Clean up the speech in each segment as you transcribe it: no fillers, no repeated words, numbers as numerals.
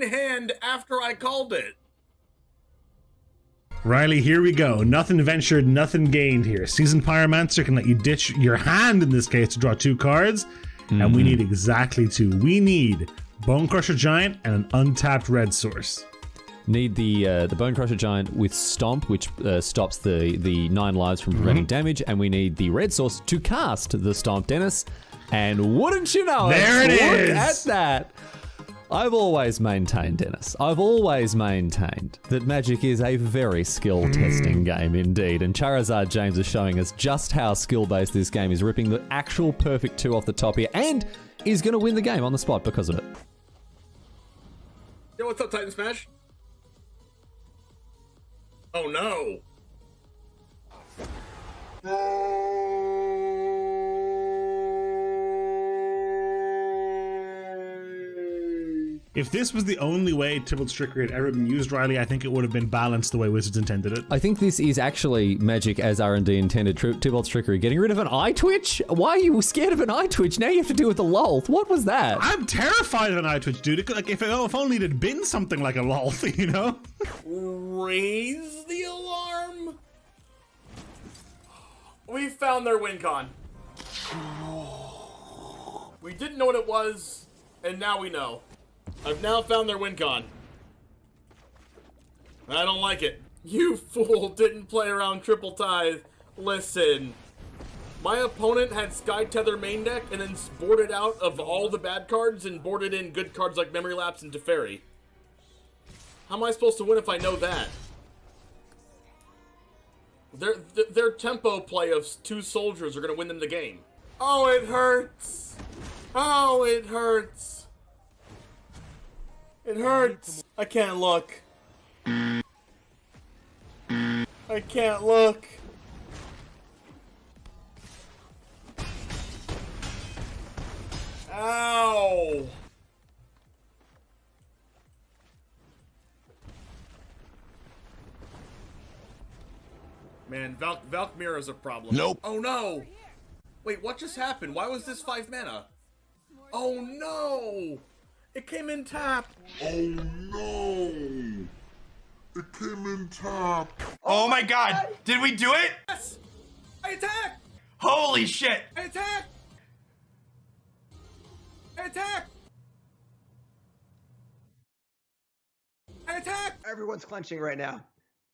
hand after I called it. Riley, here we go. Nothing ventured, nothing gained here. Seasoned Pyromancer can let you ditch your hand in this case to draw 2 cards, and we need exactly 2. We need Bone Crusher Giant and an untapped red source. Need the Bone Crusher Giant with Stomp, which stops the 9 lives from preventing damage, and we need the red source to cast the Stomp, Dennis. And wouldn't you know there it is! Look at that! I've always maintained, Dennis, I've always maintained that Magic is a very skill-testing game indeed, and Charizard James is showing us just how skill-based this game is, ripping the actual perfect 2 off the top here, and is going to win the game on the spot because of it. Yo, what's up, Titan Smash? Oh no! If this was the only way Tybalt's Trickery had ever been used, Riley, I think it would have been balanced the way Wizards intended it. I think this is actually Magic as R&D intended. Tybalt's Trickery. Getting rid of an eye twitch? Why are you scared of an eye twitch? Now you have to deal with the lolth. What was that? I'm terrified of an eye twitch, dude. Like, if only it had been something like a lolth, you know? Raise the alarm. We found their win con. We didn't know what it was, and now we know. I've now found their win con. I don't like it. You fool didn't play around Triple Tithe. Listen. My opponent had Sky Tether main deck and then boarded out of all the bad cards and boarded in good cards like Memory Lapse and Teferi. How am I supposed to win if I know that? Their tempo play of 2 soldiers are going to win them the game. Oh, it hurts. Oh, it hurts. It hurts. I can't look. I can't look. Ow. Man, Valkmir is a problem. Nope. Oh no. Wait, what just happened? Why was this 5 mana? Oh no. It came in tap. Oh no! It came in tap. Oh my god! Did we do it? Yes! I attack! Holy shit! I attack! I attack! I attack! Everyone's clenching right now.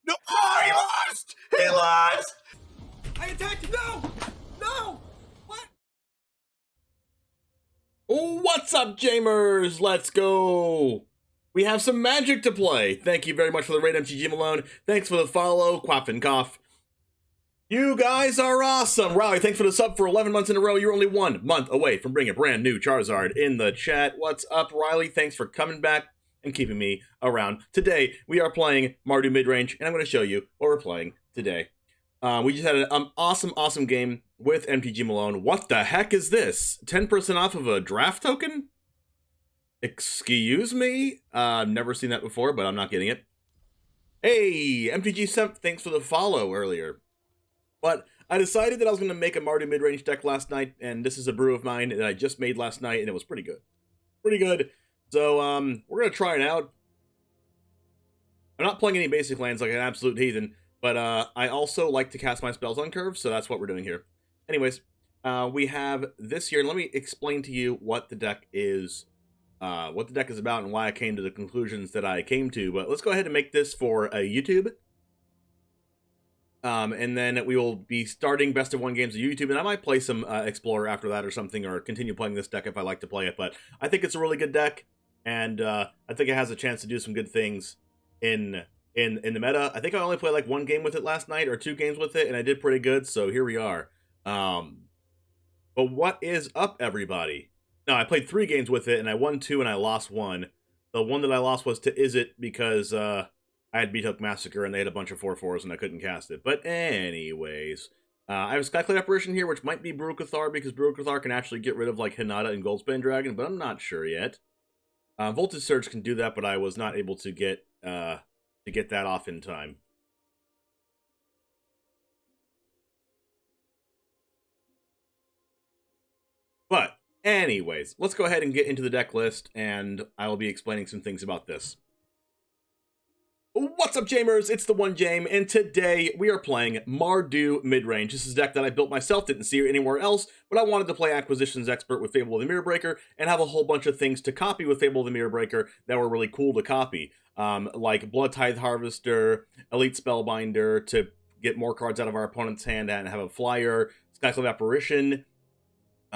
No! Oh, he lost! He lost! I attacked! No! No! What? What's up, Jamers? Let's go! We have some Magic to play. Thank you very much for the raid, MTG Malone. Thanks for the follow, Quaff and Cough. You guys are awesome. Riley, thanks for the sub for 11 months in a row. You're only 1 month away from bringing a brand new Charizard in the chat. What's up, Riley? Thanks for coming back and keeping me around. Today, we are playing MARDU Midrange, and I'm going to show you what we're playing today. We just had an awesome game with MTG Malone. What the heck is this? 10% off of a draft token? Excuse me? I've never seen that before, but I'm not getting it. Hey, MTG Semp, thanks for the follow earlier. But I decided that I was going to make a MARDU midrange deck last night, and this is a brew of mine that I just made last night, and it was pretty good. Pretty good. So, we're going to try it out. I'm not playing any basic lands like an absolute heathen, but I also like to cast my spells on curve, so that's what we're doing here. Anyways, we have this here, and let me explain to you what the deck is. What the deck is about and why I came to the conclusions that I came to. But let's go ahead and make this for a YouTube. And then we will be starting best of 1 games of YouTube, and I might play some Explorer after that or something, or continue playing this deck if I like to play it. But I think it's a really good deck, and I think it has a chance to do some good things in the meta. I think I only played like 1 game with it last night, or 2 games with it, and I did pretty good, so here we are. But what is up, everybody? No, I played 3 games with it, and I won 2 and I lost 1. The one that I lost was to Izzet because I had Beat Hook Massacre and they had a bunch of 4/4s and I couldn't cast it. But anyways, I have a Skyclad apparition here, which might be Baruch-Cathar because Baruch-Cathar can actually get rid of like Hinata and Goldspan Dragon, but I'm not sure yet. Voltage Surge can do that, but I was not able to get that off in time. But Anyways, let's go ahead and get into the deck list, and I will be explaining some things about this. What's up, Jamers? It's the one Jame, and today we are playing MARDU Midrange. This is a deck that I built myself, didn't see it anywhere else, but I wanted to play Acquisitions Expert with Fable of the Mirror Breaker and have a whole bunch of things to copy with Fable of the Mirror Breaker that were really cool to copy, like Blood Tithe Harvester, Elite Spellbinder to get more cards out of our opponent's hand and have a flyer, Skyclave Apparition.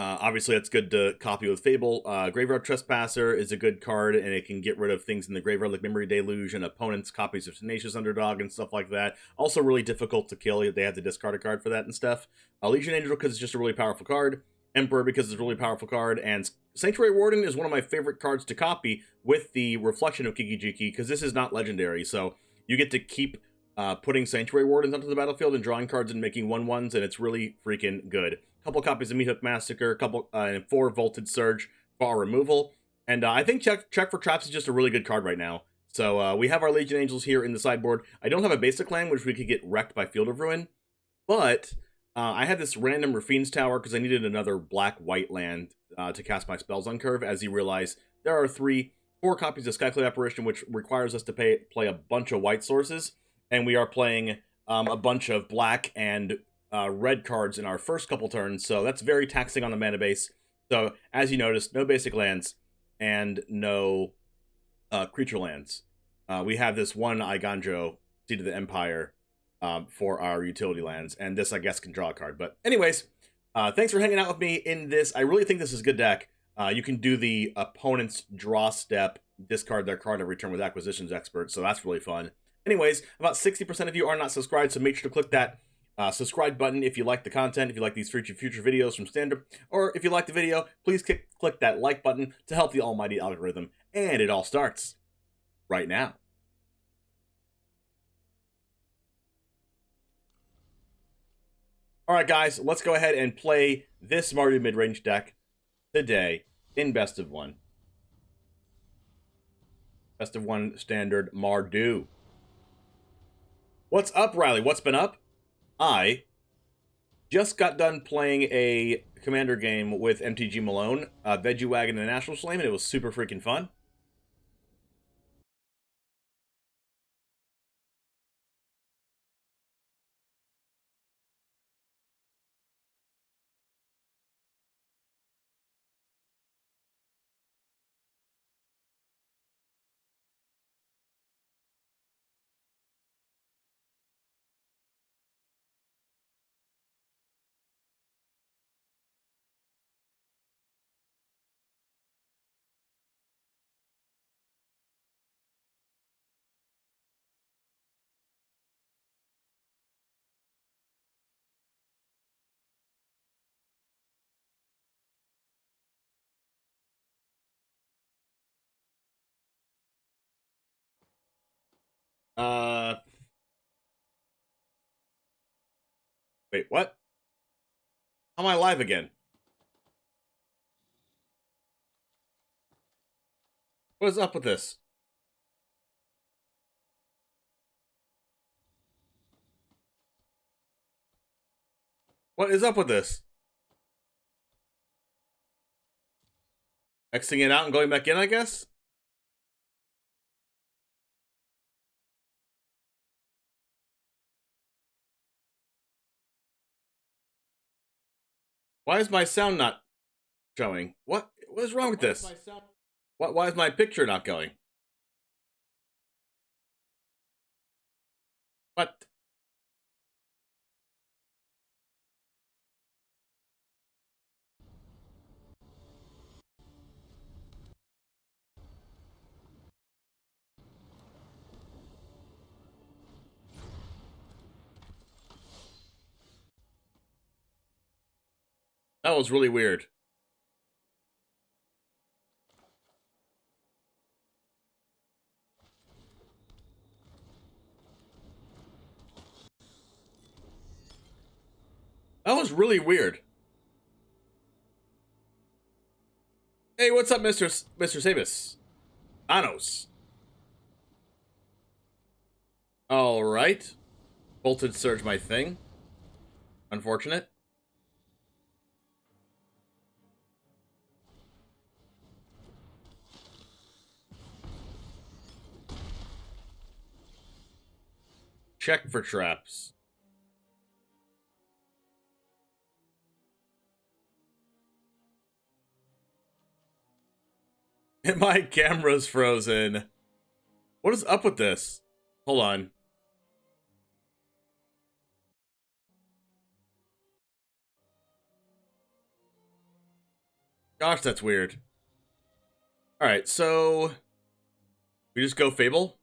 Obviously, that's good to copy with Fable. Graveyard Trespasser is a good card, and it can get rid of things in the graveyard like Memory Deluge and opponents' copies of Tenacious Underdog and stuff like that. Also really difficult to kill. They have to discard a card for that and stuff. Legion Angel because it's just a really powerful card. Emperor because it's a really powerful card. And Sanctuary Warden is one of my favorite cards to copy with the Reflection of Kiki-Jiki because this is not legendary. So you get to keep putting Sanctuary Wardens onto the battlefield and drawing cards and making 1/1s, and it's really freaking good. Couple copies of Meathook Massacre, and 4 Volted Surge for our removal. And I think Check for Traps is just a really good card right now. So we have our Legion Angels here in the sideboard. I don't have a basic land, which we could get wrecked by Field of Ruin. But I had this random Rafine's Tower because I needed another black-white land to cast my spells on curve. As you realize, there are 4 copies of Skyclave Apparition, which requires us to play a bunch of white sources. And we are playing a bunch of black and red cards in our first couple turns, so that's very taxing on the mana base. So, as you noticed, no basic lands and no creature lands. We have this one Iganjo, Seed of the Empire, for our utility lands, and this, I guess, can draw a card. But anyways, thanks for hanging out with me in this. I really think this is a good deck. You can do the opponent's draw step, discard their card every turn with Acquisitions Expert, so that's really fun. Anyways, about 60% of you are not subscribed, so make sure to click that subscribe button if you like the content, if you like these future videos from Standard, or if you like the video, please click that like button to help the almighty algorithm. And it all starts right now. Alright guys, let's go ahead and play this MARDU midrange deck today in Best of 1. Best of 1 Standard MARDU. What's up, Riley? What's been up? I just got done playing a Commander game with MTG Malone, Veggie Wagon and National Flame, and it was super freaking fun. Wait, what? How am I live again? What is up with this? What is up with this? Xing it out and going back in, I guess? Why is my sound not showing? What is wrong with this? Why is my picture not going? What? That was really weird. That was really weird. Hey, what's up, Mr. Sabis? Anos. Alright. Voltage Surge my thing. Unfortunate. check for traps. And my camera's frozen. What is up with this? Hold on. Gosh, that's weird. Alright, so... we just go Fable?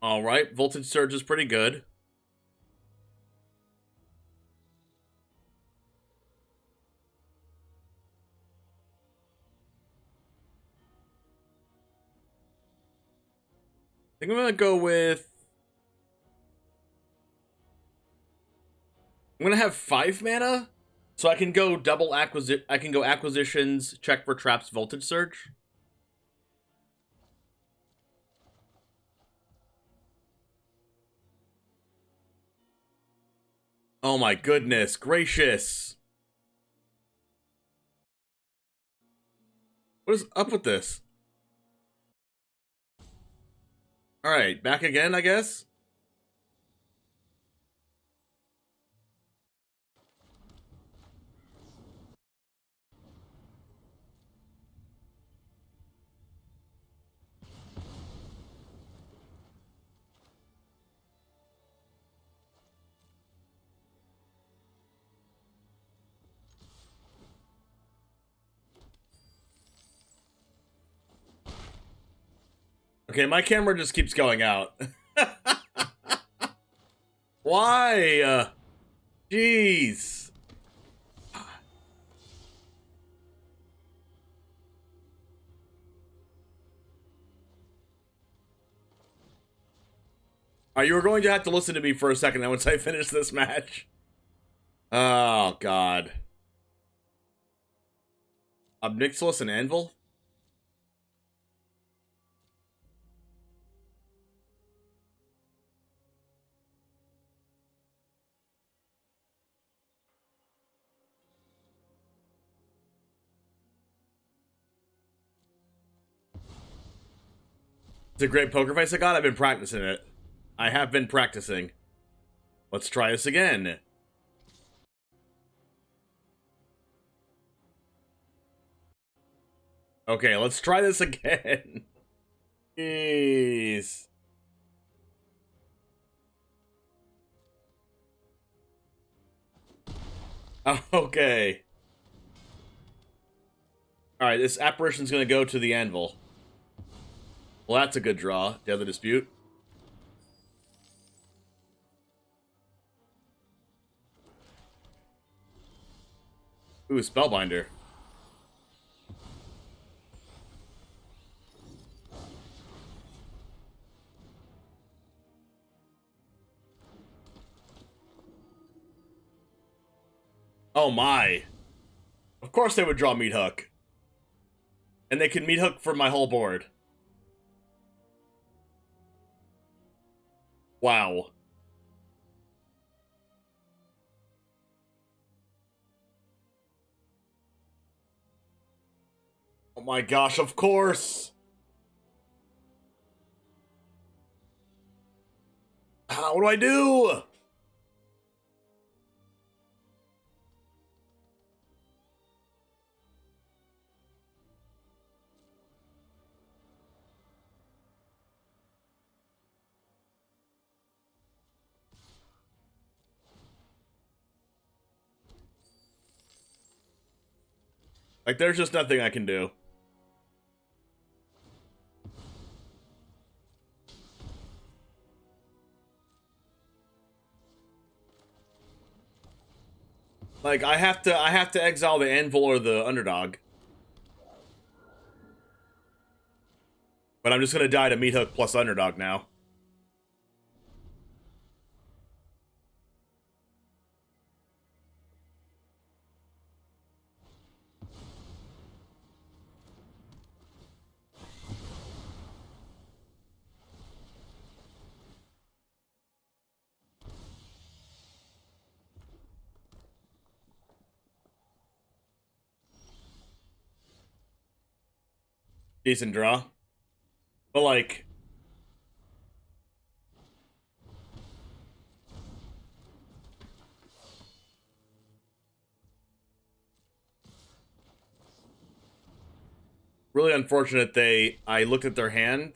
Alright, Voltage Surge is pretty good. I think I'm gonna go with... I'm gonna have 5 mana, so I can go double I can go acquisitions, check for traps, Voltage Surge. Oh my goodness gracious. What is up with this? Alright, back again, I guess? Okay, my camera just keeps going out. Why? Jeez. Alright, you were going to have to listen to me for a second once I finish this match. Oh, God. Obnixilis and Anvil? It's a great poker face I got. I've been practicing it. I have been practicing. Let's try this again. Okay, let's try this again. Jeez. Okay. Alright, this apparition's gonna go to the anvil. Well, that's a good draw. The other dispute. Ooh, Spellbinder. Oh my. Of course they would draw Meat Hook. And they can Meat Hook for my whole board. Wow. Oh my gosh, of course! What do I do? Like, there's just nothing I can do. Like, I have to exile the Anvil or the Underdog. But I'm just gonna die to Meat Hook plus Underdog now. Decent draw. But, like... really unfortunate I looked at their hand,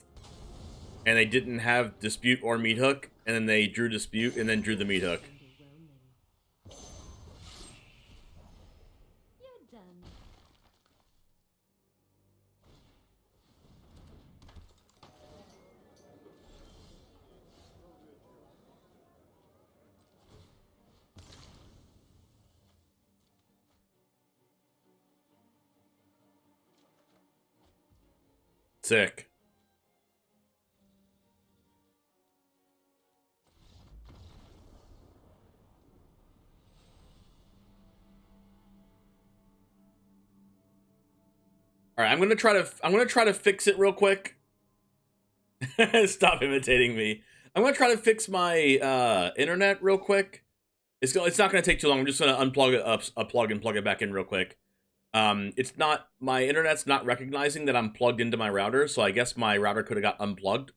and they didn't have Dispute or Meat Hook, and then they drew Dispute, and then drew the Meat Hook. Sick. All right, I'm gonna try to fix it real quick. Stop imitating me. I'm gonna try to fix my internet real quick. It's not gonna take too long. I'm just gonna unplug it unplug and plug it back in real quick. It's not, my internet's not recognizing that I'm plugged into my router, so I guess my router could have got unplugged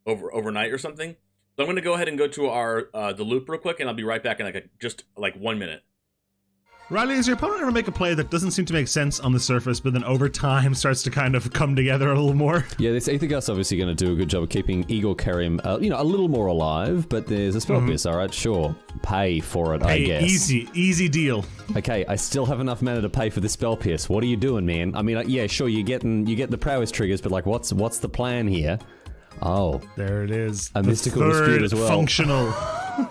overnight or something. So I'm going to go ahead and go to our the loop real quick, and I'll be right back in just 1 minute. Riley, does your opponent ever make a play that doesn't seem to make sense on the surface, but then over time starts to kind of come together a little more? Yeah, this Aethergust's obviously going to do a good job of keeping Igor Kerim, a little more alive, but there's a spell pierce, alright, sure. Pay for it, I guess. Easy deal. Okay, I still have enough mana to pay for the spell pierce. What are you doing, man? I mean, yeah, sure, you get the prowess triggers, but like, what's the plan here? Oh. There it is. A mystical dispute as well. Functional.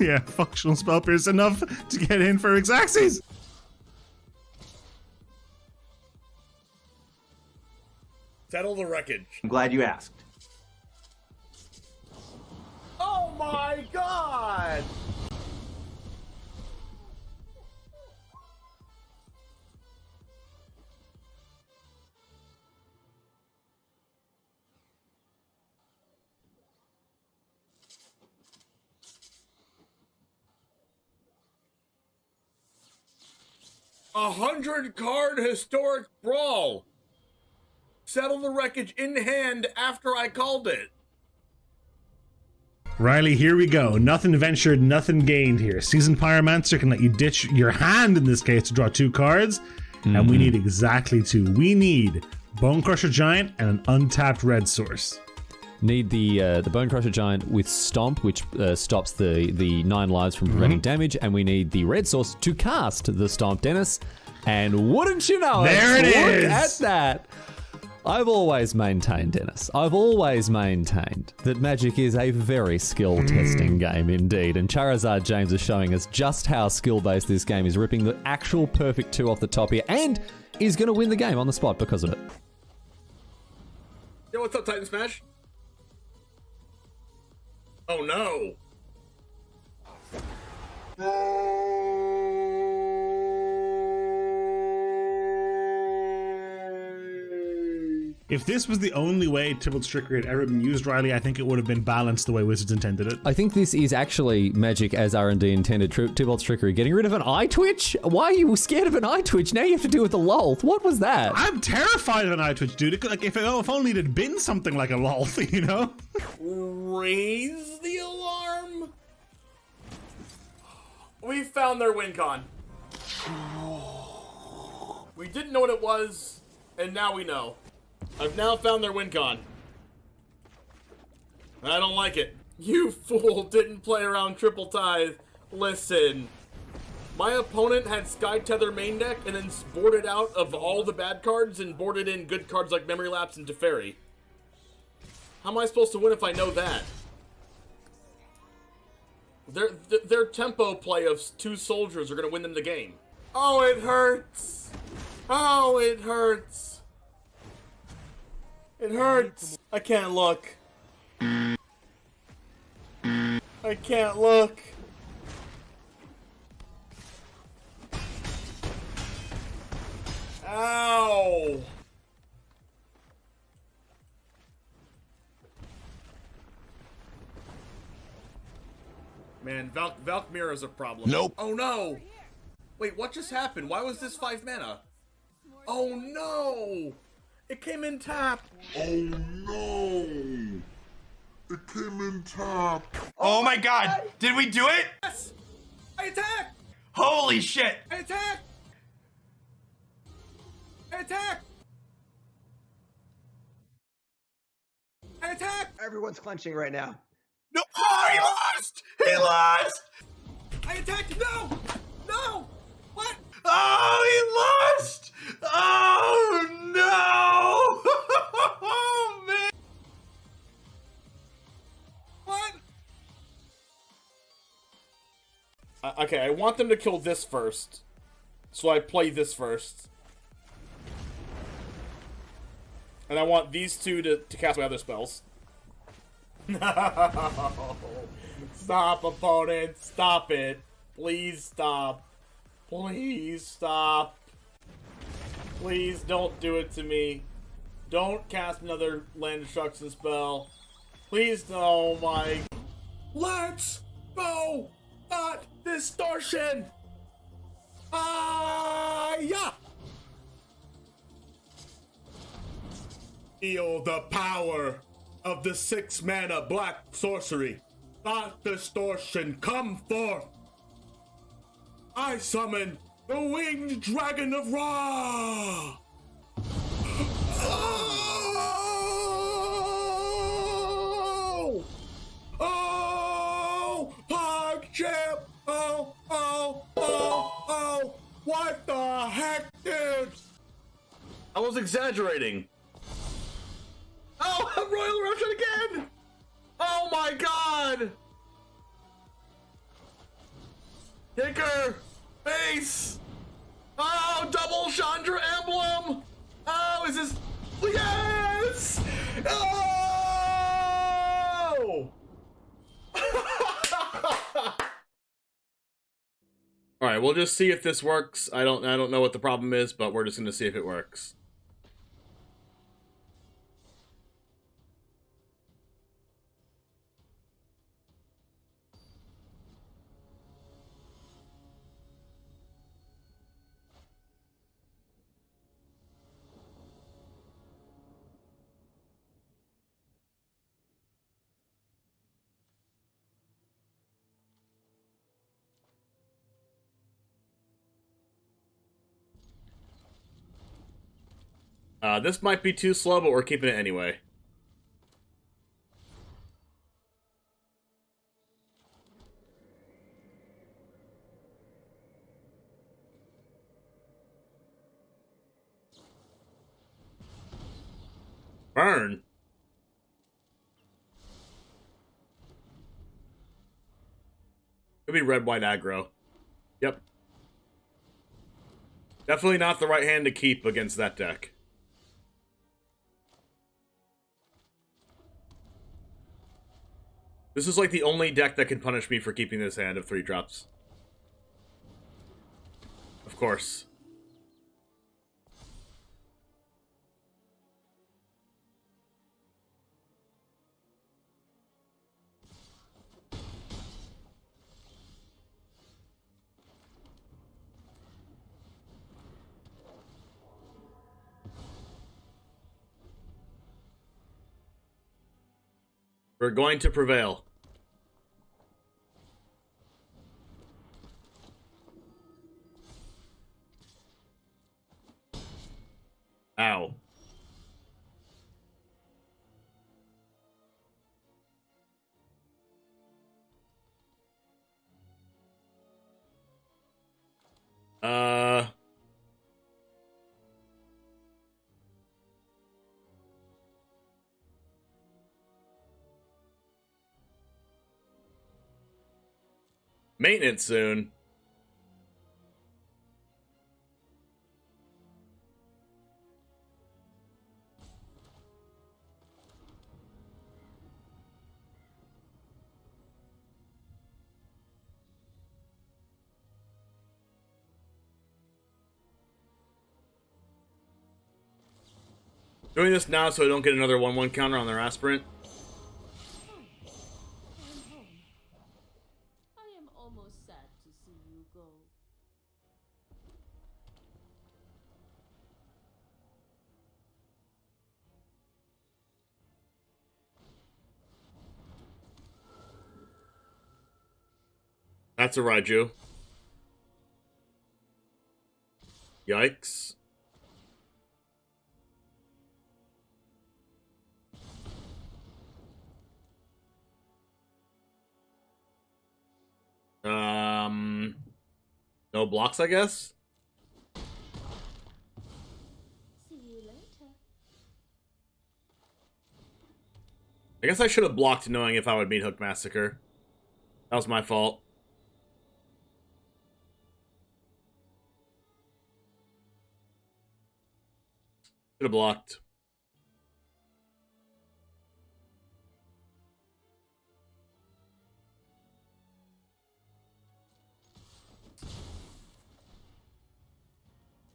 Yeah, functional spell pierce enough to get in for Xaxes. Settle the wreckage. I'm glad you asked. Oh my god! A 100-card historic brawl. Settle the wreckage in hand after I called it. Riley, here we go. Nothing ventured, nothing gained here. Seasoned Pyromancer can let you ditch your hand in this case to draw 2 cards, and we need exactly 2. We need Bone Crusher Giant and an untapped red source. Need the Bone Crusher Giant with Stomp, which stops the 9 lives from preventing damage, and we need the red source to cast the Stomp, Dennis. And wouldn't you know there it is! Look at that! I've always maintained, Dennis, I've always maintained that Magic is a very skill-testing game indeed, and Charizard James is showing us just how skill-based this game is, ripping the actual perfect 2 off the top here, and is going to win the game on the spot because of it. Yo, what's up, Titan Smash? Oh no! If this was the only way Tybalt's Trickery had ever been used, Riley, I think it would have been balanced the way Wizards intended it. I think this is actually Magic as R&D intended. Tybalt's Trickery. Getting rid of an eye twitch? Why are you scared of an eye twitch? Now you have to deal with the lulth. What was that? I'm terrified of an eye twitch, dude. It could, like, if only it had been something like a lulth, you know? Raise the alarm. We found their win con. We didn't know what it was, and now we know. I've now found their win con. I don't like it. You fool didn't play around triple tithe. Listen. My opponent had Sky Tether main deck and then boarded out of all the bad cards and boarded in good cards like Memory Lapse and Teferi. How am I supposed to win if I know that? Their tempo play of 2 soldiers are going to win them the game. Oh, it hurts. Oh, it hurts. It hurts. I can't look. I can't look. Ow! Man, Valkmir is a problem. Nope. Oh no! Wait, what just happened? Why was this 5 mana? Oh no! It came in tap! Oh no! It came in tap. Oh my god! Did we do it? Yes! I attack! Holy shit! I attack! I attack! I attack! Everyone's clenching right now. No! Oh, he lost! He lost! I attacked! No! No! What? Oh, he lost! Oh no! Oh man! What? Okay, I want them to kill this first. So I play this first. And I want these 2 to cast my other spells. No! Stop, opponent! Stop it! Please stop. Please stop. Please don't do it to me. Don't cast another land destruction spell. Please, oh my... Let's go! Not distortion! Yeah! Feel the power of the 6 mana black sorcery. Thought distortion, come forth. I summon the winged dragon of Ra. Oh! Oh! PogChamp! Oh! Oh! Oh! Oh! What the heck, dude? I was exaggerating. Oh, Royal Eruption again! Oh my god! Kicker! Base! Oh, double Chandra emblem! Oh, is this... Yes! Oh! Alright, we'll just see if this works. I don't know what the problem is, but we're just gonna see if it works. This might be too slow, but we're keeping it anyway. Burn. Could be red, white aggro. Yep. Definitely not the right hand to keep against that deck. This is like the only deck that can punish me for keeping this hand of 3-drops. Of course. We're going to prevail. Ow. Maintenance soon. Doing this now so I don't get another 1-1 counter on their aspirant. I am almost sad to see you go. That's a Raiju. Yikes. No blocks, I guess? See you later. I guess I should have blocked knowing if I would meet Hook Massacre. That was my fault. Should have blocked.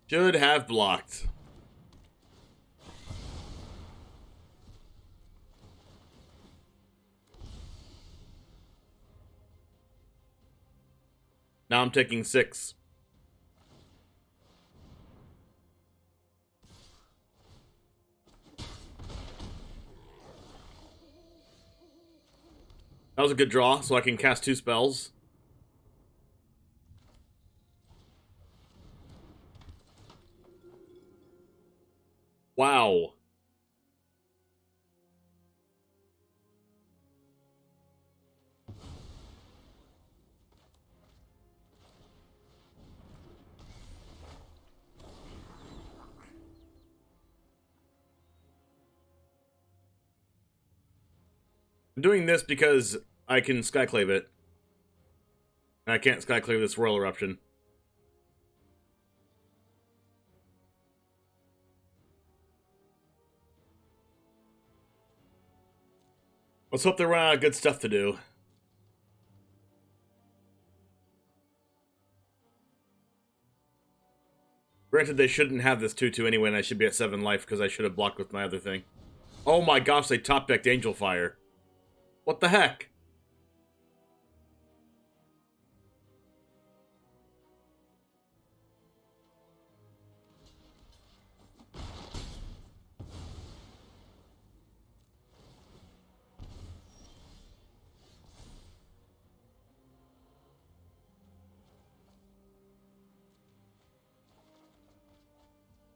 Should have blocked. Now I'm taking 6. That was a good draw, so I can cast 2 spells. Wow. I'm doing this because I can Skyclave it. And I can't Skyclave this Royal Eruption. Let's hope they run out of good stuff to do. Granted, they shouldn't have this 2-2 anyway, and I should be at 7 life because I should have blocked with my other thing. Oh my gosh, they top-decked Angel Fire. What the heck?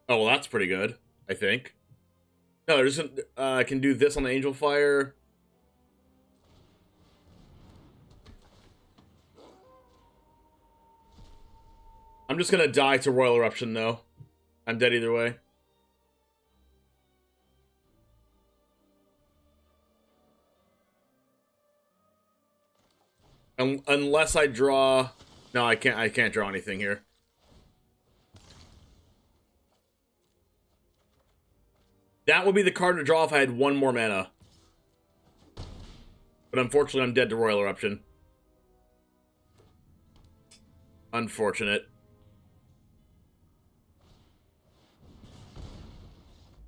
Oh, well, that's pretty good, I think. No, there isn't. I can do this on the Angel Fire. I'm just gonna die to Royal Eruption, though. I'm dead either way. Unless I draw... No, I can't draw anything here. That would be the card to draw if I had 1 more mana. But unfortunately, I'm dead to Royal Eruption. Unfortunate.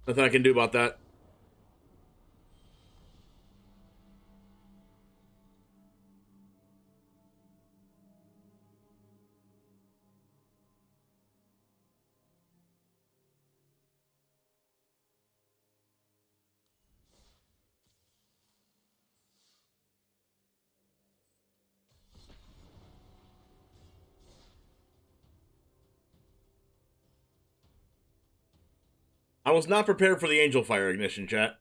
Nothing I can do about that. I was not prepared for the Angel Fire Ignition, chat.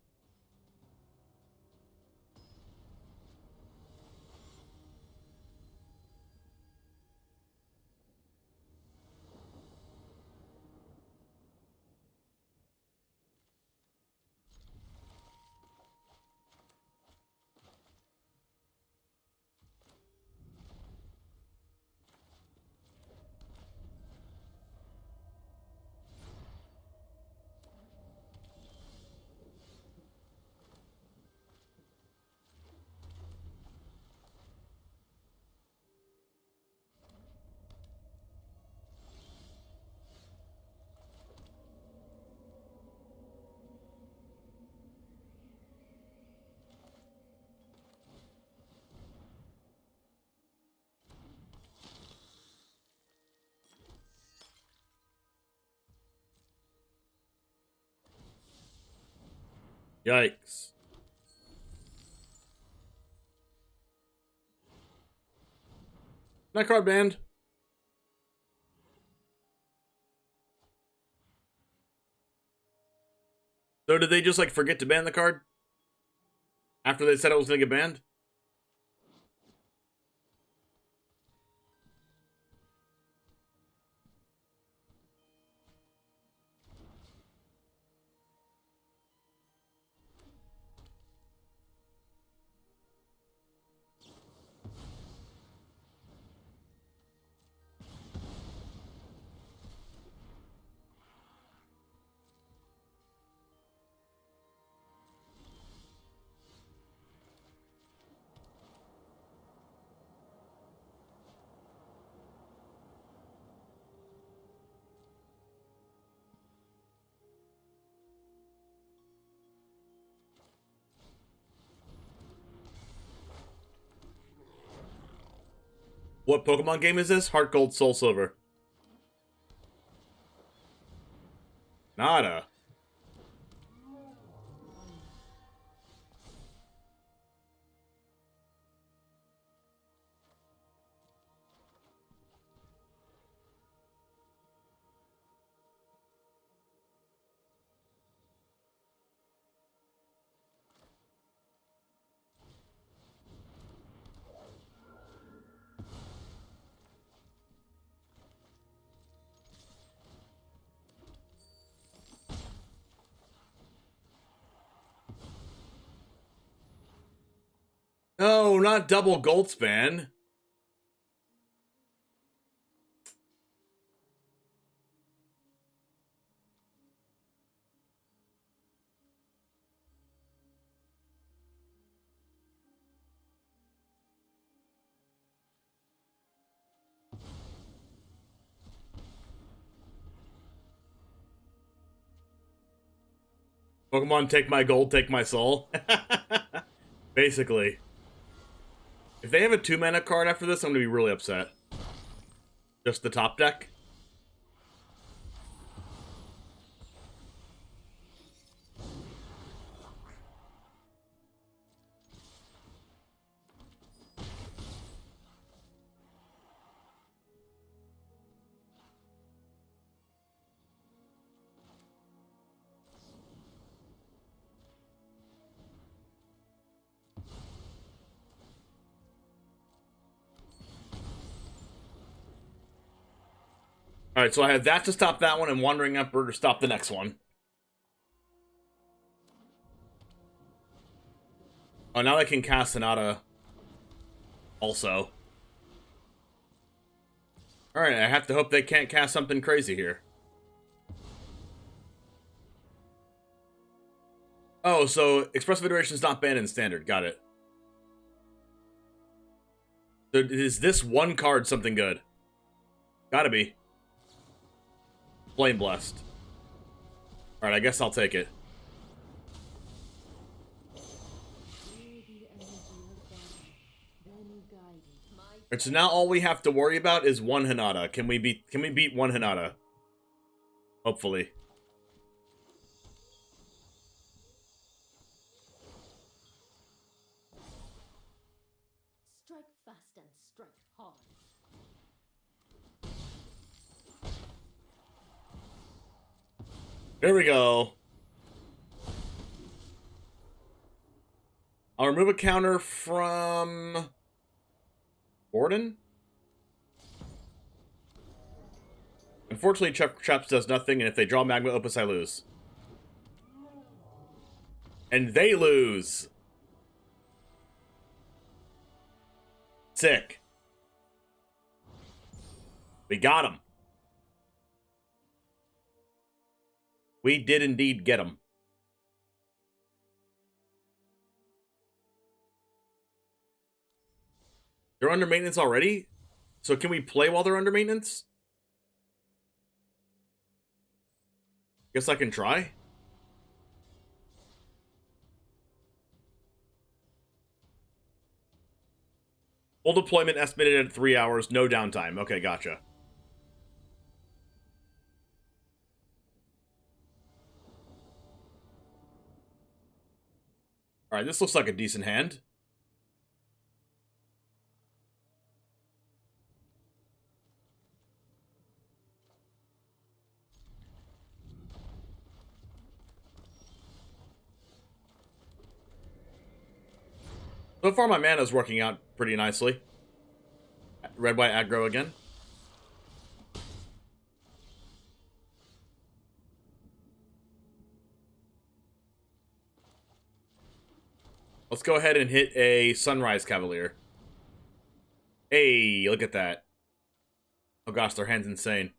Yikes. That card banned. So did they just like forget to ban the card? After they said it was gonna get banned? What Pokemon game is this? Heart Gold, Soul Silver. Nada. No, not double Goldspan. Pokemon, take my gold, take my soul. Basically. If they have a 2-mana card after this, I'm gonna be really upset. Just the top deck? Alright, so I have that to stop that one and Wandering Emperor to stop the next one. Oh, now I can cast Sonata also. Alright, I have to hope they can't cast something crazy here. Oh, so Expressive Iteration is not banned in Standard. Got it. So is this one card something good? Gotta be. Flame Blessed. Alright, I guess I'll take it. Alright, so now all we have to worry about is one Hinata. Can we beat one Hinata? Hopefully. Strike fast and strike hard. There we go. I'll remove a counter from Gordon. Unfortunately, Traps does nothing, and if they draw Magma Opus, I lose. And they lose. Sick. We got him. We did indeed get them. They're under maintenance already? So can we play while they're under maintenance? Guess I can try. Full deployment estimated at 3 hours, no downtime. Okay, gotcha. Alright, this looks like a decent hand. So far, my mana's working out pretty nicely. Red-white aggro again. Let's go ahead and hit a Sunrise Cavalier. Hey, look at that. Oh gosh, their hand's insane.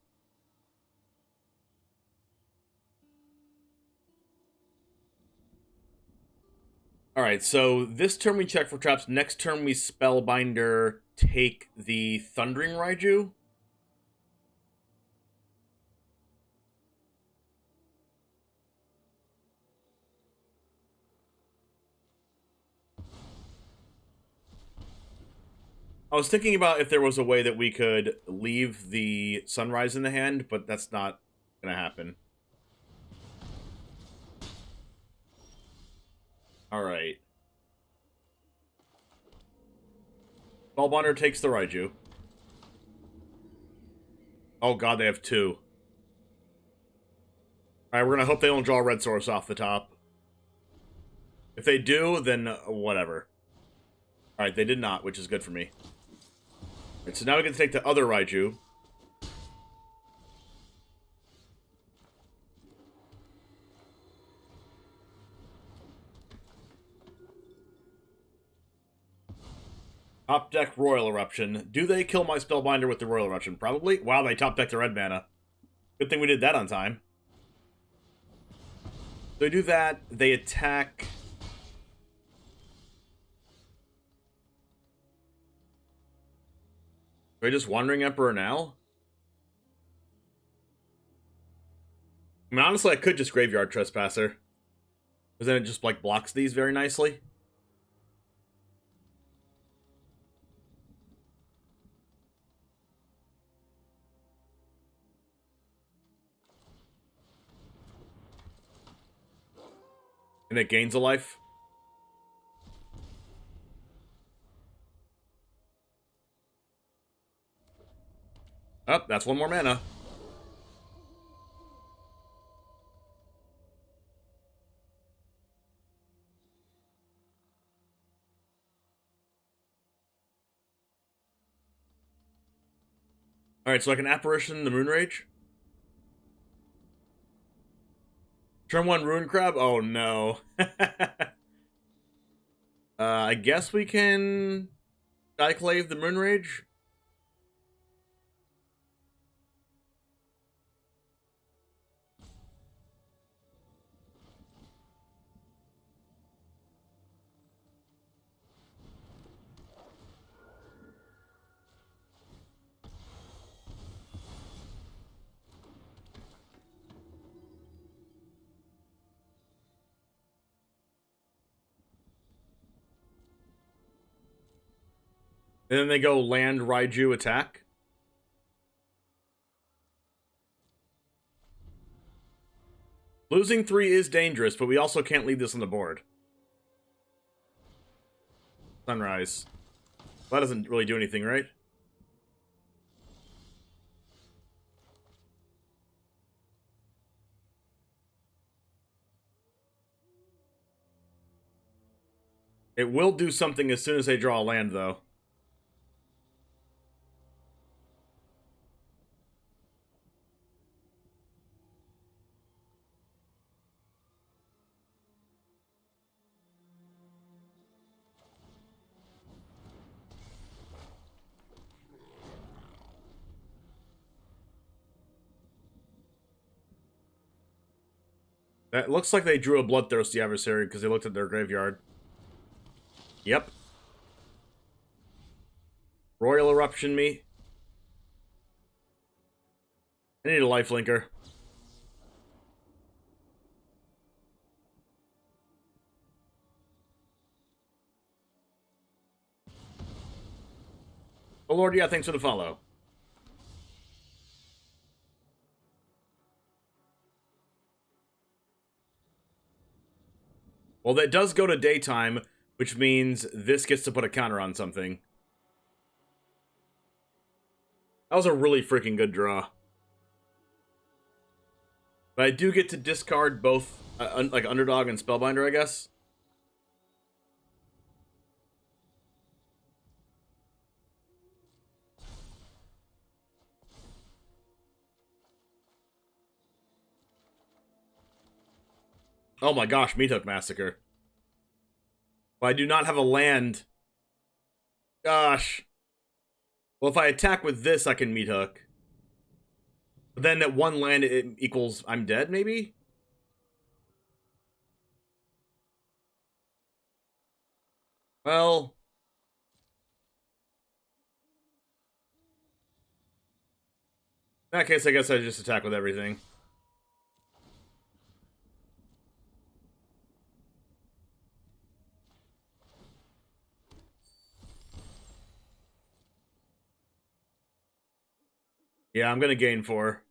Alright, so this turn we check for traps. Next turn we Spellbinder, take the Thundering Raiju. I was thinking about if there was a way that we could leave the Sunrise in the hand, but that's not gonna happen. Alright. Spellbinder takes the Raiju. Oh god, they have two. Alright, we're gonna hope they don't draw a red source off the top. If they do, then whatever. Alright, they did not, which is good for me. Alright, so now we can take the other Raiju. Top deck Royal Eruption. Do they kill my Spellbinder with the Royal Eruption? Probably. Wow, they top decked the red mana. Good thing we did that on time. So they do that. They attack. Are they just Wandering Emperor now? I mean, honestly, I could just Graveyard Trespasser. Because then it just, like, blocks these very nicely. And it gains a life. Oh, that's one more mana. Alright, so I can Apparition the Moonrage. Turn 1 Ruin Crab? Oh no. I guess we can Skyclave the Moonrage. And then they go land Raiju attack. Losing 3 is dangerous, but we also can't leave this on the board. Sunrise. That doesn't really do anything, right? It will do something as soon as they draw a land, though. It looks like they drew a Bloodthirsty Adversary because they looked at their graveyard. Yep. Royal Eruption me. I need a lifelinker. Oh Lord, yeah, thanks for the follow. Well, that does go to daytime, which means this gets to put a counter on something. That was a really freaking good draw. But I do get to discard both, like Underdog and Spellbinder, I guess. Oh my gosh, Meat Hook Massacre. Well, I do not have a land. Gosh. Well, if I attack with this, I can Meat Hook. But then at one land, it equals I'm dead, maybe? Well... in that case, I guess I just attack with everything. Yeah, I'm gonna gain 4.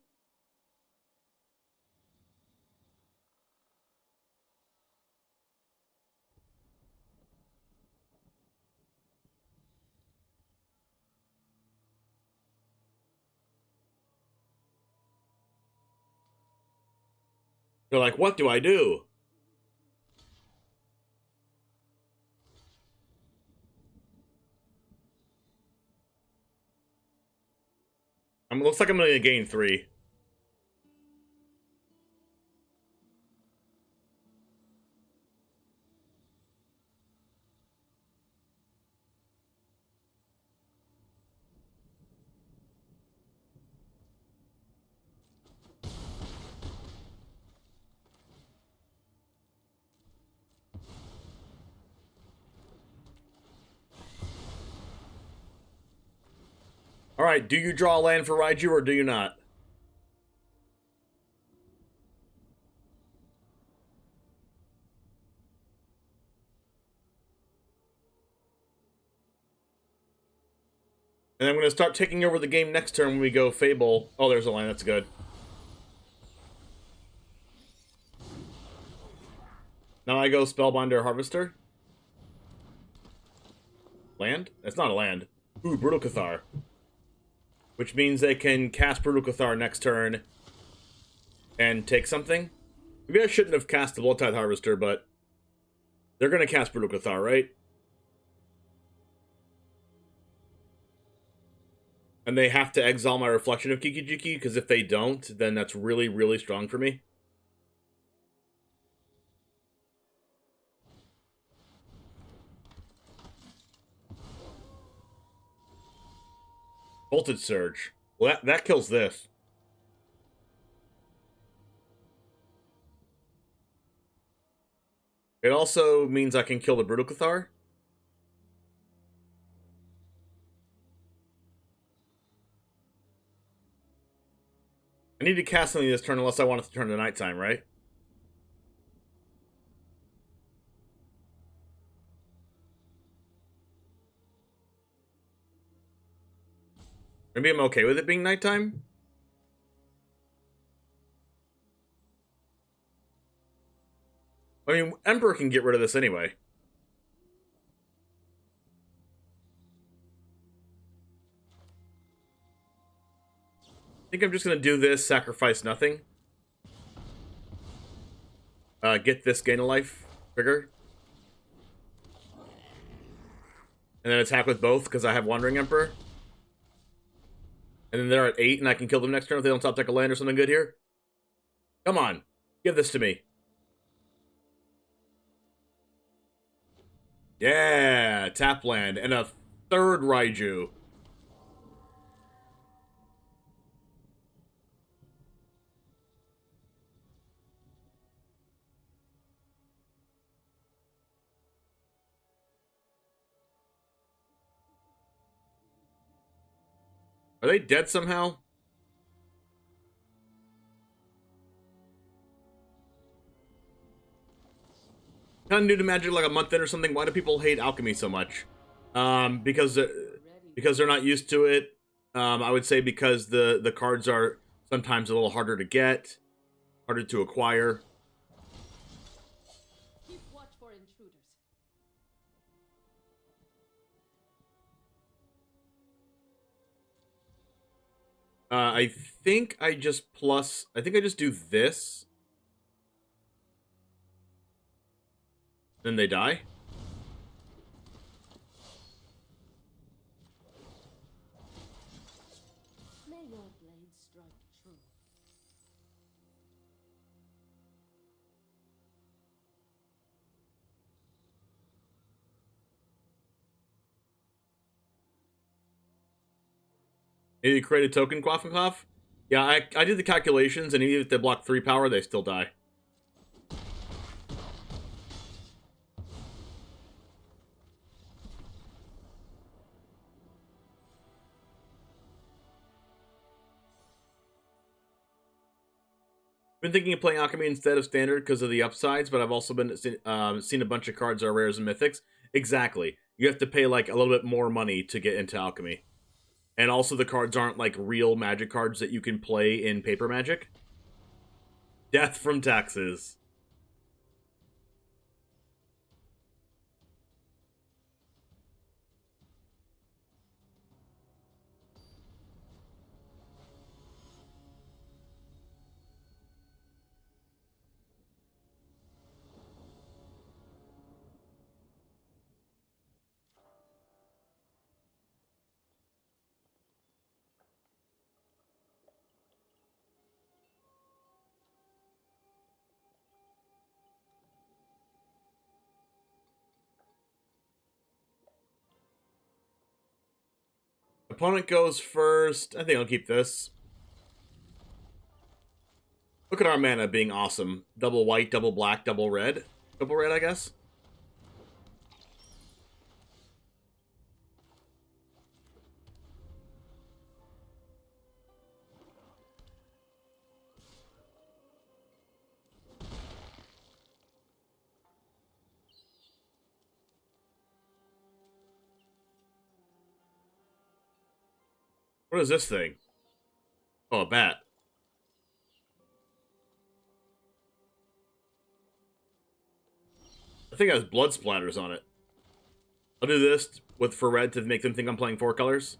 They're like, what do I do? Looks like I'm gonna gain 3. Alright, do you draw a land for Raiju or do you not? And I'm going to start taking over the game next turn when we go Fable. Oh, there's a land. That's good. Now I go Spellbinder Harvester. Land? That's not a land. Ooh, Brutal Cathar. Which means they can cast Brutal Cathar next turn and take something. Maybe I shouldn't have cast the Bloodtithe Harvester, but they're going to cast Brutal Cathar, right? And they have to exile my Reflection of Kiki-Jiki, because if they don't, then that's really, really strong for me. Voltage Surge. Well, that kills this. It also means I can kill the Brutal Cathar. I need to cast something this turn unless I want it to turn to nighttime, right? Maybe I'm okay with it being nighttime? I mean, Emperor can get rid of this anyway. I think I'm just going to do this, sacrifice nothing. Get this gain a life trigger. And then attack with both, because I have Wandering Emperor. And then they're at 8, and I can kill them next turn if they don't top deck a land or something good here. Come on. Give this to me. Yeah, tap land. And a third Raiju. Are they dead somehow? Kind of new to Magic, like a month in or something. Why do people hate alchemy so much? Because they're not used to it. I would say because the cards are sometimes a little harder to get, harder to acquire. Keep watch for I think I just plus... I think I just do this. Then they die? May your blade strike true. Maybe create a token, Quaff and Cough? Yeah, I did the calculations, and even if they block 3 power, they still die. Been thinking of playing Alchemy instead of Standard because of the upsides, but I've also been seen a bunch of cards that are rares and mythics. Exactly. You have to pay like a little bit more money to get into Alchemy. And also the cards aren't like real Magic cards that you can play in Paper Magic. Death from taxes. Opponent goes first. I think I'll keep this. Look at our mana being awesome. Double white, double black, double red. Double red, I guess. What is this thing? Oh, a bat. I think it has blood splatters on it. I'll do this for red to make them think I'm playing 4 colors.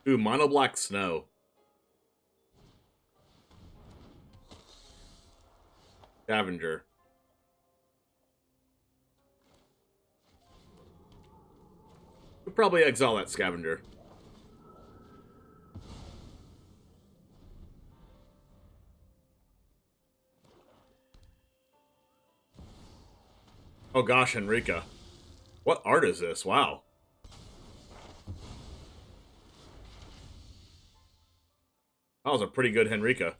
Ooh, mono black snow. Scavenger. We'll probably exile that Scavenger. Oh gosh, Henrika. What art is this? Wow. That was a pretty good Henrika.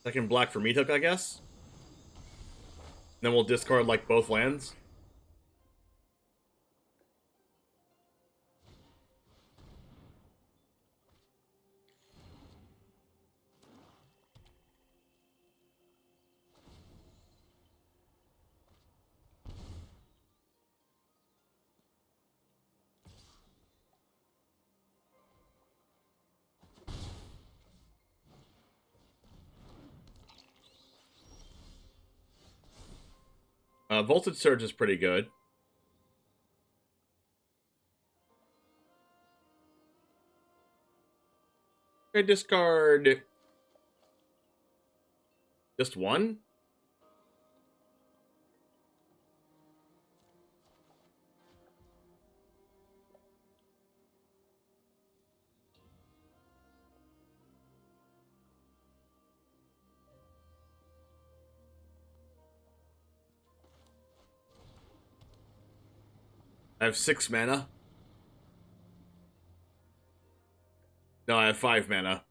Second black for Meathook, I guess. Then we'll discard like both lands. Voltage Surge is pretty good. I discard just one? I have 6 mana. No, I have 5 mana.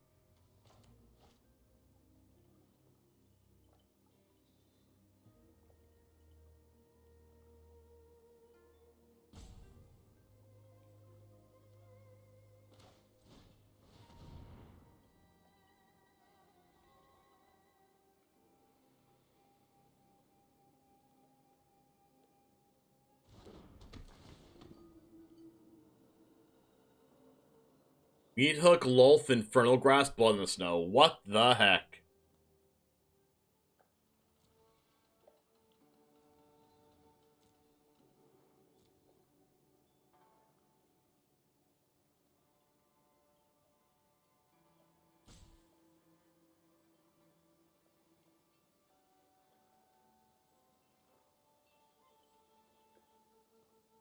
Meat Hook, Lolth, Infernal Grasp, Blood in the Snow. What the heck?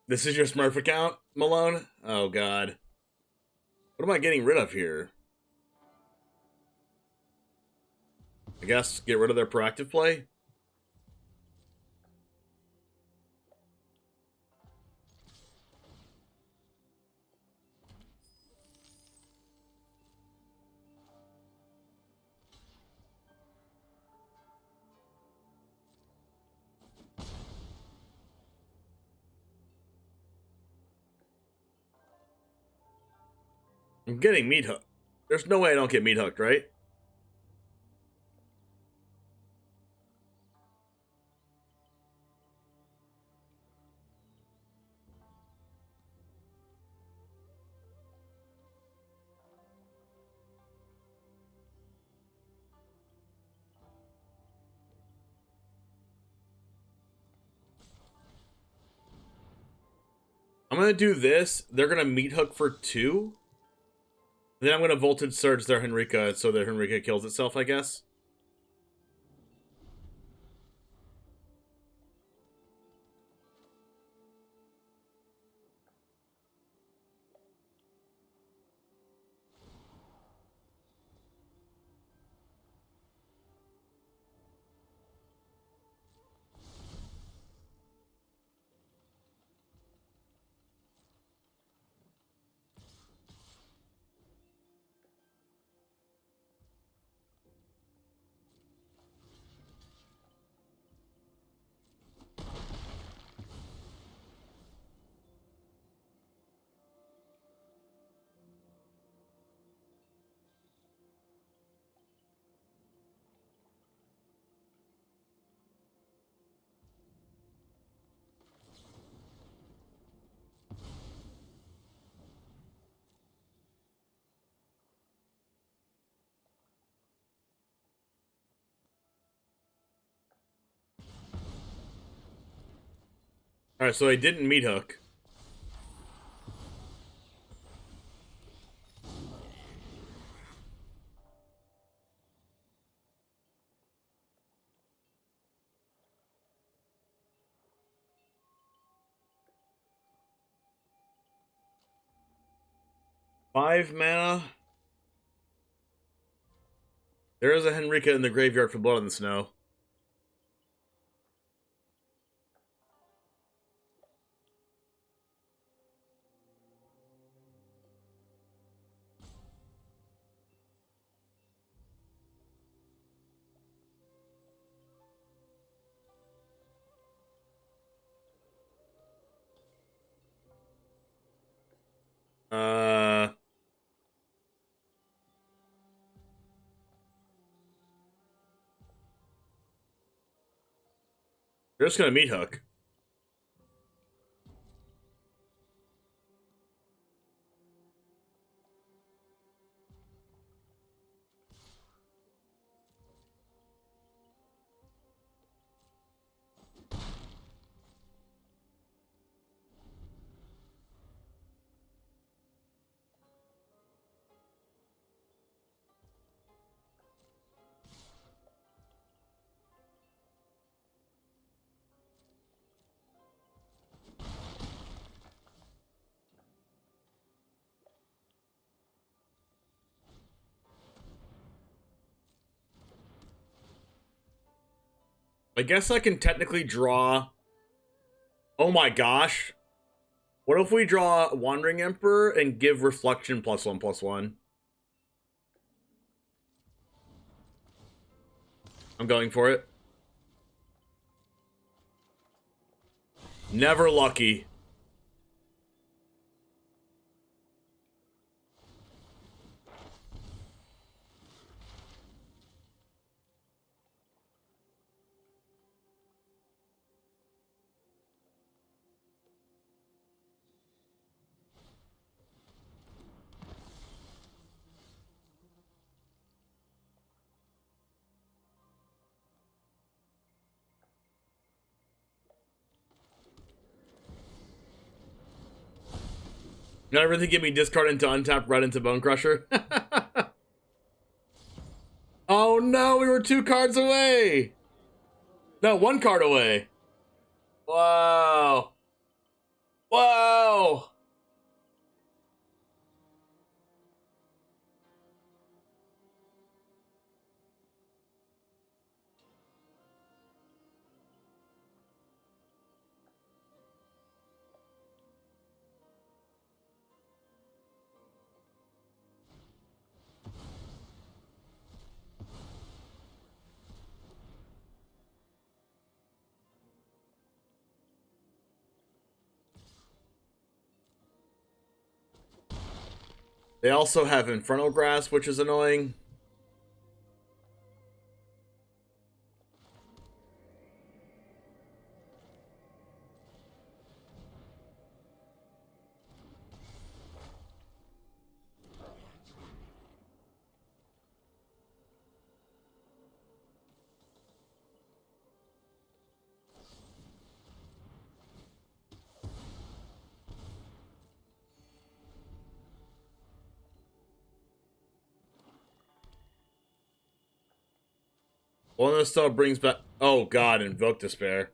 This is your Smurf account, Malone? Oh, God. What am I getting rid of here? I guess get rid of their proactive play? I'm getting meat hooked. There's no way I don't get meat hooked, right? I'm gonna do this. They're gonna meat hook for 2. Then I'm gonna voltage surge their Henrika so that Henrika kills itself, I guess. Alright, so I didn't meat hook. Five mana. There is a Henrika in the graveyard for Blood in the Snow. They're just gonna meat hook. I guess I can technically draw... Oh my gosh. What if we draw Wandering Emperor and give Reflection +1/+1? I'm going for it. Never lucky. Not everything give me discard into untap right into Bone Crusher. Oh no, we were 2 cards away. No, 1 card away. Wow. Wow. They also have Infernal Grasp, which is annoying. One of those still brings back... Oh god, Invoke Despair.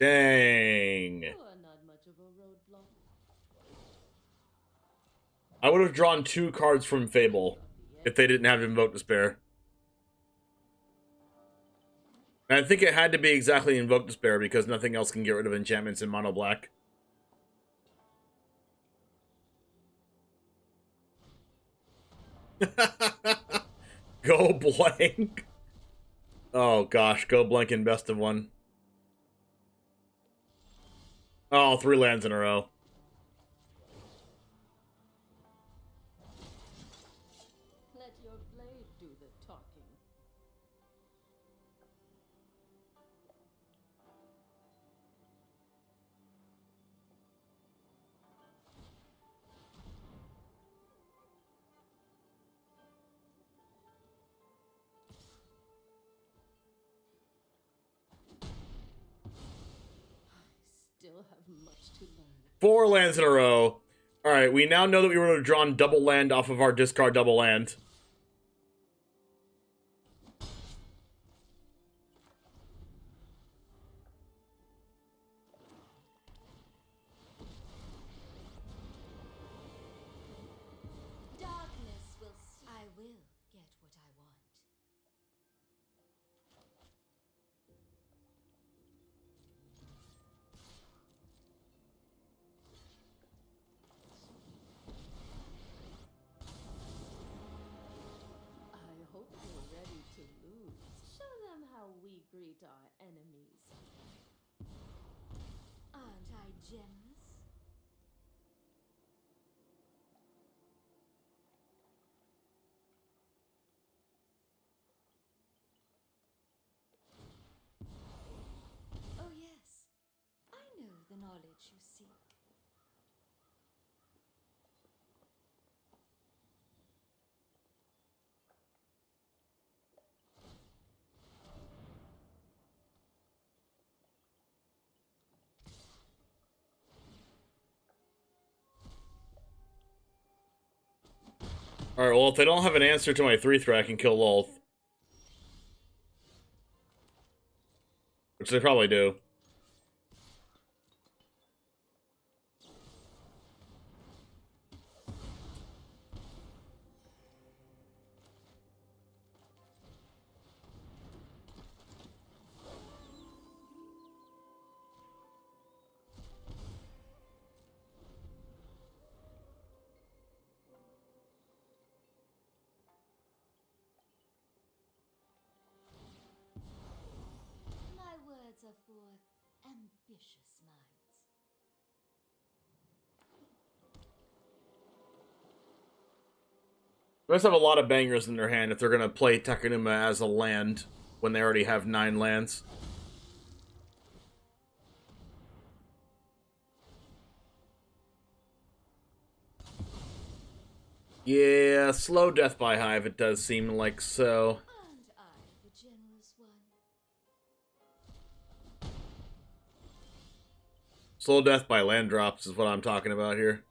Dang. You are not much of a roadblock. I would have drawn 2 cards from Fable if they didn't have Invoke Despair. And I think it had to be exactly Invoke Despair because nothing else can get rid of enchantments in mono black. Go blank. Oh gosh, go blank in best of 1. Oh, 3 lands in a row. Let your blade do the talking. Still have much to learn. 4 lands in a row. Alright, we now know that we would have drawn double land off of our discard double land. Darkness will I will get what I want. I hope you're ready to lose. Show them how we greet our enemies. Aren't I generous? Oh yes, I know the knowledge you seek. Alright, well, if they don't have an answer to my 3-3, I can kill Lolth. Which they probably do. My words are for ambitious minds. They must have a lot of bangers in their hand if they're going to play Takenuma as a land when they already have 9 lands. Yeah, slow death by hive, it does seem like so. Aren't I the generous one? Slow death by land drops is what I'm talking about here.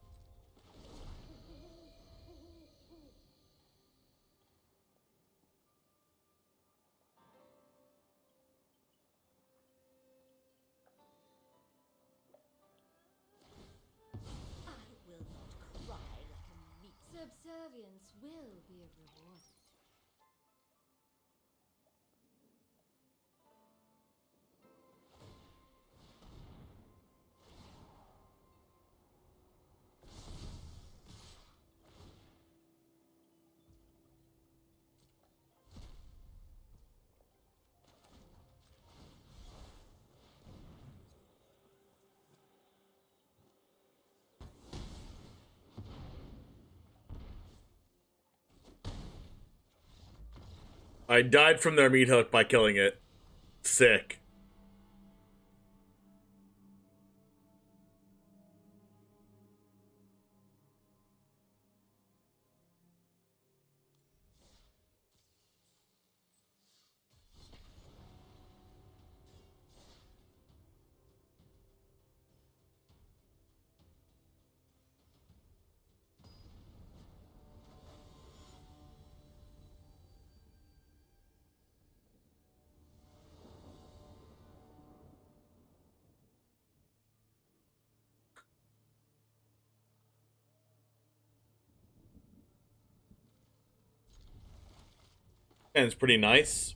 I will not cry like a meat. Subservience will be rewarded. I died from their meat hook by killing it. Sick. And it's pretty nice.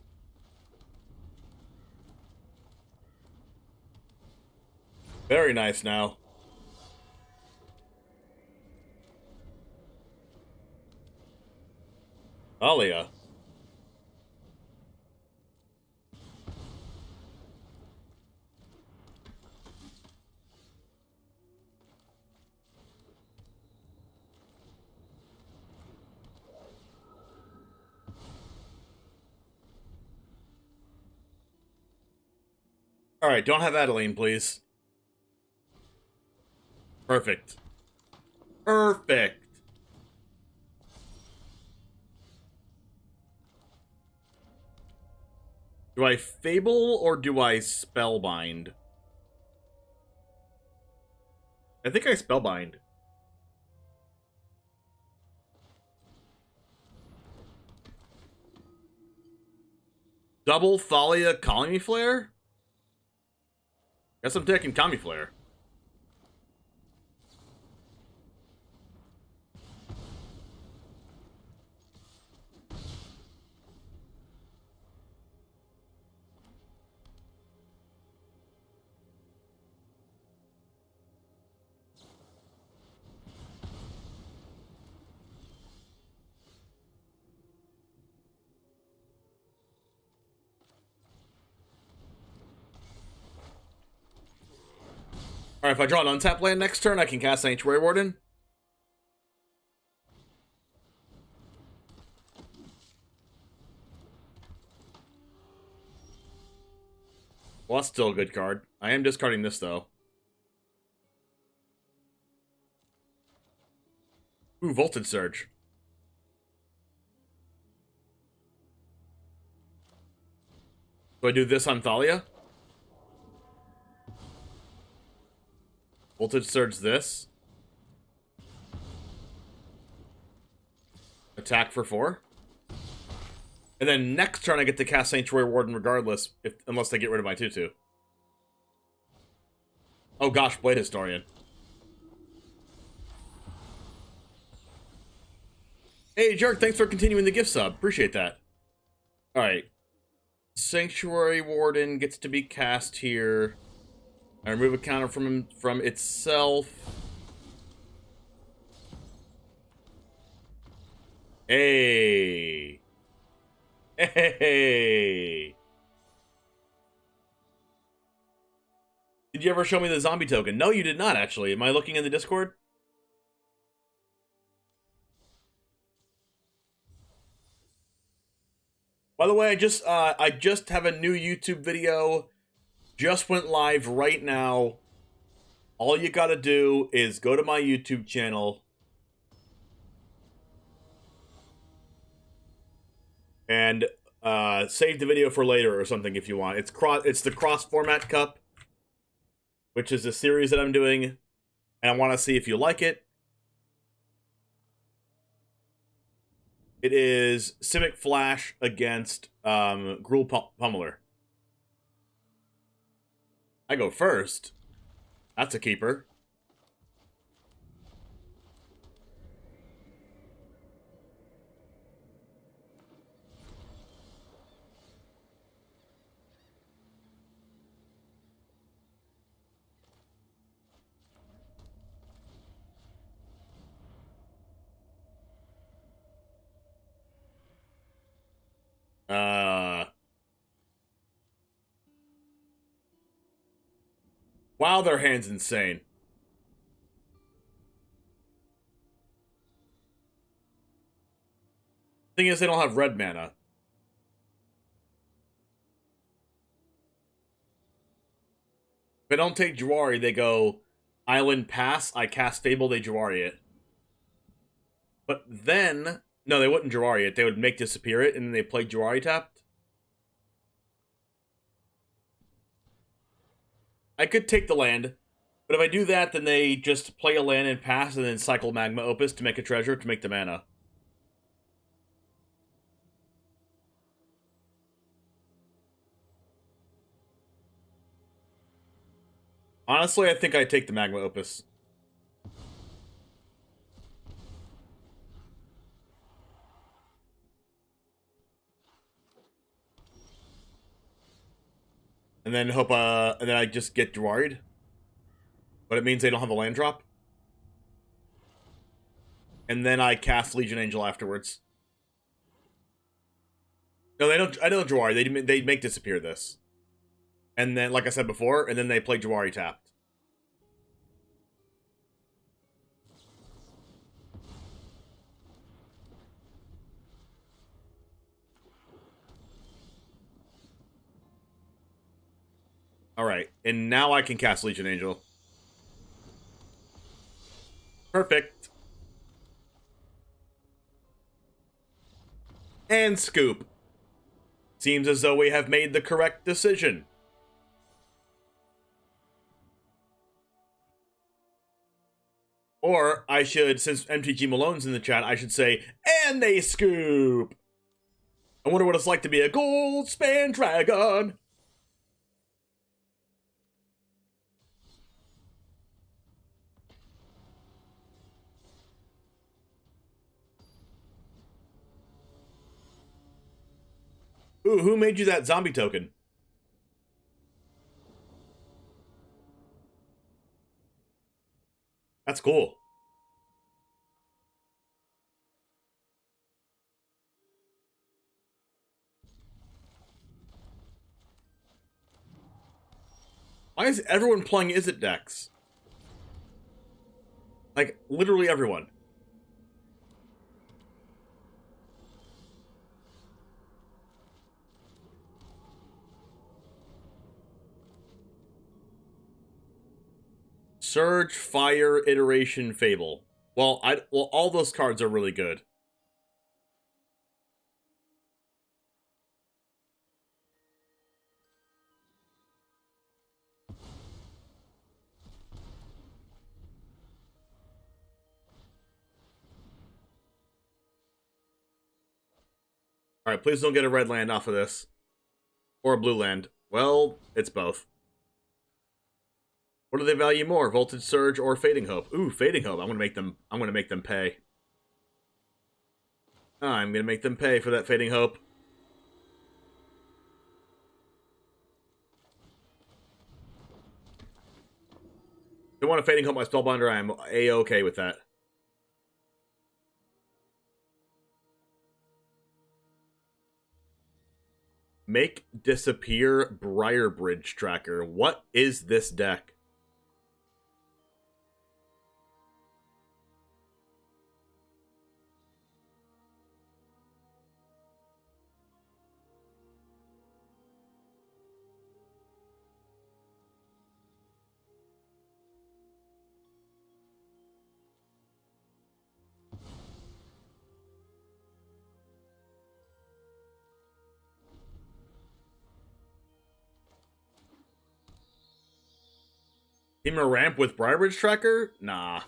Very nice now. Alia. Alright, don't have Adeline, please. Perfect. Perfect. Do I Fable or do I Spellbind? I think I Spellbind. Double Thalia Colony Flare? Guess I'm taking Kami Flare. Alright, if I draw an untap land next turn, I can cast Sanctuary Warden. Well, that's still a good card. I am discarding this, though. Ooh, Voltage Surge. Do I do this on Thalia? Voltage Surge this. Attack for 4. And then next turn I get to cast Sanctuary Warden regardless, unless they get rid of my 2/2. Oh gosh, Blade Historian. Hey Jerk, thanks for continuing the gift sub. Appreciate that. Alright. Sanctuary Warden gets to be cast here. I remove a counter from itself. Hey. Hey. Did you ever show me the zombie token? No, you did not, actually. Am I looking in the Discord? By the way, I just have a new YouTube video. Just went live right now. All you gotta do is go to my YouTube channel. And save the video for later or something if you want. It's the cross format cup, which is a series that I'm doing, and I want to see if you like it. It is Simic Flash against Gruul Pummeler. I go first. That's a keeper. Wow, their hand's insane. Thing is, they don't have red mana. If they don't take Jawari, they go Island Pass, I cast Fable, they Jawari it. But then, no, they wouldn't Jawari it. They would make disappear it, and then they play Jawari tapped. I could take the land, but if I do that, then they just play a land and pass, and then cycle Magma Opus to make a treasure to make the mana. Honestly, I think I'd take the Magma Opus. And then hope, and then I just get Dwari'd. But it means they don't have a land drop. And then I cast Legion Angel afterwards. No, they don't. I don't Jawari. They make disappear this. And then, like I said before, and then they play Jawari tapped. Alright, and now I can cast Legion Angel. Perfect. And scoop. Seems as though we have made the correct decision. Or, I should, since MTG Malone's in the chat, I should say, and they scoop! I wonder what it's like to be a gold span dragon! Ooh, who made you that zombie token? That's cool. Why is everyone playing Izzet decks? Like, literally everyone. Surge, Fire, Iteration, Fable. Well, all those cards are really good. Alright, please don't get a red land off of this. Or a blue land. Well, it's both. What do they value more? Voltage Surge or Fading Hope? Ooh, Fading Hope. I'm gonna make them pay. I'm gonna make them pay for that Fading Hope. If they want a Fading Hope my Spellbinder, I'm A-okay with that. Make disappear Briarbridge Tracker. What is this deck? Teamer ramp with Brybridge Tracker? Nah.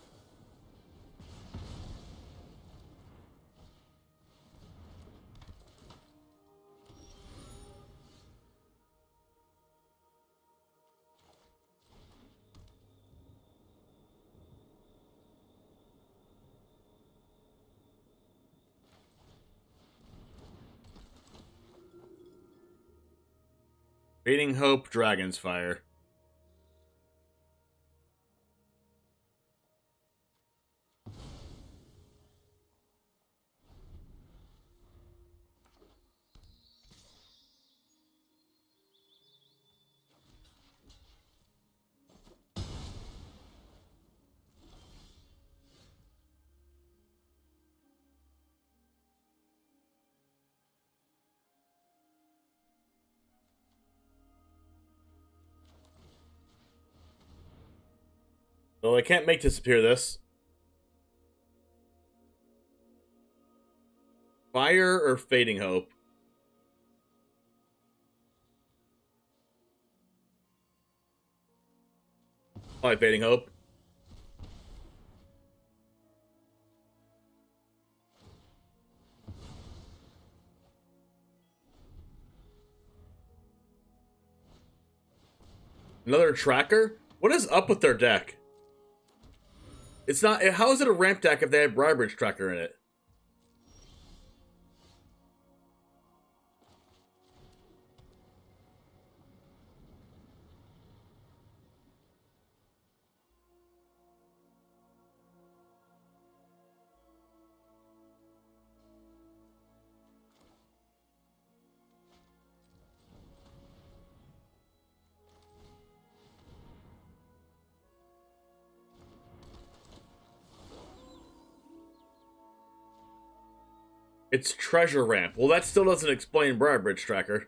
Fading Hope, Dragon's Fire. Well, I can't make disappear this. Fire or Fading Hope? Probably Fading Hope. Another tracker? What is up with their deck? It's not. How is it a ramp deck if they have Brybridge Tracker in it? It's Treasure Ramp. Well, that still doesn't explain Brybridge Tracker.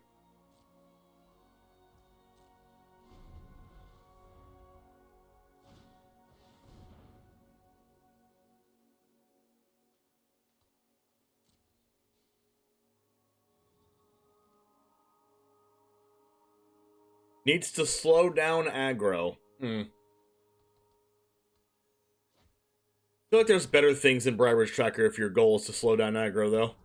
Needs to slow down aggro. I feel like there's better things in Brybridge Tracker if your goal is to slow down aggro, though.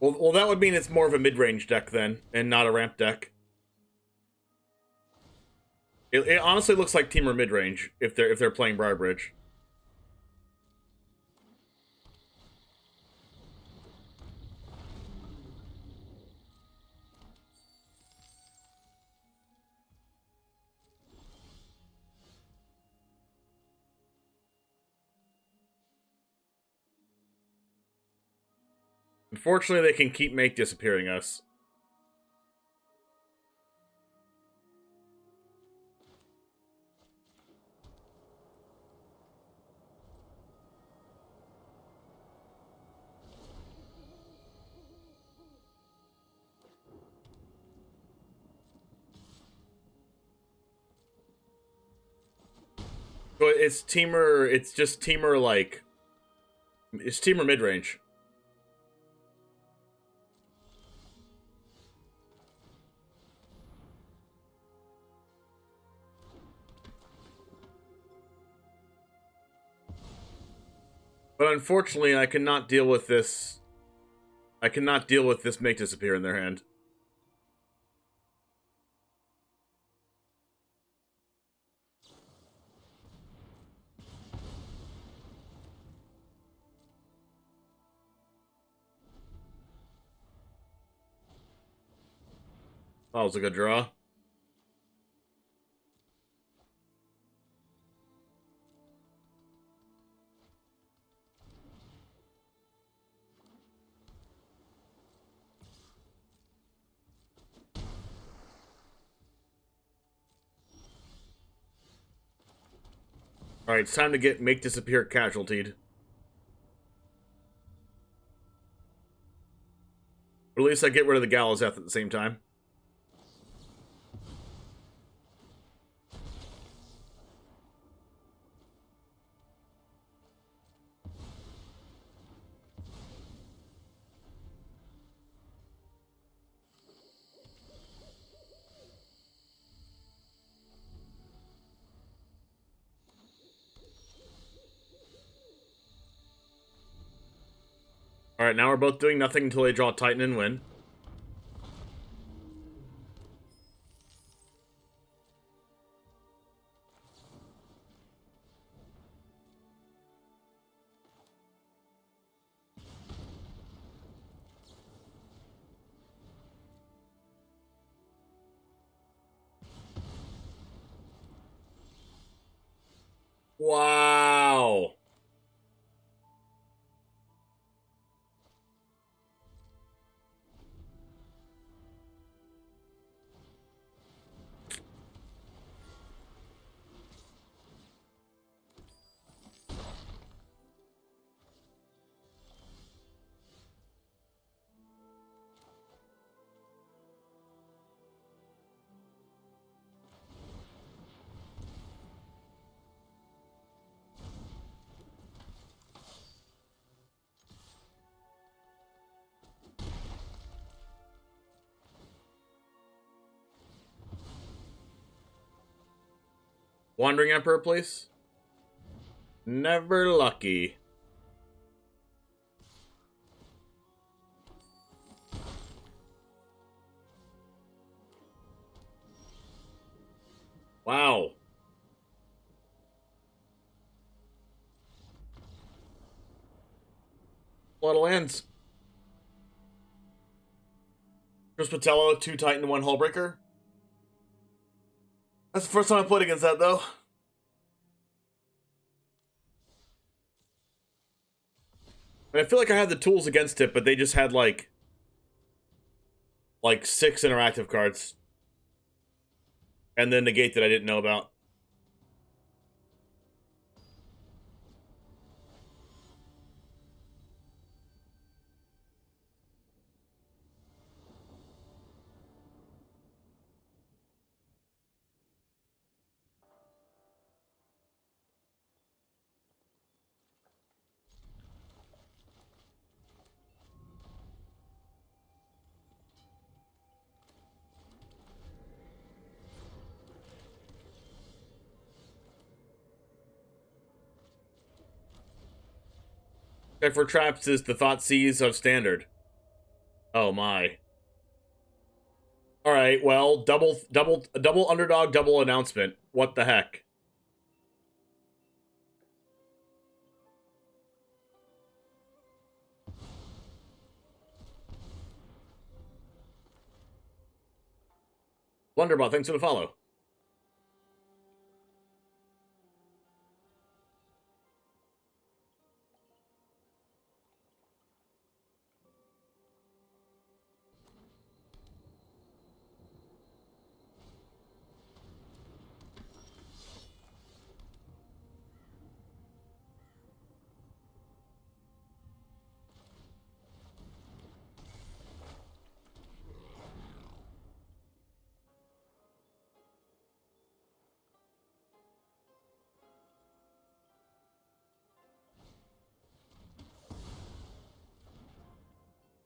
Well, that would mean it's more of a mid-range deck then, and not a ramp deck. It honestly looks like Teamer mid-range if they're playing Brybridge. Unfortunately, they can keep disappearing us. So it's Teamer. It's just Teamer like. It's Teamer mid-range. But unfortunately, I cannot deal with this. I cannot deal with this make disappear in their hand. That was a good draw. Alright, it's time to make disappear casualtied. Or at least I get rid of the gallows death at the same time. Alright, now we're both doing nothing until they draw Titan and win. Wow. Wandering Emperor, please. Never lucky. Wow. A lot of lands. Chris Patello, 2 Titan, 1 Hullbreaker. That's the first time I played against that, though. And I feel like I had the tools against it, but they just had, like 6 interactive cards. And then negate that I didn't know about. Okay, for traps is the Thoughtseize of Standard. Oh my. Alright, well, double underdog, double announcement. What the heck? Blunderbot, thanks for the follow.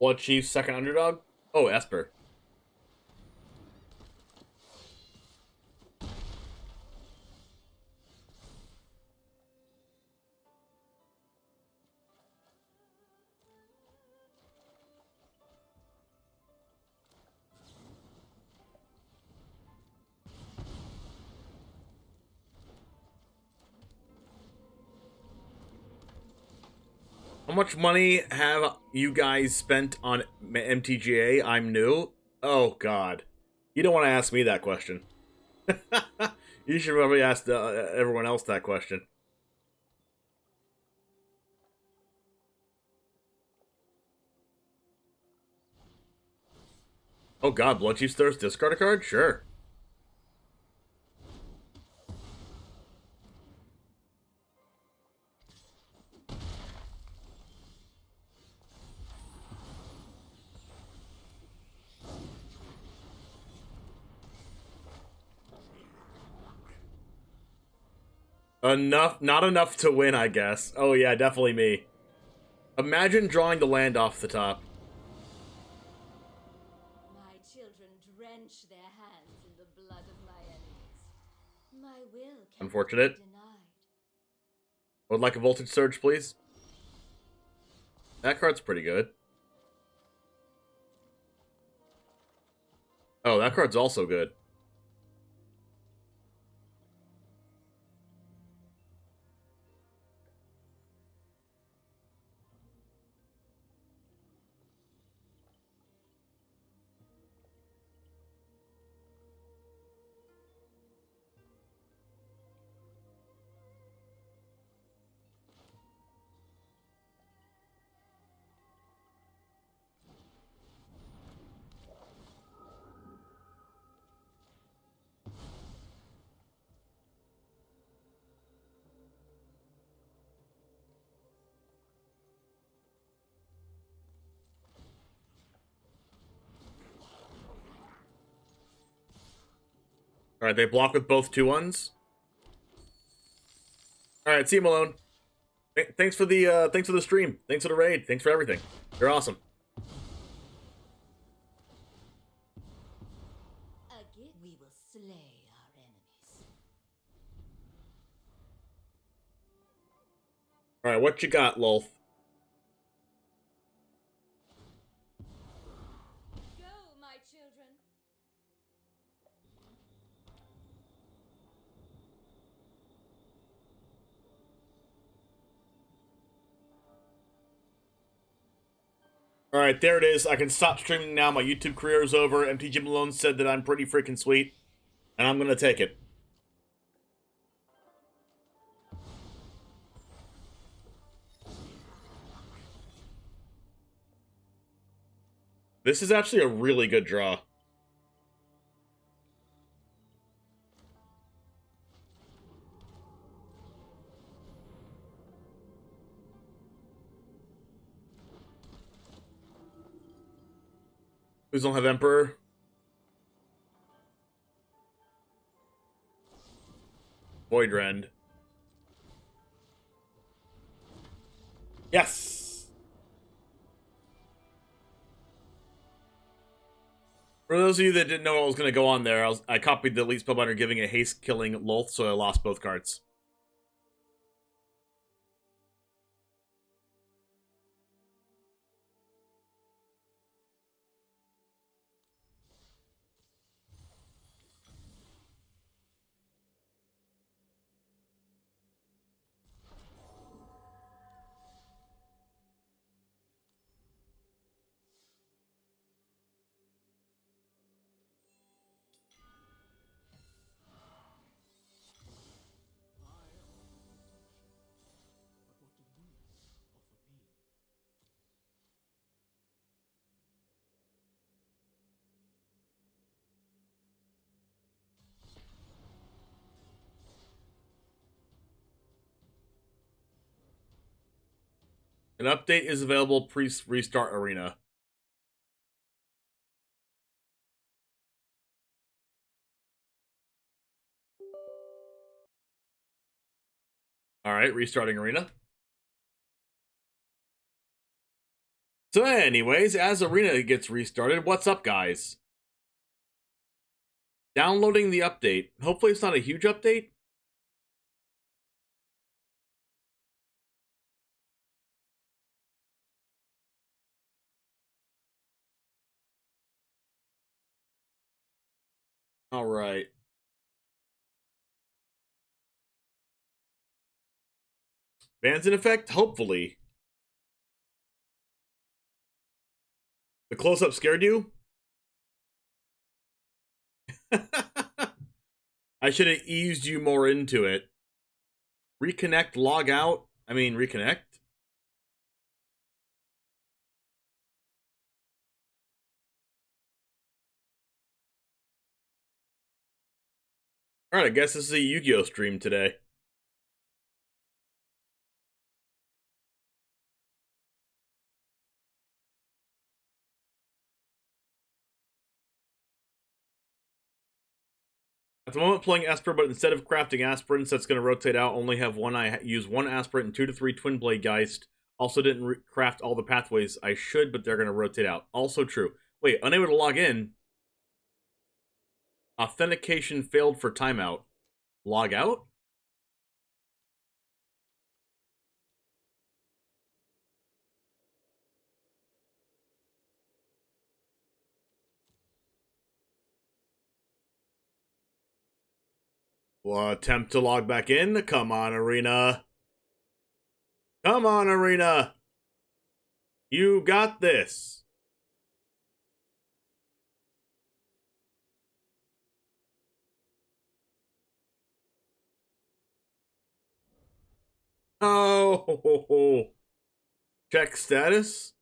Blood Chief's second underdog? Oh, Esper. How much money have you guys spent on MTGA? I'm new. Oh, God. You don't want to ask me that question. You should probably ask everyone else that question. Oh, God. Blood Chief's Thirst. Discard a card? Sure. Not enough to win, I guess. Oh yeah, definitely me. Imagine drawing the land off the top. My children drench their hands in the blood of my enemies. My will cannot Unfortunate. be denied. Would like a voltage surge, please? That card's pretty good. Oh, that card's also good. Alright, they block with both 2-1s. Alright, see you, Malone. Thanks for the stream. Thanks for the raid. Thanks for everything. You're awesome. Again, we will slay our enemies. Alright, what you got, Lolth? Go, my children. Alright, there it is. I can stop streaming now. My YouTube career is over. MTG Malone said that I'm pretty freaking sweet. And I'm gonna take it. This is actually a really good draw. Who's don't have Emperor? Voidrend. Yes! For those of you that didn't know what was going to go on there, I copied the Elite Spellbinder giving a haste killing Lolth, so I lost both cards. An update is available pre-restart arena. Alright, restarting arena. So anyways, as arena gets restarted, what's up, guys? Downloading the update. Hopefully it's not a huge update. Alright. Bans in effect? Hopefully. The close-up scared you? I should have eased you more into it. Reconnect, log out. I mean, reconnect. Alright, I guess this is a Yu-Gi-Oh! Stream today. At the moment, playing Esper, but instead of crafting aspirants, that's going to rotate out. Only have one. I use one aspirant and 2 to 3 Twin Blade Geist. Also, didn't craft all the pathways. I should, but they're going to rotate out. Also true. Wait, unable to log in. Authentication failed for timeout. Log out? Well, attempt to log back in. Come on, Arena. Come on, Arena. You got this. Oh. Check status.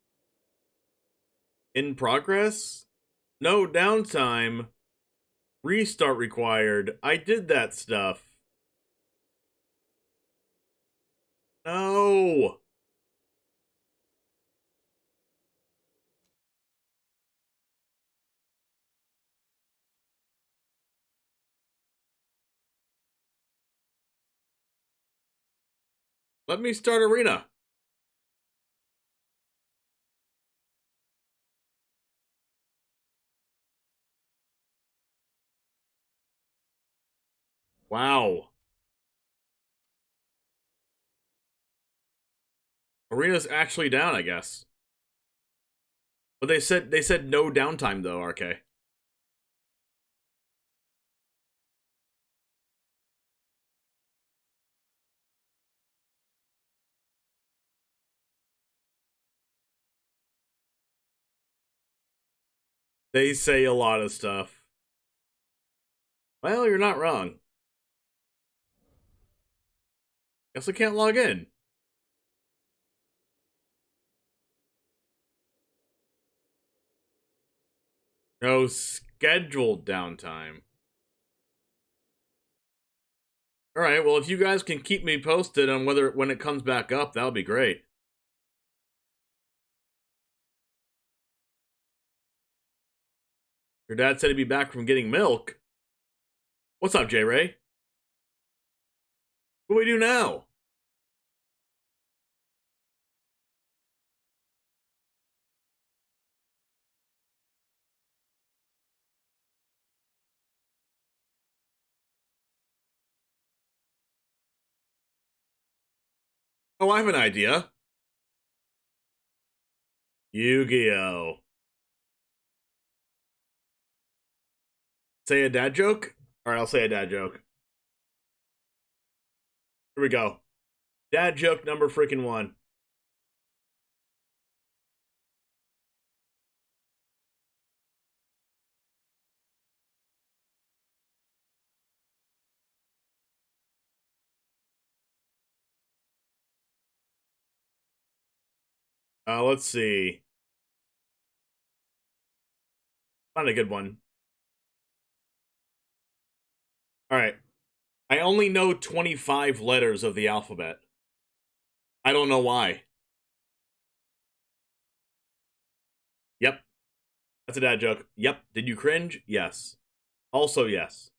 In progress. No downtime. Restart required. I did that stuff. No. Let me start Arena. Wow. Arena's actually down, I guess. But they said no downtime though, RK. They say a lot of stuff. Well, you're not wrong. Guess I can't log in. No scheduled downtime. Alright, well, if you guys can keep me posted on when it comes back up, that would be great. Your dad said he'd be back from getting milk. What's up, J-Ray? What do we do now? Oh, I have an idea. Yu-Gi-Oh! Say a dad joke? Alright, I'll say a dad joke. Here we go. Dad joke number freaking 1. Let's see. Find a good one. Alright. I only know 25 letters of the alphabet. I don't know why. Yep. That's a dad joke. Yep. Did you cringe? Yes. Also, yes.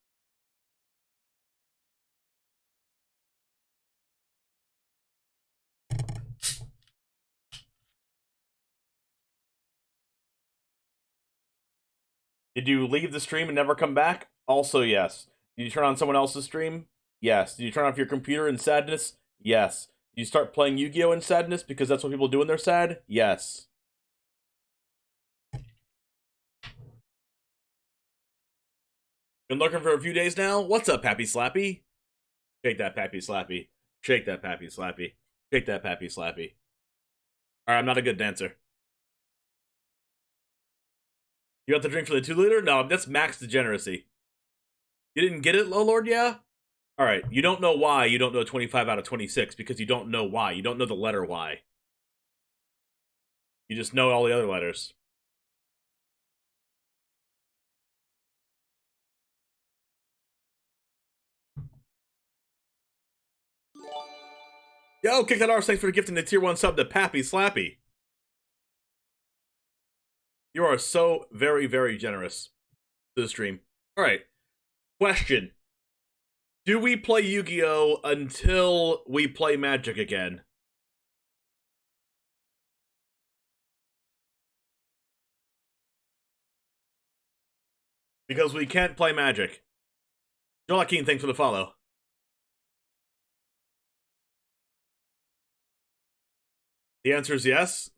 Did you leave the stream and never come back? Also, yes. Did you turn on someone else's stream? Yes. Did you turn off your computer in sadness? Yes. Did you start playing Yu-Gi-Oh! In sadness because that's what people do when they're sad? Yes. Been looking for a few days now? What's up, Pappy Slappy? Shake that, Pappy Slappy. Shake that, Pappy Slappy. Shake that, Pappy Slappy. Alright, I'm not a good dancer. You got the drink for the 2-liter? No, that's max degeneracy. You didn't get it, Lord? Yeah? Alright, you don't know why you don't know 25 out of 26, because you don't know why. You don't know the letter Y. You just know all the other letters. Yo, kick that arse, thanks for gifting the tier 1 sub to Pappy Slappy. You are so very, very generous to the stream. Alright. Question. Do we play Yu-Gi-Oh! Until we play Magic again? Because we can't play Magic. Joaquin, thanks for the follow. The answer is yes?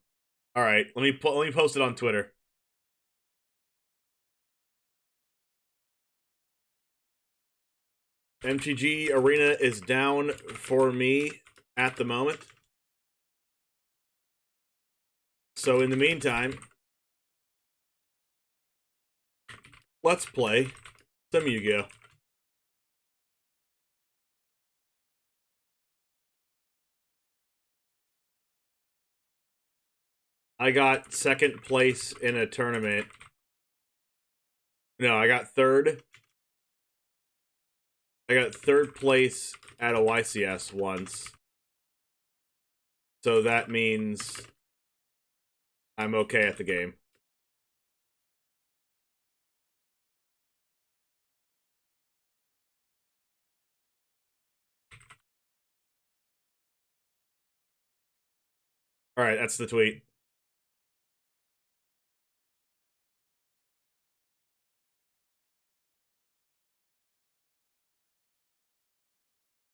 Alright, let me post it on Twitter. MTG Arena is down for me at the moment. So in the meantime, let's play some Yu-Gi-Oh! I got second place in a tournament. No, I got third. I got third place at a YCS once. So that means I'm okay at the game. Alright, that's the tweet.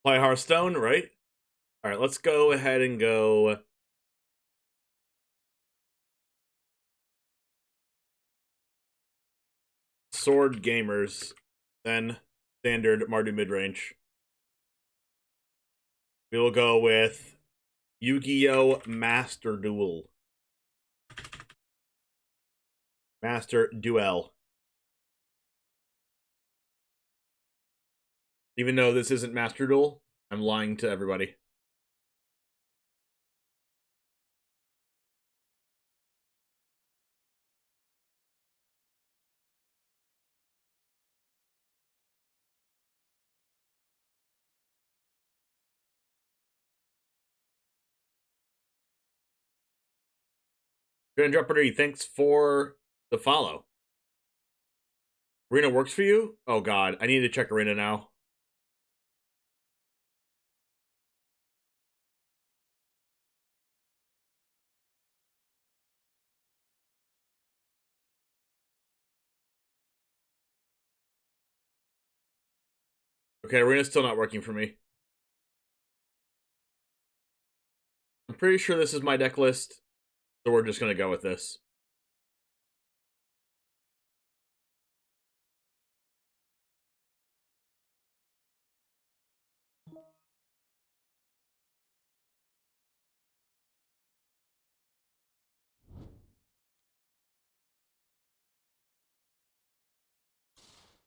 Play Hearthstone, right? Alright, let's go ahead and go... Sword Gamers, then Standard MARDU Midrange. We will go with Yu-Gi-Oh! Master Duel. Master Duel. Even though this isn't Master Duel, I'm lying to everybody. Grand Jeopardy, thanks for the follow. Arena works for you? Oh god, I need to check Arena now. Okay, Arena's still not working for me. I'm pretty sure this is my deck list, so we're just gonna go with this.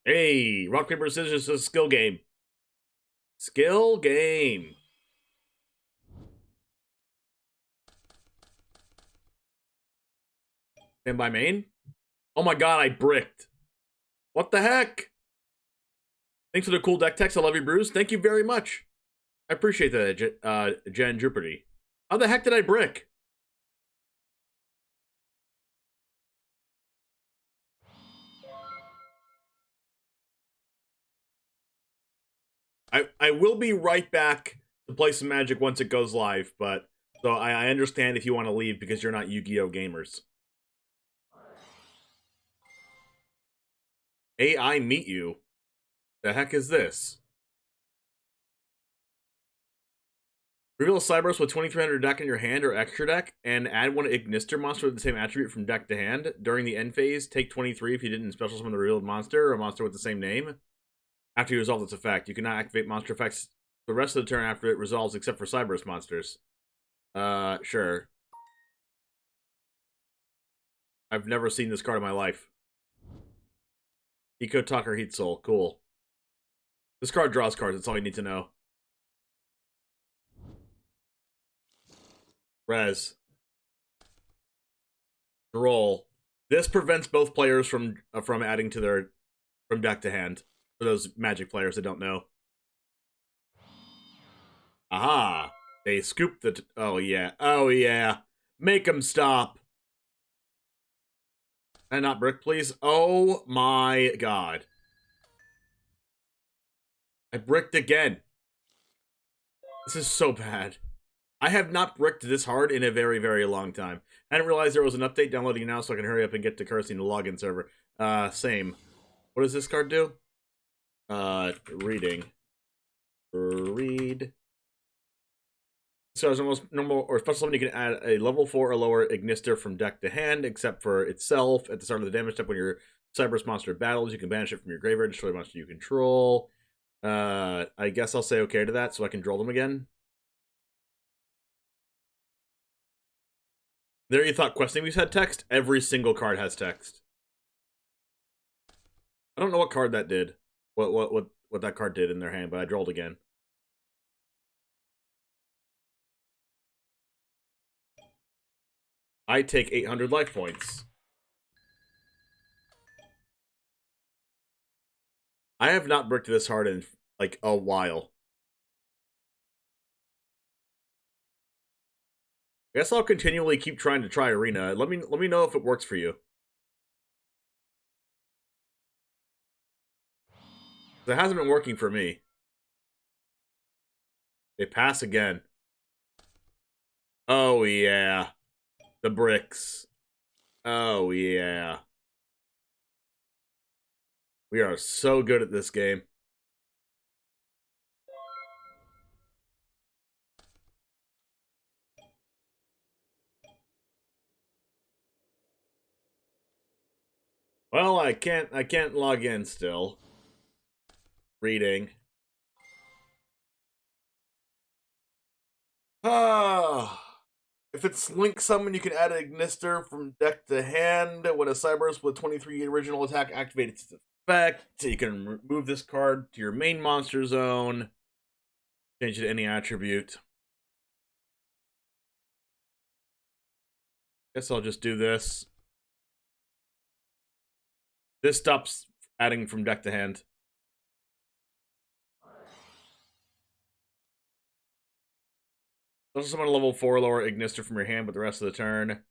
Hey, rock, paper, scissors is a skill game. Skill game. Stand by main? Oh my god, I bricked. What the heck? Thanks for the cool deck text. I love you, Bruce. Thank you very much. I appreciate that, Jen Jupiter. How the heck did I brick? I will be right back to play some Magic once it goes live, but so I understand if you want to leave because you're not Yu-Gi-Oh! Gamers. AI meet you? The heck is this? Reveal a Cyberus with 2300 deck in your hand or extra deck, and add one Ignister monster with the same attribute from deck to hand. During the end phase, take 23 if you didn't special summon the revealed monster or a monster with the same name. After you resolve its effect, you cannot activate monster effects the rest of the turn after it resolves except for Cyberus monsters. Sure. I've never seen this card in my life. Eco Talker Heat Soul, cool. This card draws cards, that's all you need to know. Rez. Roll. This prevents both players from adding to their from deck to hand. For those Magic players that don't know. Aha! They scoop the... oh yeah. Oh yeah. Make them stop. And not brick, please. Oh my god. I bricked again. This is so bad. I have not bricked this hard in a very, very long time. I didn't realize there was an update downloading now, so I can hurry up and get to cursing the login server. Same. What does this card do? Reading. Read. So as almost normal or special summon, you can add a level 4 or lower Ignister from deck to hand, except for itself. At the start of the damage step, when your Cyberus monster battles, you can banish it from your graveyard, destroy the monster you control. I guess I'll say okay to that, so I can draw them again. There, you thought questing moves had text? Every single card has text. I don't know what card that did. What that card did in their hand, but I drawed again. I take 800 life points. I have not bricked this hard in, like, a while. I guess I'll continually keep trying to try Arena. Let me know if it works for you. It hasn't been working for me. They pass again. Oh, yeah. The bricks. Oh, yeah. We are so good at this game. Well, I can't log in still. Reading. Ah. If it's Link Summon, you can add an Ignister from deck to hand. When a Cyberus with 23 original attack activates its effect, you can move this card to your main monster zone. Change it to any attribute. Guess I'll just do this. This stops adding from deck to hand. Also summon a level 4 lower Ignister from your hand, but the rest of the turn,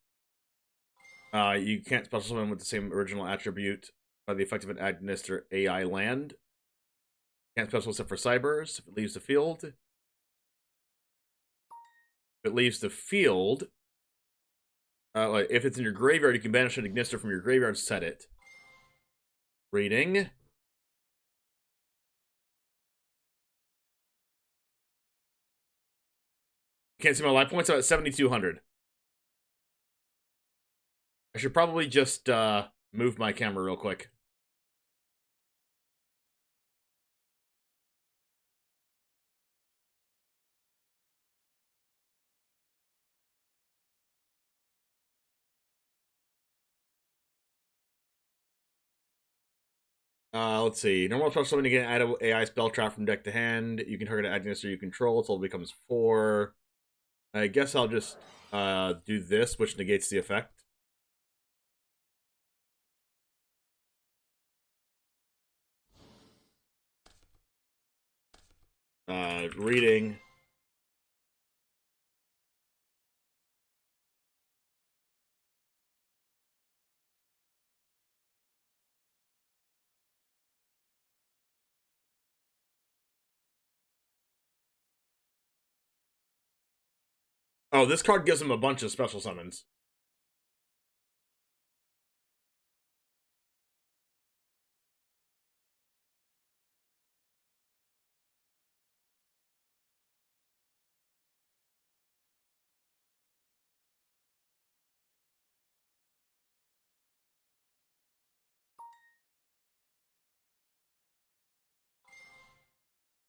you can't special summon with the same original attribute by the effect of an Ignister AI land. Can't special except for Cybers if it leaves the field. If it leaves the field, if it's in your graveyard, you can banish an Ignister from your graveyard, set it. Reading. Can't see my life points. I'm at 7,200. I should probably just move my camera real quick. Let's see. Normal special summon, you can add an AI spell trap from deck to hand. You can target an Ignister you control until it becomes 4. I guess I'll just do this, which negates the effect. Reading. Oh, this card gives him a bunch of special summons.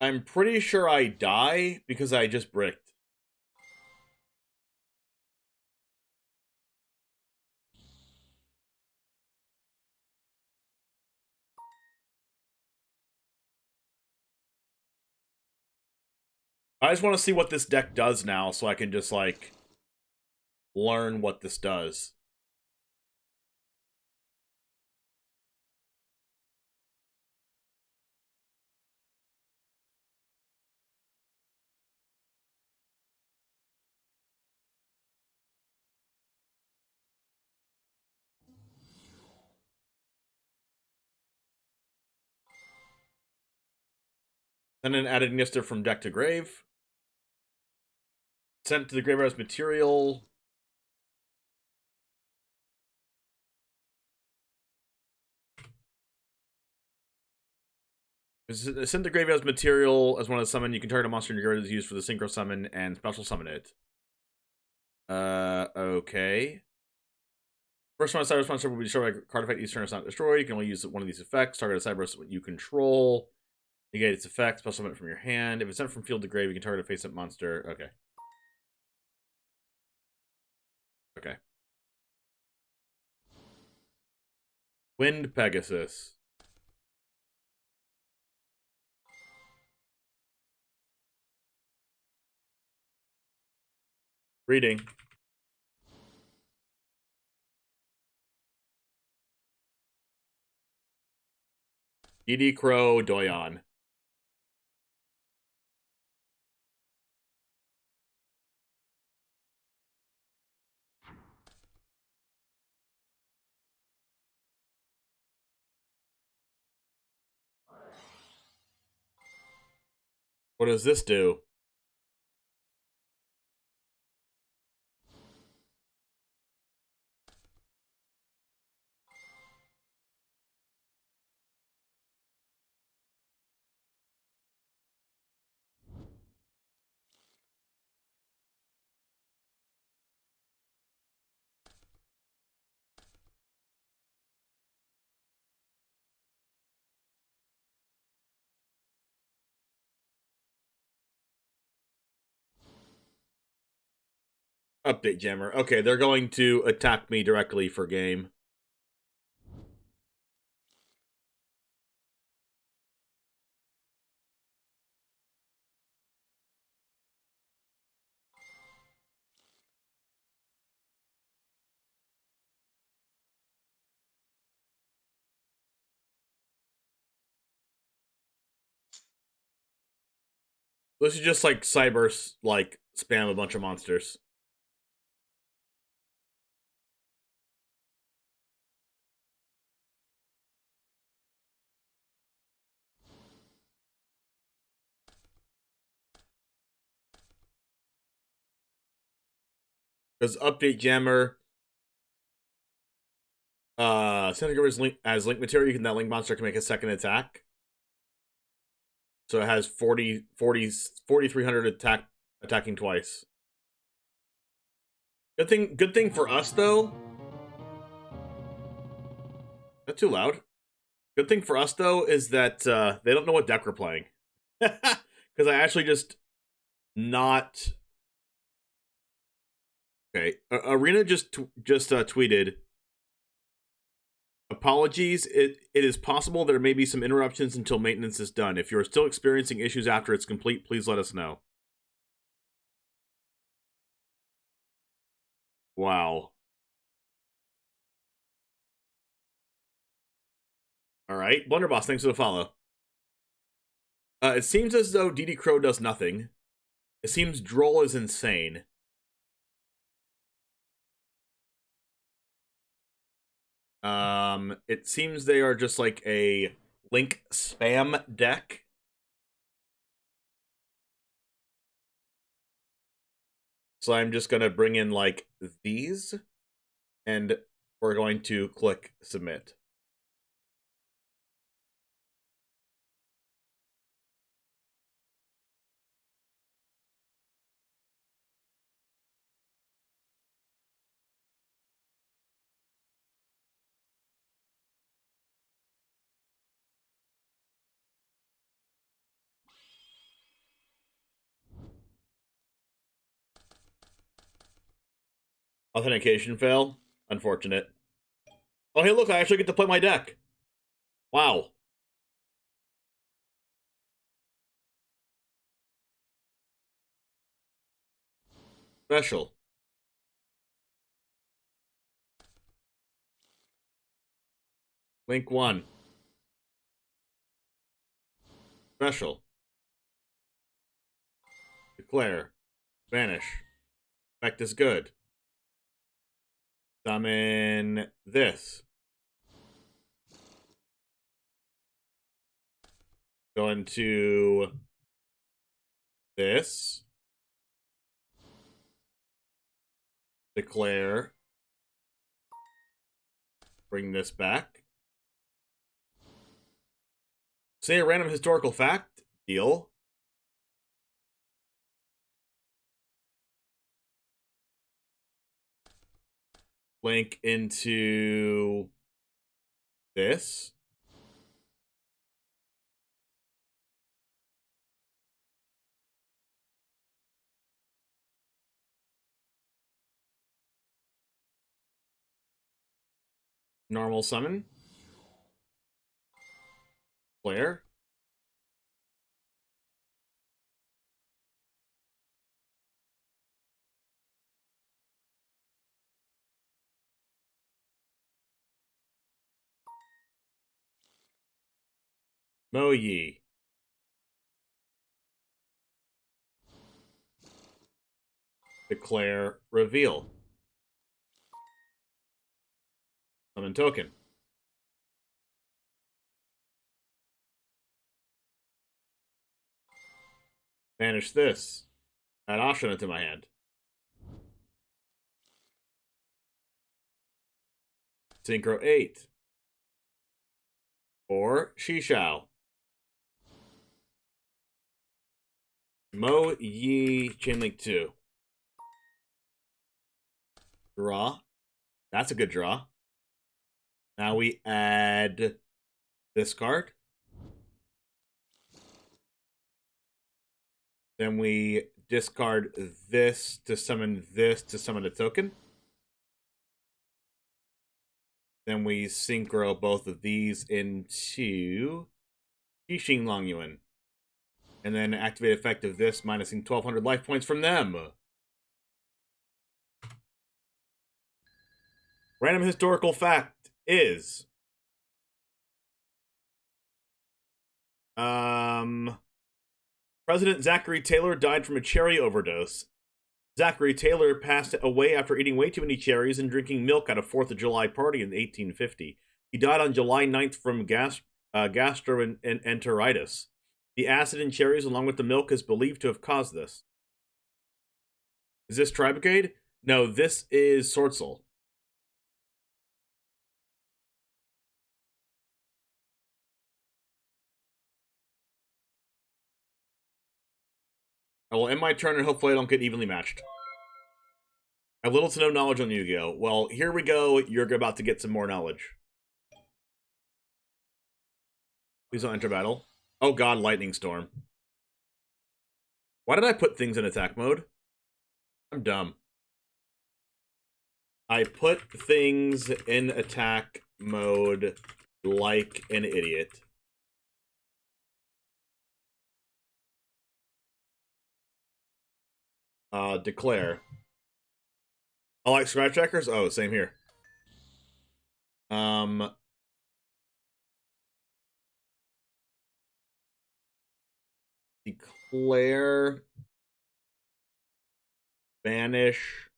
I'm pretty sure I die because I just bricked. I just want to see what this deck does now so I can just, like, learn what this does. Send an added Nister from deck to grave. Sent to the graveyard as material. Send the graveyard as material as one of the summon. You can target a monster in your graveyard that's used for the synchro summon and special summon it. Okay. First one, a Cyberus monster will be destroyed by card effect. Each turn is not destroyed. You can only use one of these effects. Target a Cyberus you control. Negate its effect. Special summon it from your hand. If it's sent from field to grave, you can target a face-up monster. Okay. Okay. Wind Pegasus. Reading. DD Crow Doyon. What does this do? Update Jammer. Okay, they're going to attack me directly for game. This is just like Cybers, like, spam a bunch of monsters. Because Update Jammer, send as link material, you can that link monster can make a second attack. So it has 4,300 attacking twice. Good thing for us though. That's too loud. Good thing for us though is that they don't know what deck we're playing. Because I actually just not. Okay, Arena just tweeted. Apologies. It is possible there may be some interruptions until maintenance is done. If you are still experiencing issues after it's complete, please let us know. Wow. Alright, Blunderboss, thanks for the follow. It seems as though DD Crow does nothing. It seems Droll is insane. It seems they are just like a Link spam deck. So I'm just gonna bring in like these, and we're going to click submit. Authentication fail. Unfortunate. Oh, hey, look, I actually get to play my deck. Wow. Special. Link 1. Special. Declare. Vanish. Effect is good. Summon this. Go into this. Declare. Bring this back. Say a random historical fact. Deal. Link into this. Normal summon. Flare. Mo Yi. Declare reveal. Summon token. Banish this. Add Ashana to my hand. Synchro 8. Or Shishao. Mo Yi Chainlink 2. Draw. That's a good draw. Now we add this card. Then we discard this to summon a token. Then we synchro both of these into Xixing Longyuan. And then activate effect of this, minusing 1,200 life points from them. Random historical fact is... President Zachary Taylor died from a cherry overdose. Zachary Taylor passed away after eating way too many cherries and drinking milk at a 4th of July party in 1850. He died on July 9th from gastroenteritis. The acid in cherries along with the milk is believed to have caused this. Is this Tribrigade? No, this is Sortsel. I will end my turn and hopefully I don't get evenly matched. I have little to no knowledge on Yu-Gi-Oh! Well, here we go. You're about to get some more knowledge. Please don't enter battle. Oh god, Lightning Storm. Why did I put things in attack mode? I'm dumb. I put things in attack mode like an idiot. Declare. I like scratch trackers? Oh, same here. Declare. Banish.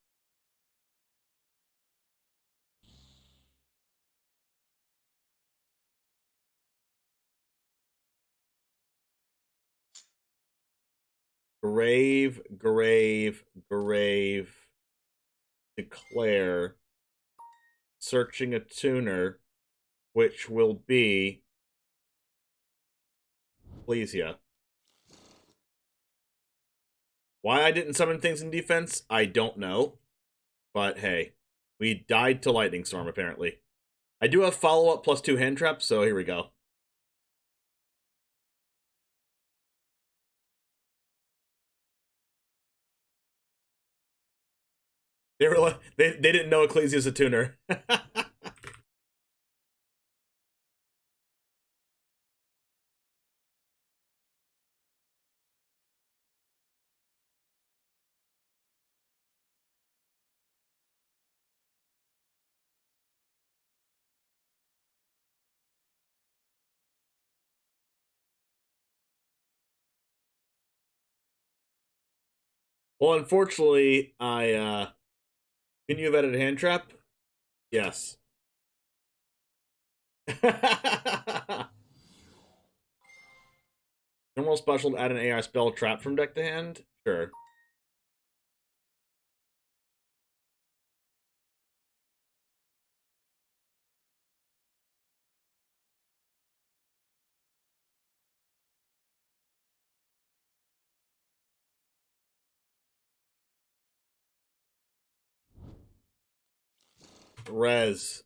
Grave. Declare. Searching a tuner, which will be Plesia. Why I didn't summon things in defense, I don't know. But hey, we died to Lightning Storm, apparently. I do have follow-up +2 hand traps, so here we go. They didn't know Ecclesia's a tuner. Well, unfortunately, can you have edited hand trap? Yes. Normal normal special to add an AI spell trap from deck to hand? Sure. Res.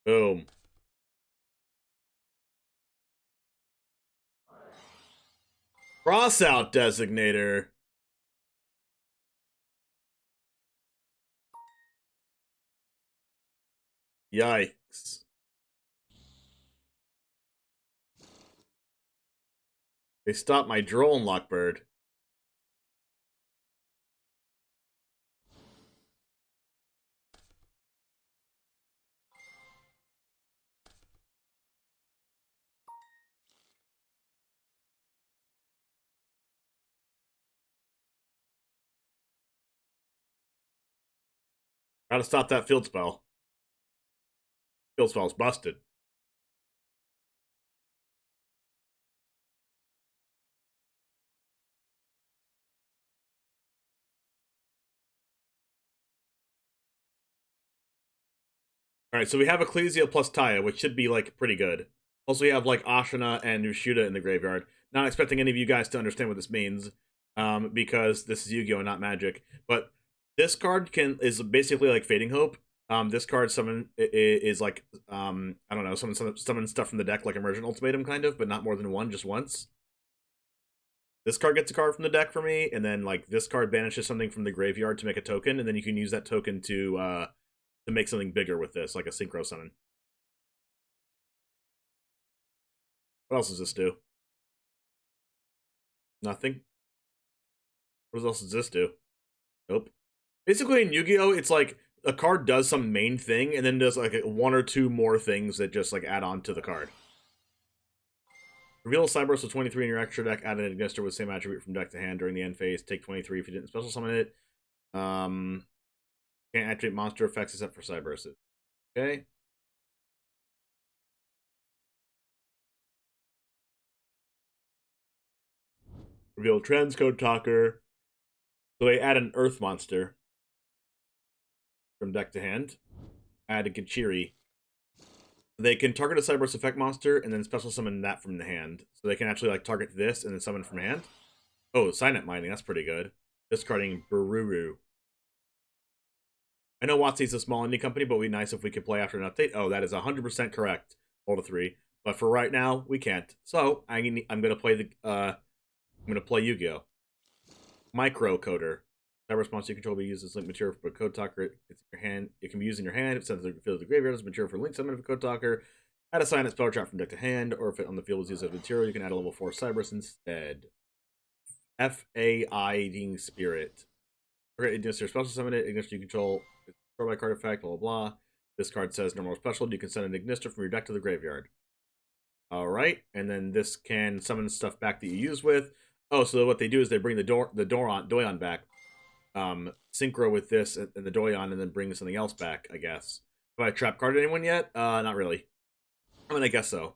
Boom. Crossout Designator. Yikes. They stopped my drone, Lockbird. Gotta stop that field spell. Field spell's busted. Alright, so we have Ecclesia plus Taya, which should be, like, pretty good. Also, we have, like, Ashina and Nushuda in the graveyard. Not expecting any of you guys to understand what this means, because this is Yu-Gi-Oh! Not Magic. But this card is basically like Fading Hope. This card is like, I don't know, summon stuff from the deck like Emergent Ultimatum, kind of, but not more than one, just once. This card gets a card from the deck for me, and then, like, this card banishes something from the graveyard to make a token, and then you can use that token to make something bigger with this, like a Synchro Summon. What else does this do? Nothing. What else does this do? Nope. Basically, in Yu-Gi-Oh!, it's like a card does some main thing, and then does like one or two more things that just like add on to the card. Reveal a Cyberse with 23 in your extra deck, add an Ignister with same attribute from deck to hand during the end phase, take 23 if you didn't special summon it. Can't activate monster effects except for Cyberses. Okay. Reveal Transcode Talker. So they add an Earth monster from deck to hand. Add a Gachiri. They can target a Cyberse effect monster and then special summon that from the hand. So they can actually like target this and then summon from hand. Oh, Signet Mining, that's pretty good. Discarding Bururu. I know WotC's a small indie company, but it would be nice if we could play after an update. Oh, that is 100% correct. Hold a 3. But for right now, we can't. So I'm gonna play Yu-Gi-Oh! Microcoder. Cyberse monster you control will be used as link material for a Code Talker. It's in your hand. It can be used in your hand. If sent to the field of the graveyard as material for link summon of a Code Talker. Add a Signet spell trap from deck to hand, or if it on the field is used as material, you can add a level 4 Cyberse instead. Fading Spirit. Okay, Ignister special summon it. Ignister you control. Control by card effect, blah, blah, blah. This card says normal special. You can send an Ignister from your deck to the graveyard. Alright, and then this can summon stuff back that you use with. Oh, so what they do is they bring the Doyon back. Synchro with this and the Doyon, and then bring something else back, I guess. Have I trap carded anyone yet? Not really. I mean, I guess so.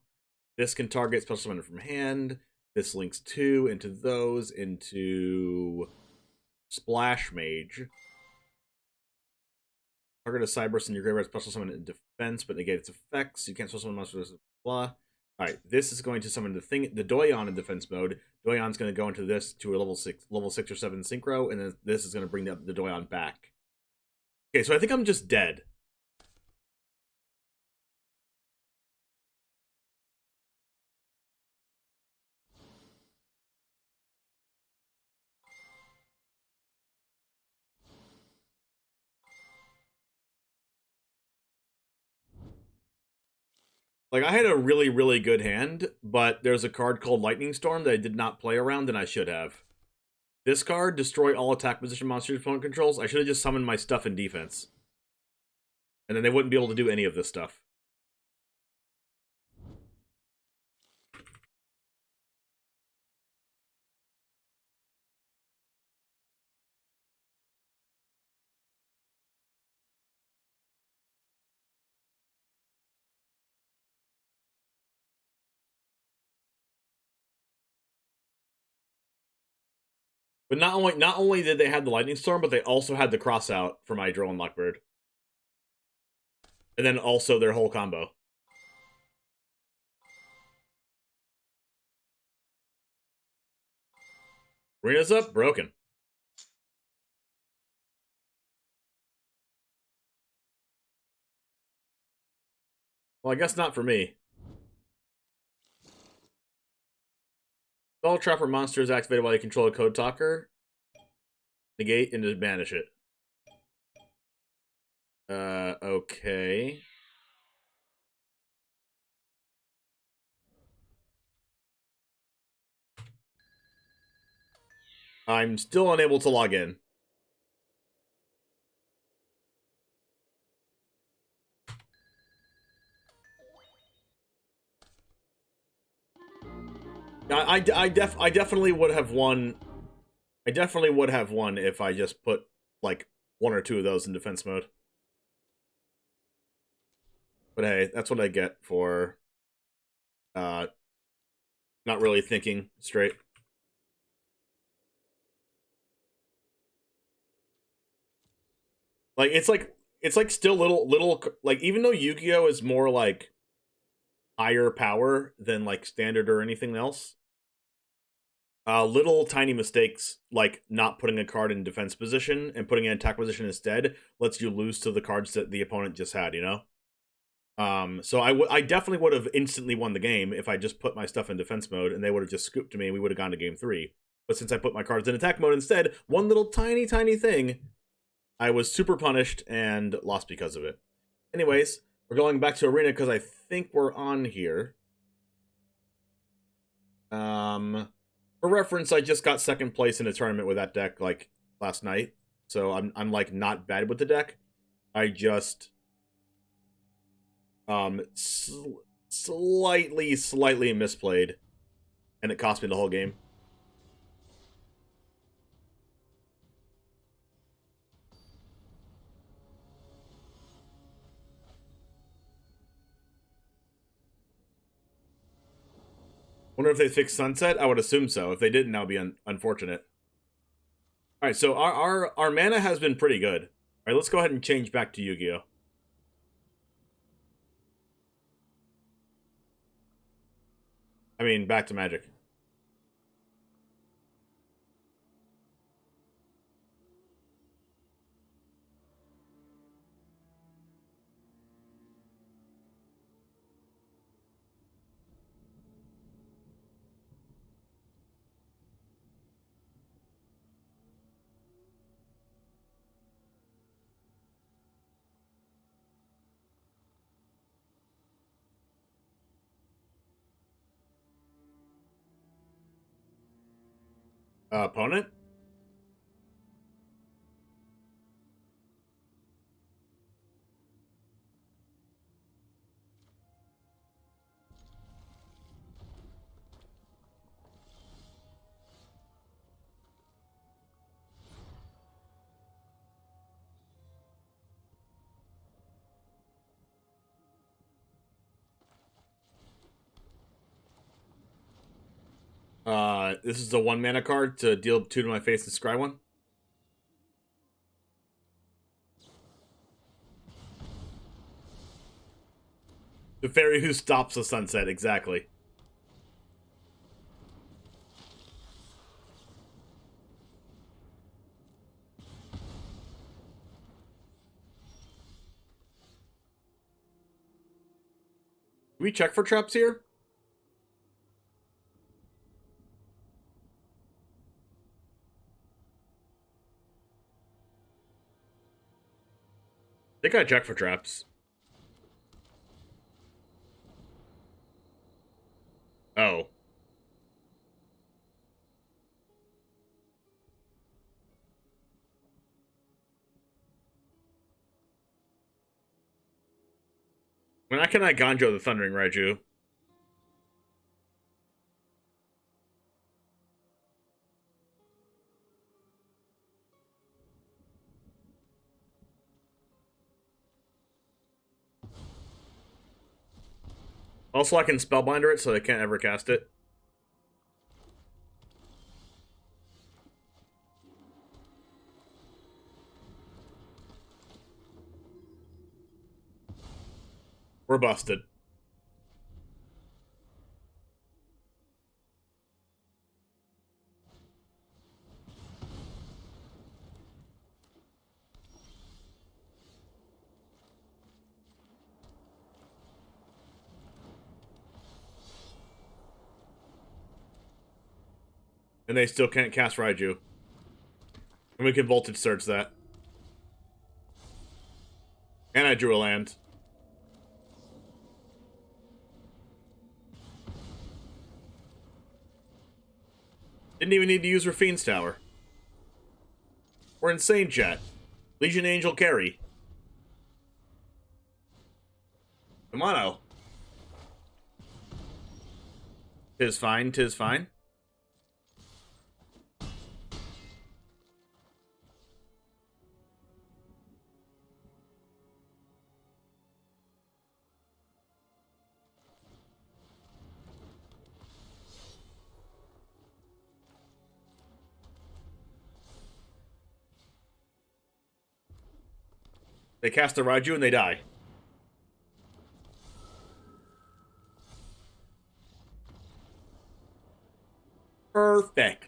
This can target special summon from hand. This links 2 into those, into Splash Mage. Target a Cyberse in your graveyard special summon in defense, but negate its effects. You can't special summon monsters, blah. Alright, this is going to summon the Doyon in defense mode. Doyon's going to go into this to a level 6 or 7 synchro, and then this is going to bring the Doyon back. Okay, so I think I'm just dead. Like, I had a really, really good hand, but there's a card called Lightning Storm that I did not play around, and I should have. This card, destroy all attack position monsters your opponent controls. I should have just summoned my stuff in defense. And then they wouldn't be able to do any of this stuff. But not only did they have the Lightning Storm, but they also had the cross out from Hydro and Lockbird. And then also their whole combo. Arena's up, broken. Well, I guess not for me. All Trapper monster is activated while you control a Code Talker. Negate and just banish it. Okay. I'm still unable to log in. I definitely would have won. I definitely would have won if I just put, like, 1 or 2 of those in defense mode. But hey, that's what I get for not really thinking straight. Like, it's like still little like, even though Yu-Gi-Oh is more like higher power than like standard or anything else, little tiny mistakes like not putting a card in defense position and putting it in attack position instead lets you lose to the cards that the opponent just had, you know? So I definitely would have instantly won the game if I just put my stuff in defense mode and they would have just scooped to me and we would have gone to game 3. But since I put my cards in attack mode instead, one little tiny thing, I was super punished and lost because of it. Anyways, we're going back to Arena because I think we're on here. For reference, I just got 2nd place in a tournament with that deck like last night. So I'm like not bad with the deck. I just slightly misplayed, and it cost me the whole game. Wonder if they fixed Sunset? I would assume so. If they didn't, that would be unfortunate. Alright, so our mana has been pretty good. Alright, let's go ahead and change back to Yu-Gi-Oh! I mean, back to Magic. Opponent? This is a 1 mana card to deal 2 to my face and scry 1. The fairy who stops the sunset, exactly. Do we check for traps here? I think I check for traps. Oh. When can I Ganjo the Thundering Raiju? Also, I can Spellbinder it so they can't ever cast it. We're busted. And they still can't cast Raiju. And we can Voltage Surge that. And I drew a land. Didn't even need to use Rafine's Tower. We're insane, chat. Legion Angel carry. Kumano. Tis fine, tis fine. They cast a Raiju and they die. Perfect.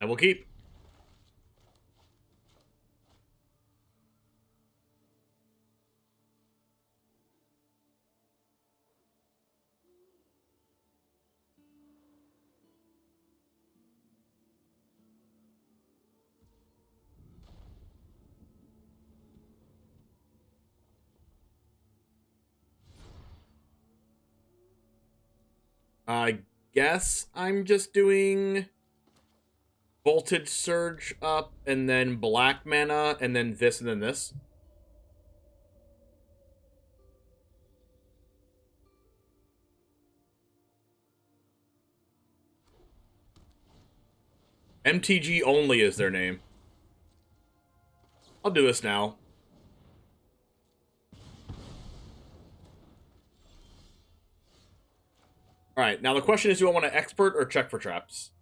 I will keep. I guess I'm just doing Voltage Surge up, and then black mana, and then this, and then this. MTG only is their name. I'll do this now. Alright, now the question is, do I want to expert or check for traps?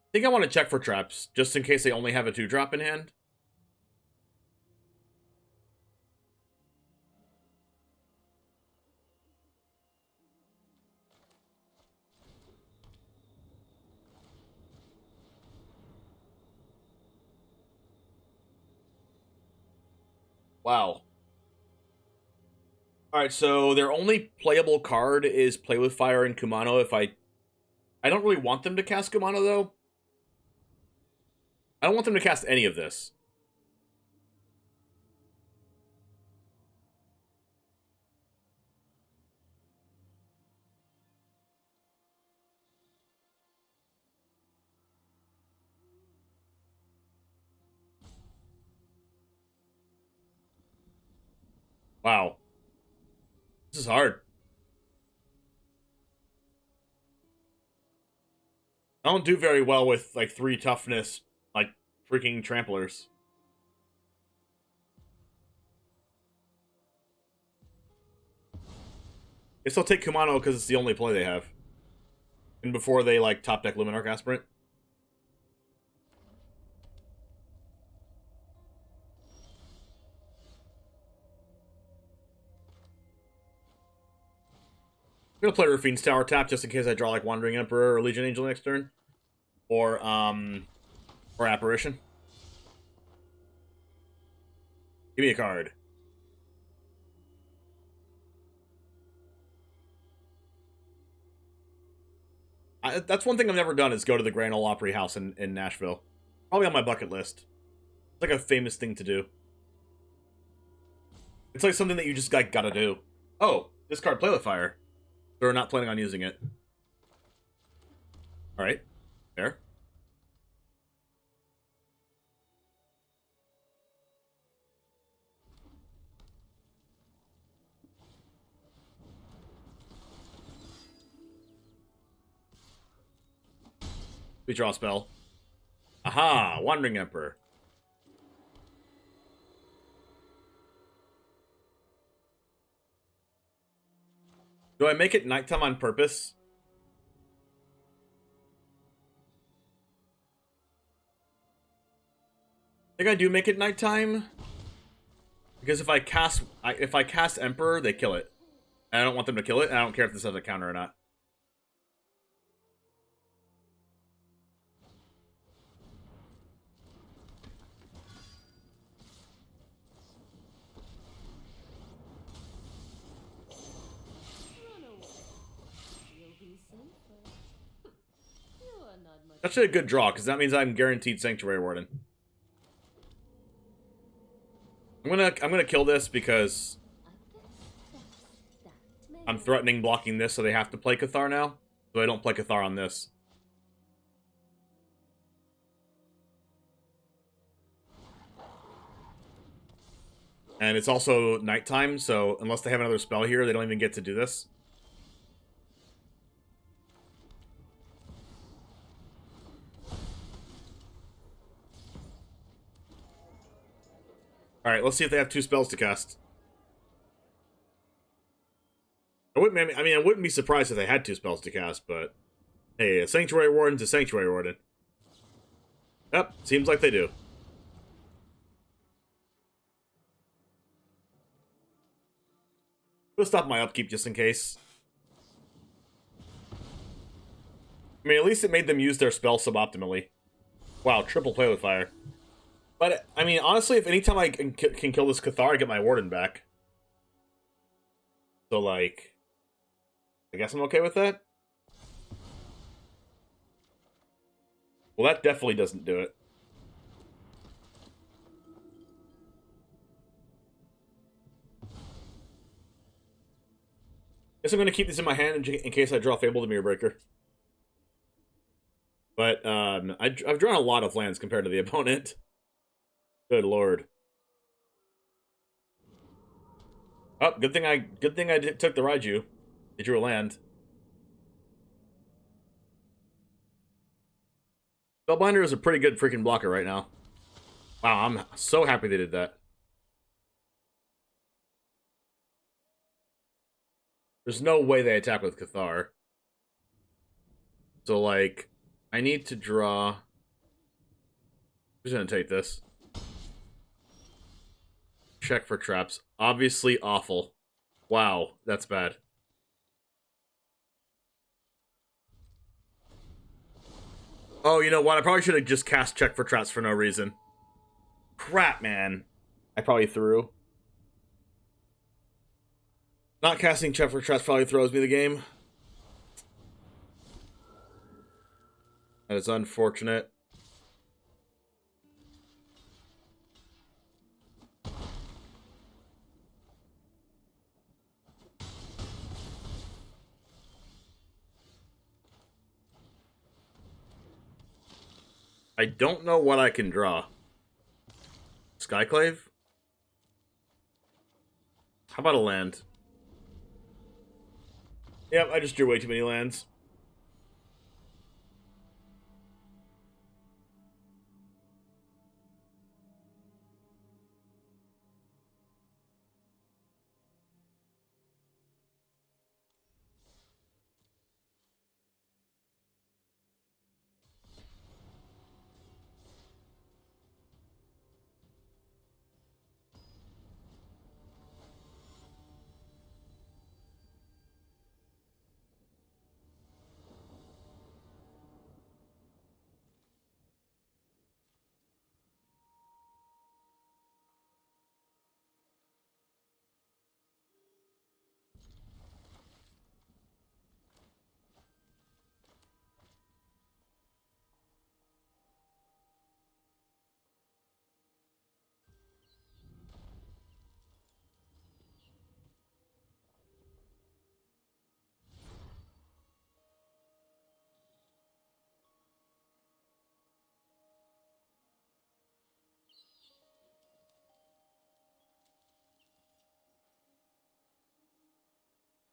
I think I want to check for traps, just in case they only have a 2-drop in hand. Wow. Alright, so their only playable card is Play with Fire and Kumano. I don't really want them to cast Kumano, though. I don't want them to cast any of this. Wow. This is hard. I don't do very well with, like, 3 toughness, like, freaking tramplers. Guess I'll take Kumano because it's the only play they have. And before they, like, top deck Luminarch Aspirant. I'm gonna play Rafine's Tower tap just in case I draw, like, Wandering Emperor or Legion Angel next turn. Or Apparition. Give me a card. That's one thing I've never done, is go to the Grand Ole Opry House in Nashville. Probably on my bucket list. It's like a famous thing to do. It's like something that you just, like, gotta do. Oh, discard Play with Fire. They're not planning on using it. Alright. Fair. We draw a spell. Aha! Wandering Emperor. Do I make it nighttime on purpose? I think I do make it nighttime. Because if I cast Emperor, they kill it. And I don't want them to kill it, and I don't care if this has a counter or not. That's actually a good draw, because that means I'm guaranteed Sanctuary Warden. I'm gonna kill this because I'm threatening blocking this, so they have to play Cathar now. So I don't play Cathar on this. And it's also nighttime, so unless they have another spell here, they don't even get to do this. Alright, let's see if they have 2 spells to cast. I wouldn't be surprised if they had 2 spells to cast, but hey, a Sanctuary Warden's a Sanctuary Warden. Yep, seems like they do. We'll stop my upkeep just in case. I mean, at least it made them use their spell suboptimally. Wow, triple play with fire. But, I mean, honestly, if anytime I can kill this Cathar, I get my Warden back. So, like, I guess I'm okay with that. Well, that definitely doesn't do it. Guess I'm going to keep this in my hand in case I draw Fable the Mirror Breaker. But, I've drawn a lot of lands compared to the opponent. Good lord. Oh, good thing I took the Raiju. They drew a land. Spellbinder is a pretty good freaking blocker right now. Wow, I'm so happy they did that. There's no way they attack with Cathar. So, like, I need to draw... Who's gonna take this? Check for traps. Obviously awful. Wow, that's bad. Oh, you know what? I probably should have just cast check for traps for no reason. Crap, man. I probably threw. Not casting check for traps probably throws me the game. That is unfortunate. I don't know what I can draw. Skyclave? How about a land? Yep, I just drew way too many lands.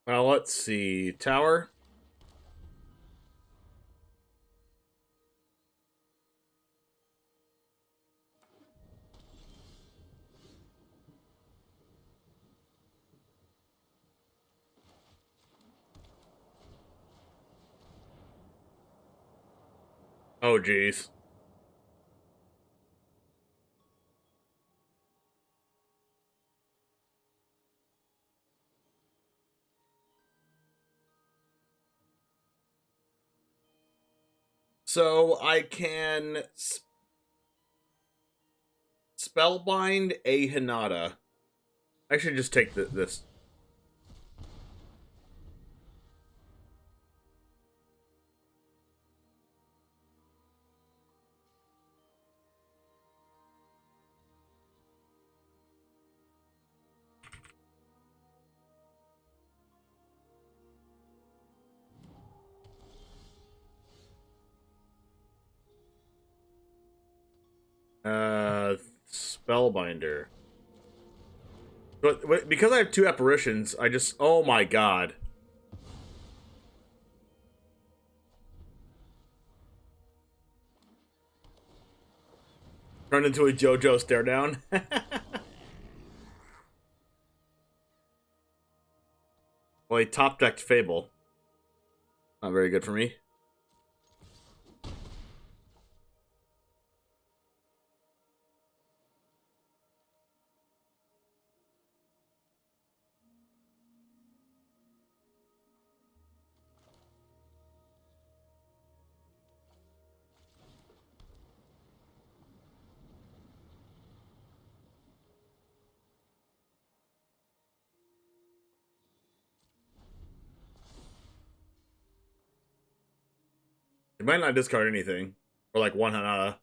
Well, let's see. Tower. Oh, geez. So I can spellbind a Hinata. I should just take this. Spellbinder. But because I have 2 apparitions, I just... Oh my god. Turned into a JoJo stare down. Well, he top decked Fable. Not very good for me. It might not discard anything. Or like one Hanada.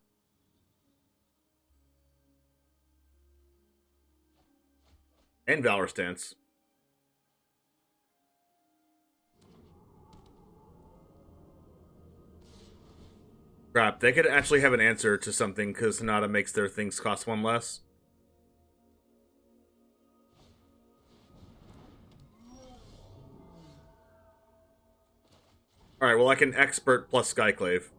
And Valor Stance. Crap, they could actually have an answer to something because Hanada makes their things cost 1 less. Alright, well I can Expert plus Skyclave.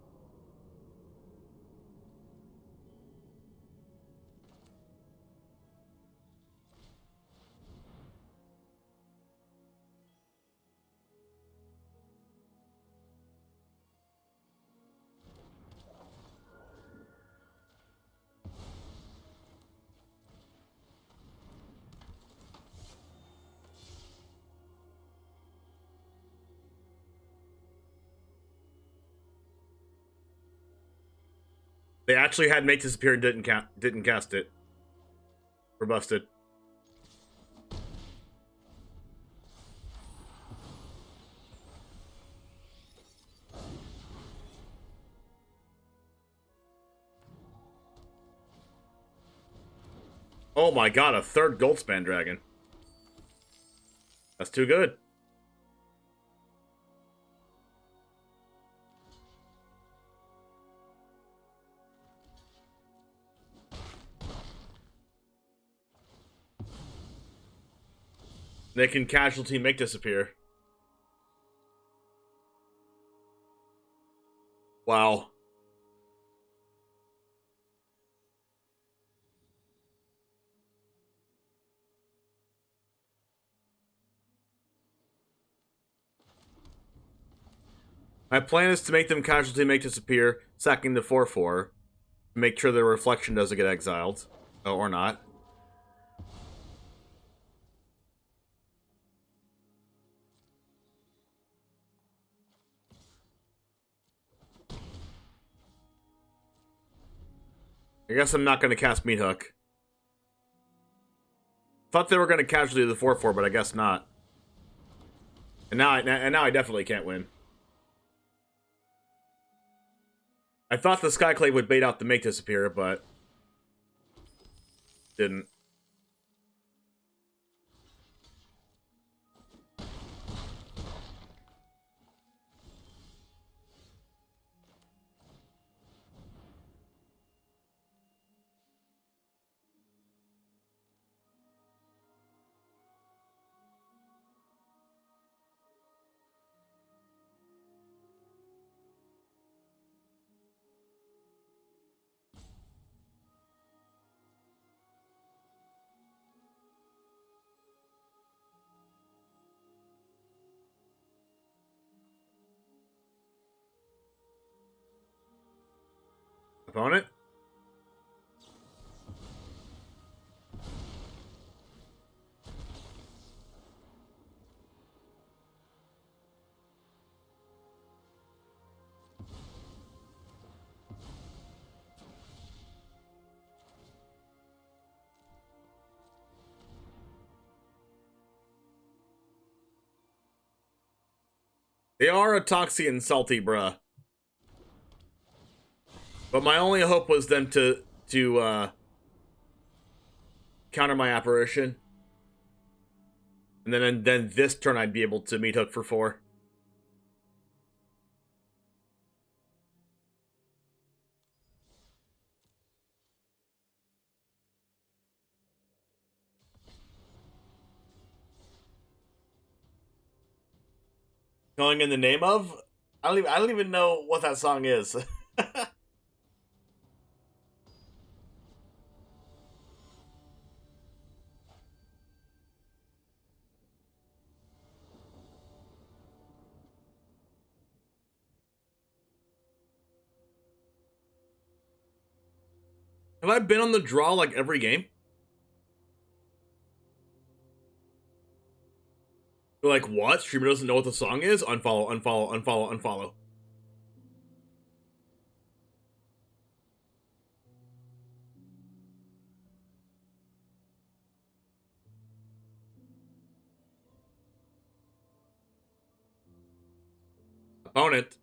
They actually had Make Disappear and didn't cast it. We're busted. Oh my god, a 3rd Goldspan Dragon. That's too good. They can Casualty Make Disappear. Wow. My plan is to make them Casualty Make Disappear, sacking the 4/4. Make sure their Reflection doesn't get exiled. Oh, or not. I guess I'm not going to cast Meat Hook. Thought they were going to Casualty the 4/4, but I guess not. And now I definitely can't win. I thought the Skyclave would bait out the Make Disappear, but didn't. Opponent? They are a Toxie and Salty, bruh. But my only hope was them to counter my apparition. And then this turn I'd be able to meat hook for 4. Going in the name of? I don't even know what that song is. Have I been on the draw like every game? They're like, what? Streamer doesn't know what the song is? Unfollow, unfollow, unfollow, unfollow. Opponent.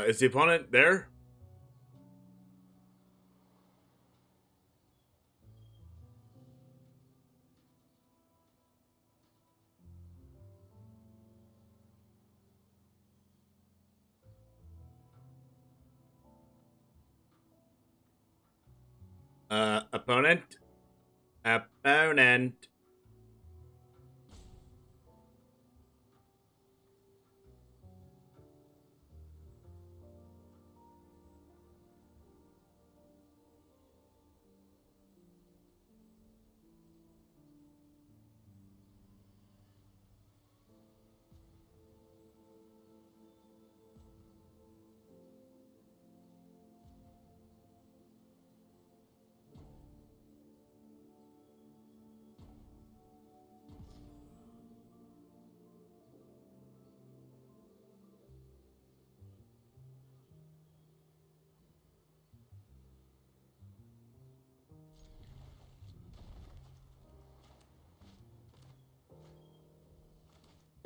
Is the opponent there? Opponent? Opponent.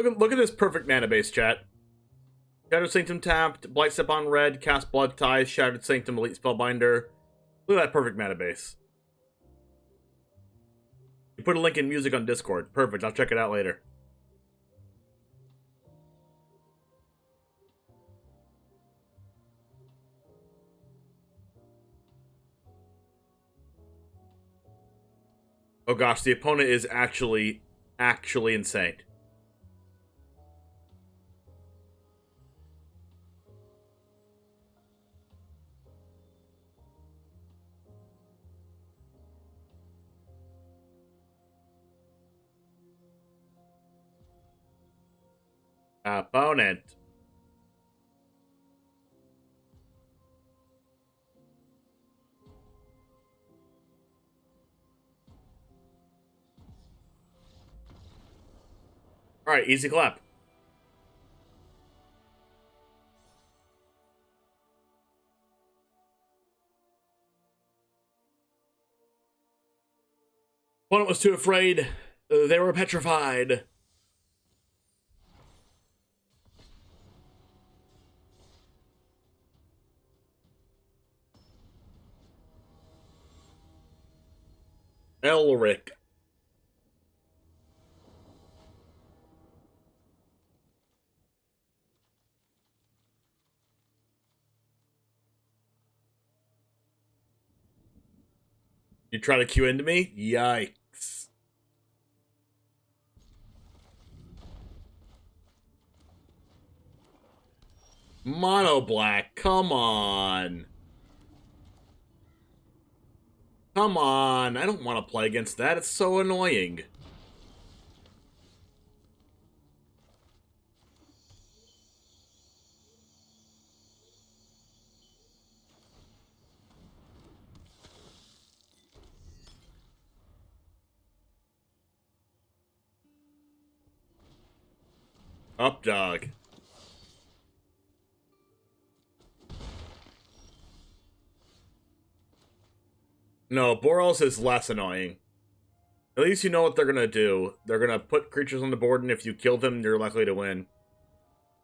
Look at this perfect mana base, chat. Shattered Sanctum tapped, Blight Step on red, cast Blood Ties, Shattered Sanctum Elite Spellbinder. Look at that perfect mana base. You put a link in music on Discord. Perfect, I'll check it out later. Oh gosh, the opponent is actually insane. Opponent. Alright, easy clap. Opponent was too afraid. They were petrified. Elric. You try to queue into me? Yikes. Mono black, come on. Come on, I don't want to play against that, it's so annoying. Up, dog. No, Boros is less annoying. At least you know what they're gonna do. They're gonna put creatures on the board, and if you kill them, you're likely to win.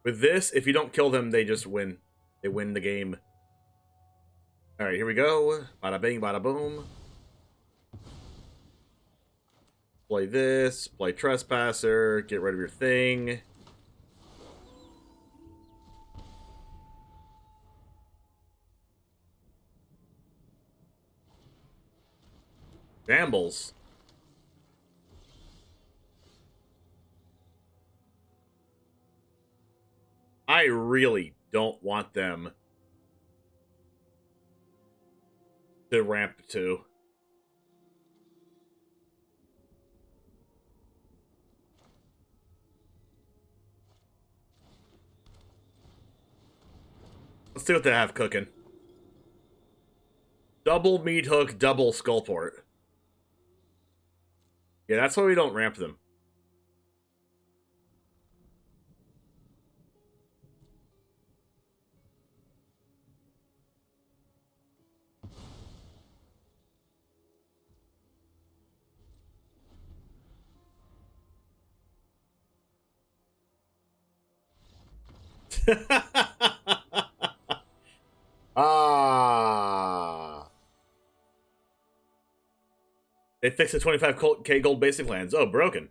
With this, if you don't kill them, they just win. They win the game. Alright, here we go. Bada bing, bada boom. Play this, play Trespasser, get rid of your thing. Shambles. I really don't want them to ramp to. Let's see what they have cooking. Double meat hook, double skullport. Yeah, that's why we don't ramp them. Ah. They fixed the 25k gold basic lands. Oh, broken.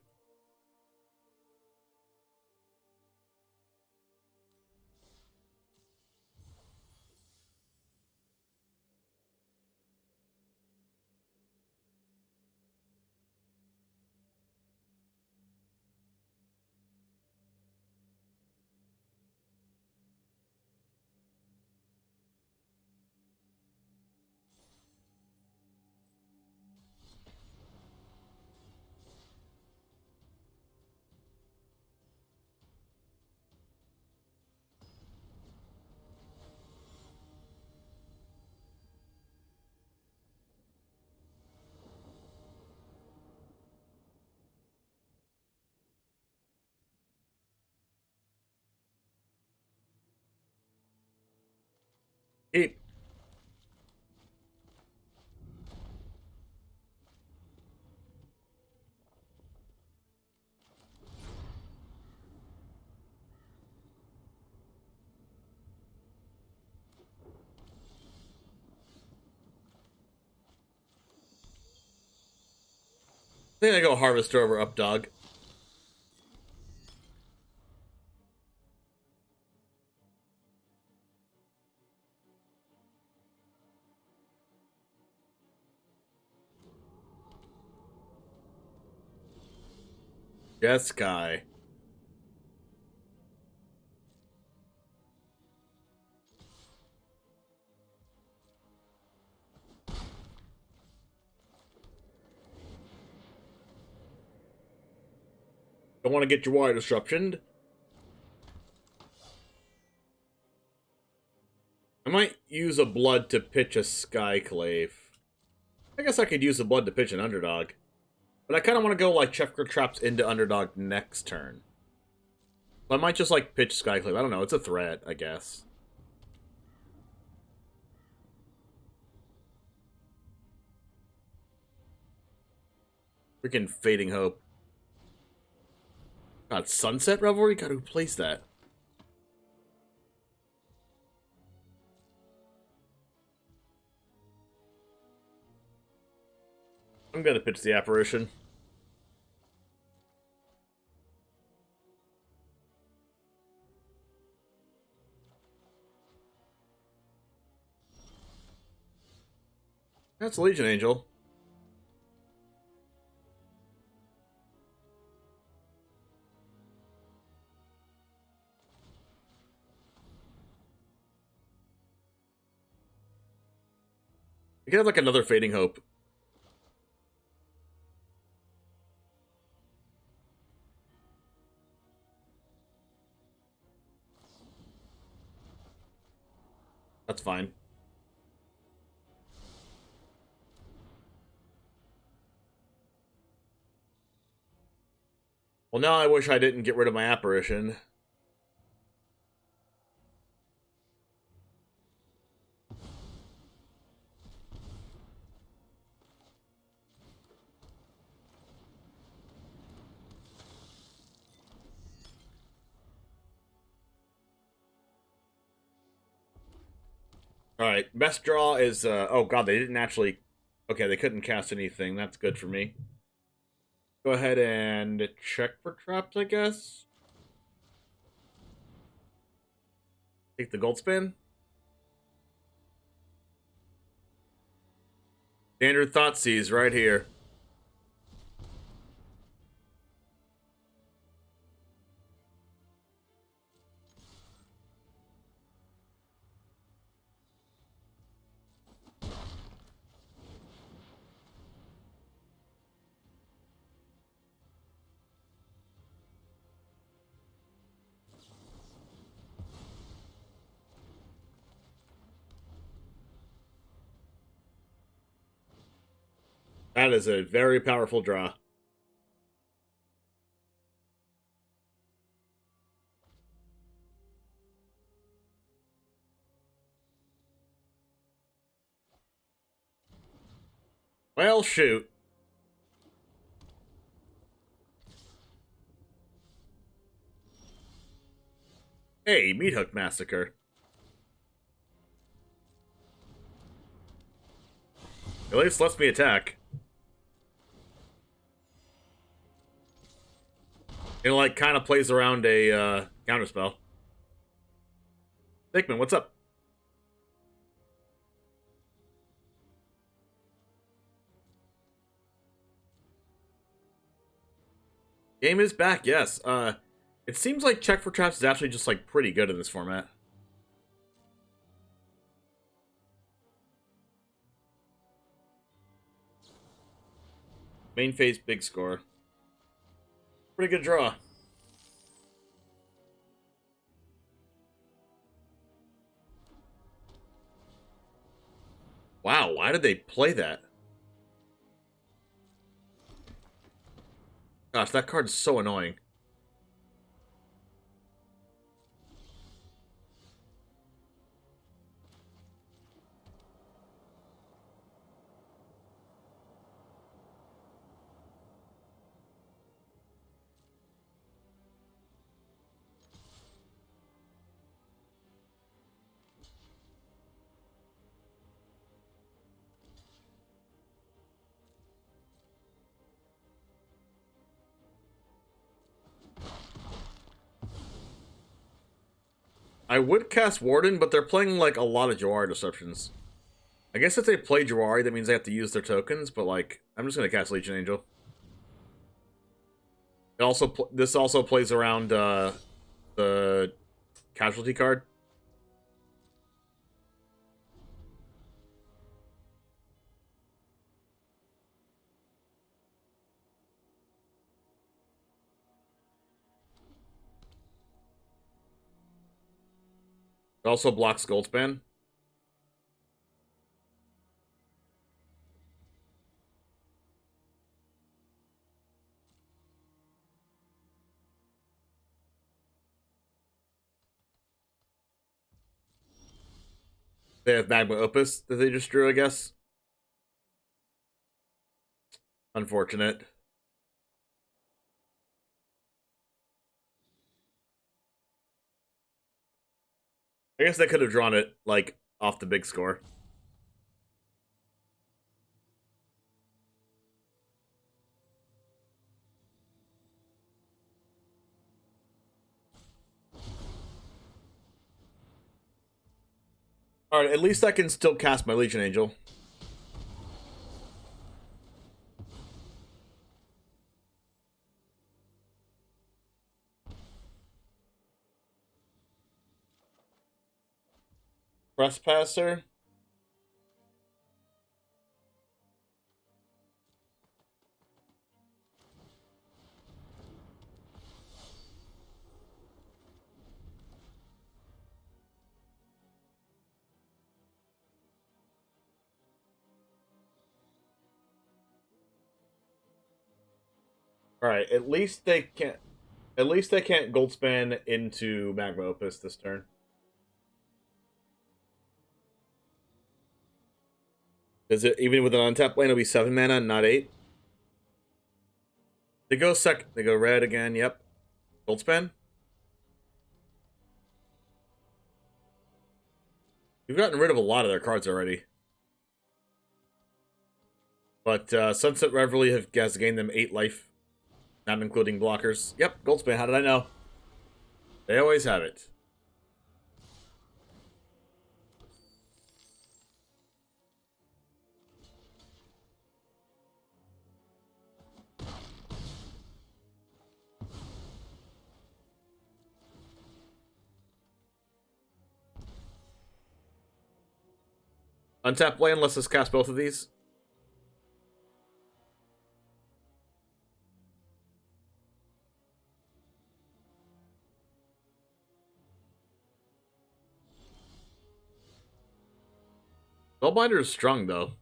Keep. I think I go Harvester over Up Dog. Yes, Sky. Don't want to get your wire disruptioned. I might use a blood to pitch a Skyclave. I guess I could use a blood to pitch an Underdog. But I kind of want to go like Checker Traps into Underdog next turn. I might just like pitch Skyclave. I don't know. It's a threat, I guess. Freaking Fading Hope. God, Sunset Revelry? God, who plays that? I'm gonna pitch the Apparition. That's Legion Angel. You could have like another Fading Hope. That's fine. Well, now I wish I didn't get rid of my Apparition. Alright, best draw is, oh god, they didn't actually... Okay, they couldn't cast anything. That's good for me. Go ahead and check for traps, I guess. Take the gold spin. Standard Thoughtseize right here. That is a very powerful draw. Well, shoot. Hey, Meat Hook Massacre. At least lets me attack. It, like, kind of plays around a, counterspell. Dickman, what's up? Game is back, yes. It seems like Check for Traps is actually just, like, pretty good in this format. Main phase, big score. Pretty good draw. Wow, why did they play that? Gosh, that card's so annoying. I would cast Warden, but they're playing, like, a lot of Jawari Disruptions. I guess if they play Jawari, that means they have to use their tokens, but, like, I'm just gonna cast Legion Angel. It also this also plays around, the Casualty card. It also blocks Goldspan. They have Magma Opus that they just drew, I guess. Unfortunate. I guess they could have drawn it, like, off the big score. Alright, at least I can still cast my Legion Angel. Trespasser. Alright, at least they can't... At least they can't Goldspan into Magma Opus this turn. Is it even with an untapped land? It'll be 7 mana, not 8. They go They go red again. Yep. Goldspan. We've gotten rid of a lot of their cards already. But Sunset Reverie has gained them 8 life, not including blockers. Yep, Goldspan. How did I know? They always have it. Untap land lets us cast both of these. Spellbinder is strong, though.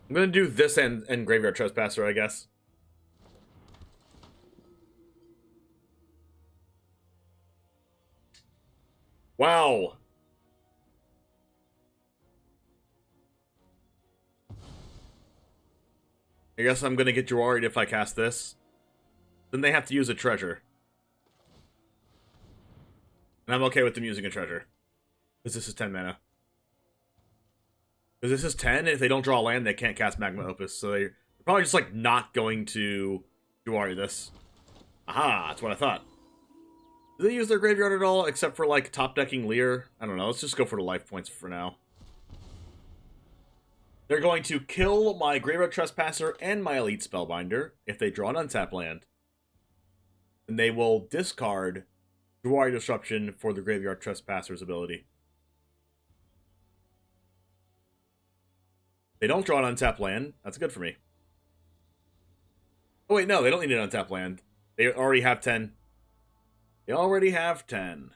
I'm gonna do this and Graveyard Trespasser, I guess. Wow. I guess I'm gonna get Jawari'd if I cast this. Then they have to use a treasure. And I'm okay with them using a treasure. Because this is 10 mana. Because this is 10, and if they don't draw a land, they can't cast Magma Opus. So they're probably just, like, not going to Jawari this. Aha, that's what I thought. Do they use their graveyard at all, except for, like, top-decking Lear? I don't know, let's just go for the life points for now. They're going to kill my Graveyard Trespasser and my Elite Spellbinder if they draw an untap land. And they will discard Jawari Disruption for the Graveyard Trespasser's ability. They don't draw an untapped land. That's good for me. Oh wait, no, they don't need an untapped land. They already have 10. They already have 10.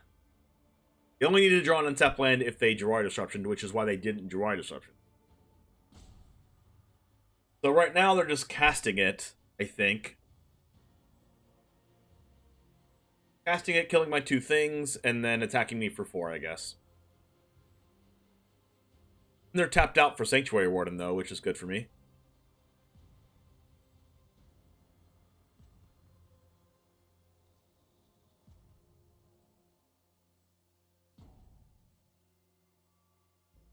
They only need to draw an untapped land if they Jawari Disruption, which is why they didn't Jawari Disruption. So right now they're just casting it, I think. Casting it, killing my 2 things, and then attacking me for 4, I guess. And they're tapped out for Sanctuary Warden, though, which is good for me.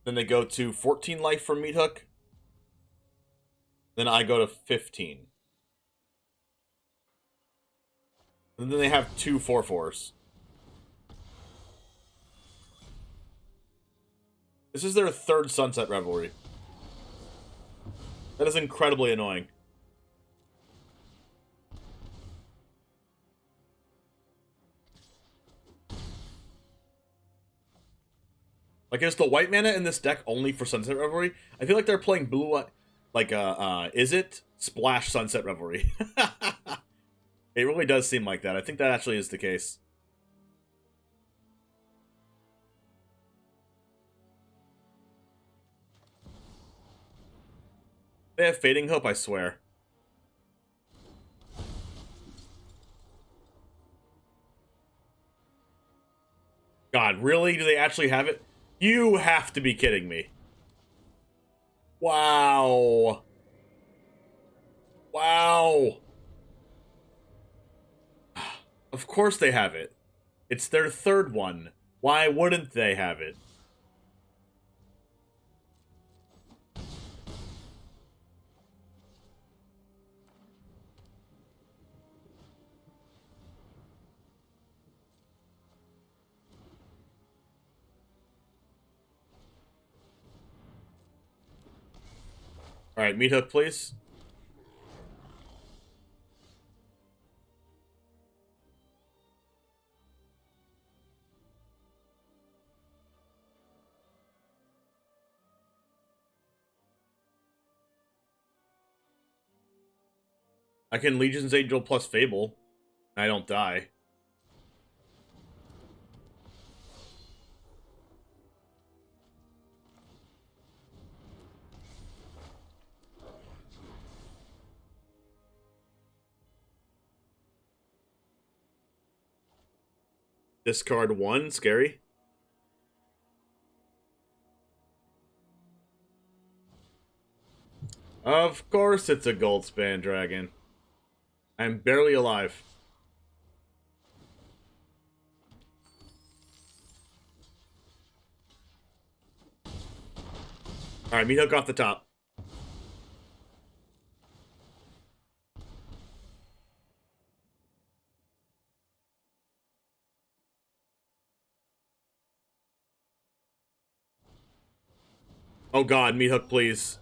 Then they go to 14 life from Meathook. Then I go to 15. And then they have 2 4/4s. This is their 3rd Sunset Revelry. That is incredibly annoying. Like, is the white mana in this deck only for Sunset Revelry? I feel like they're playing blue, like, is it? Splash Sunset Revelry. It really does seem like that. I think that actually is the case. They have Fading Hope, I swear. God, really? Do they actually have it? You have to be kidding me. Wow. Wow. Of course they have it. It's their 3rd one. Why wouldn't they have it? Alright, Meathook, please. I can Legion's Angel plus Fable. And I don't die. Discard 1, scary. Of course it's a Goldspan Dragon. I'm barely alive. Alright, meat hook off the top. Oh god, meat hook, please.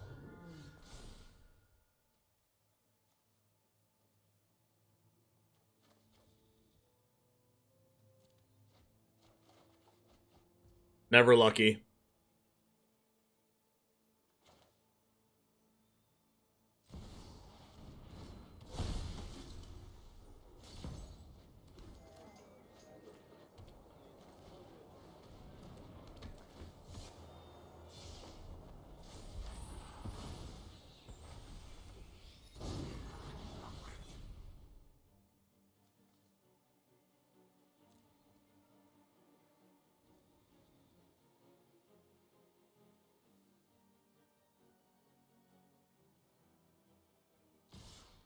Never lucky.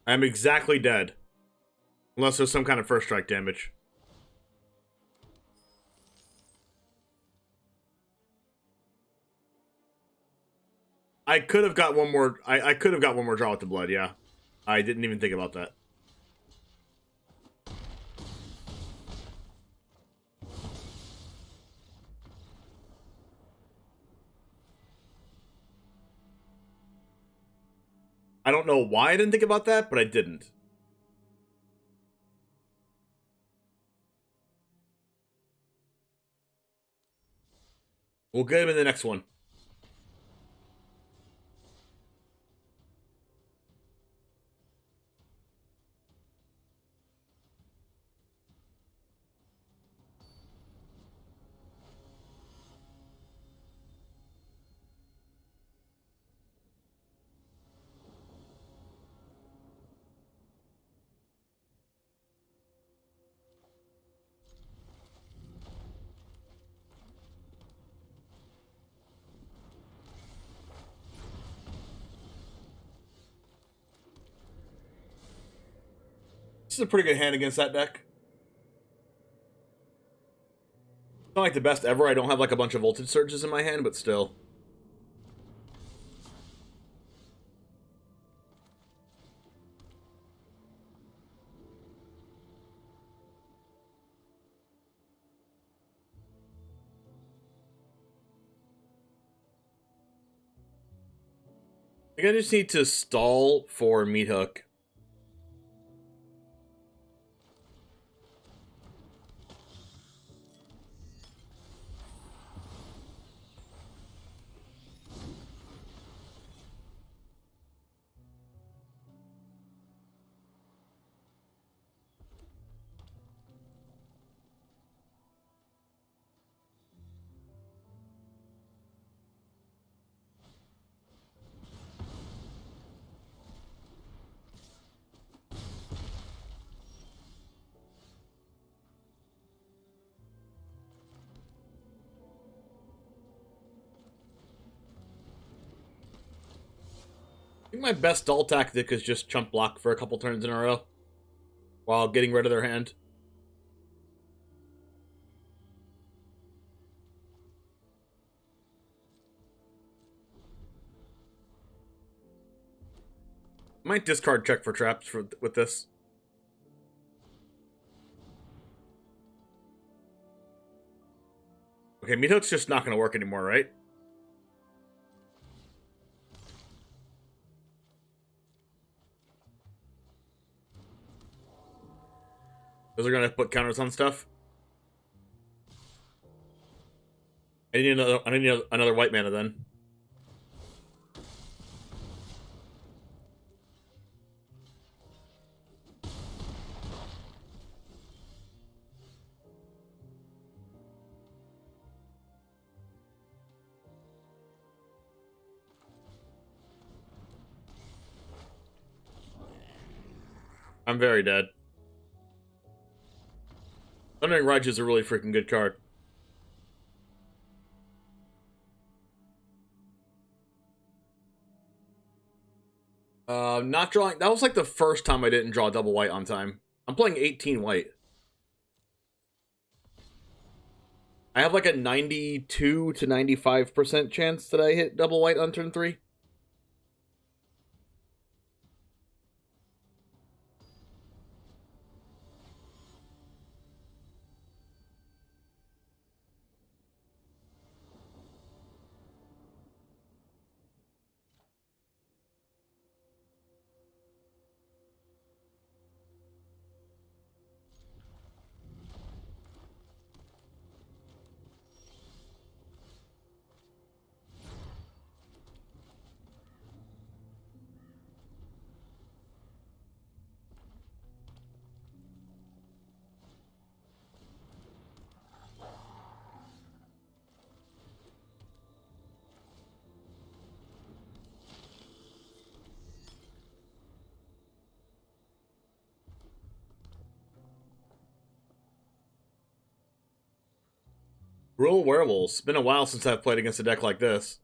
I'm exactly dead. Unless there's some kind of first strike damage. I could have got one more. I could have got one more draw with the blood, yeah. I didn't even think about that. I don't know why I didn't think about that, but I didn't. We'll get him in the next one. This is a pretty good hand against that deck. It's not like the best ever. I don't have like a bunch of voltage surges in my hand, but still. I think I just need to stall for meat hook. I think my best stall tactic is just chump block for a couple turns in a row while getting rid of their hand. Might discard check for traps with this. Okay, meat hook's just not going to work anymore, right? Those are going to put counters on stuff. I need another white mana then. I'm very dead. Thundering Rage is a really freaking good card. Not drawing. That was like the first time I didn't draw double white on time. I'm playing 18 white. I have like a 92 to 95% chance that I hit double white on turn 3. Rule Werewolves. It's been a while since I've played against a deck like this.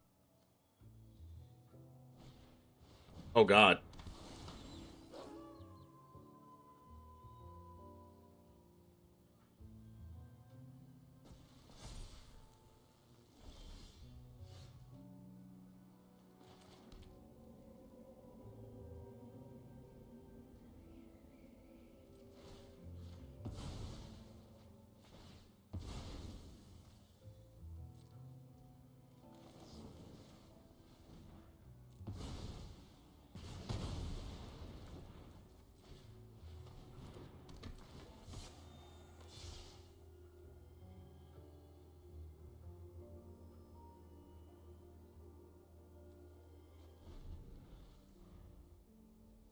Oh god.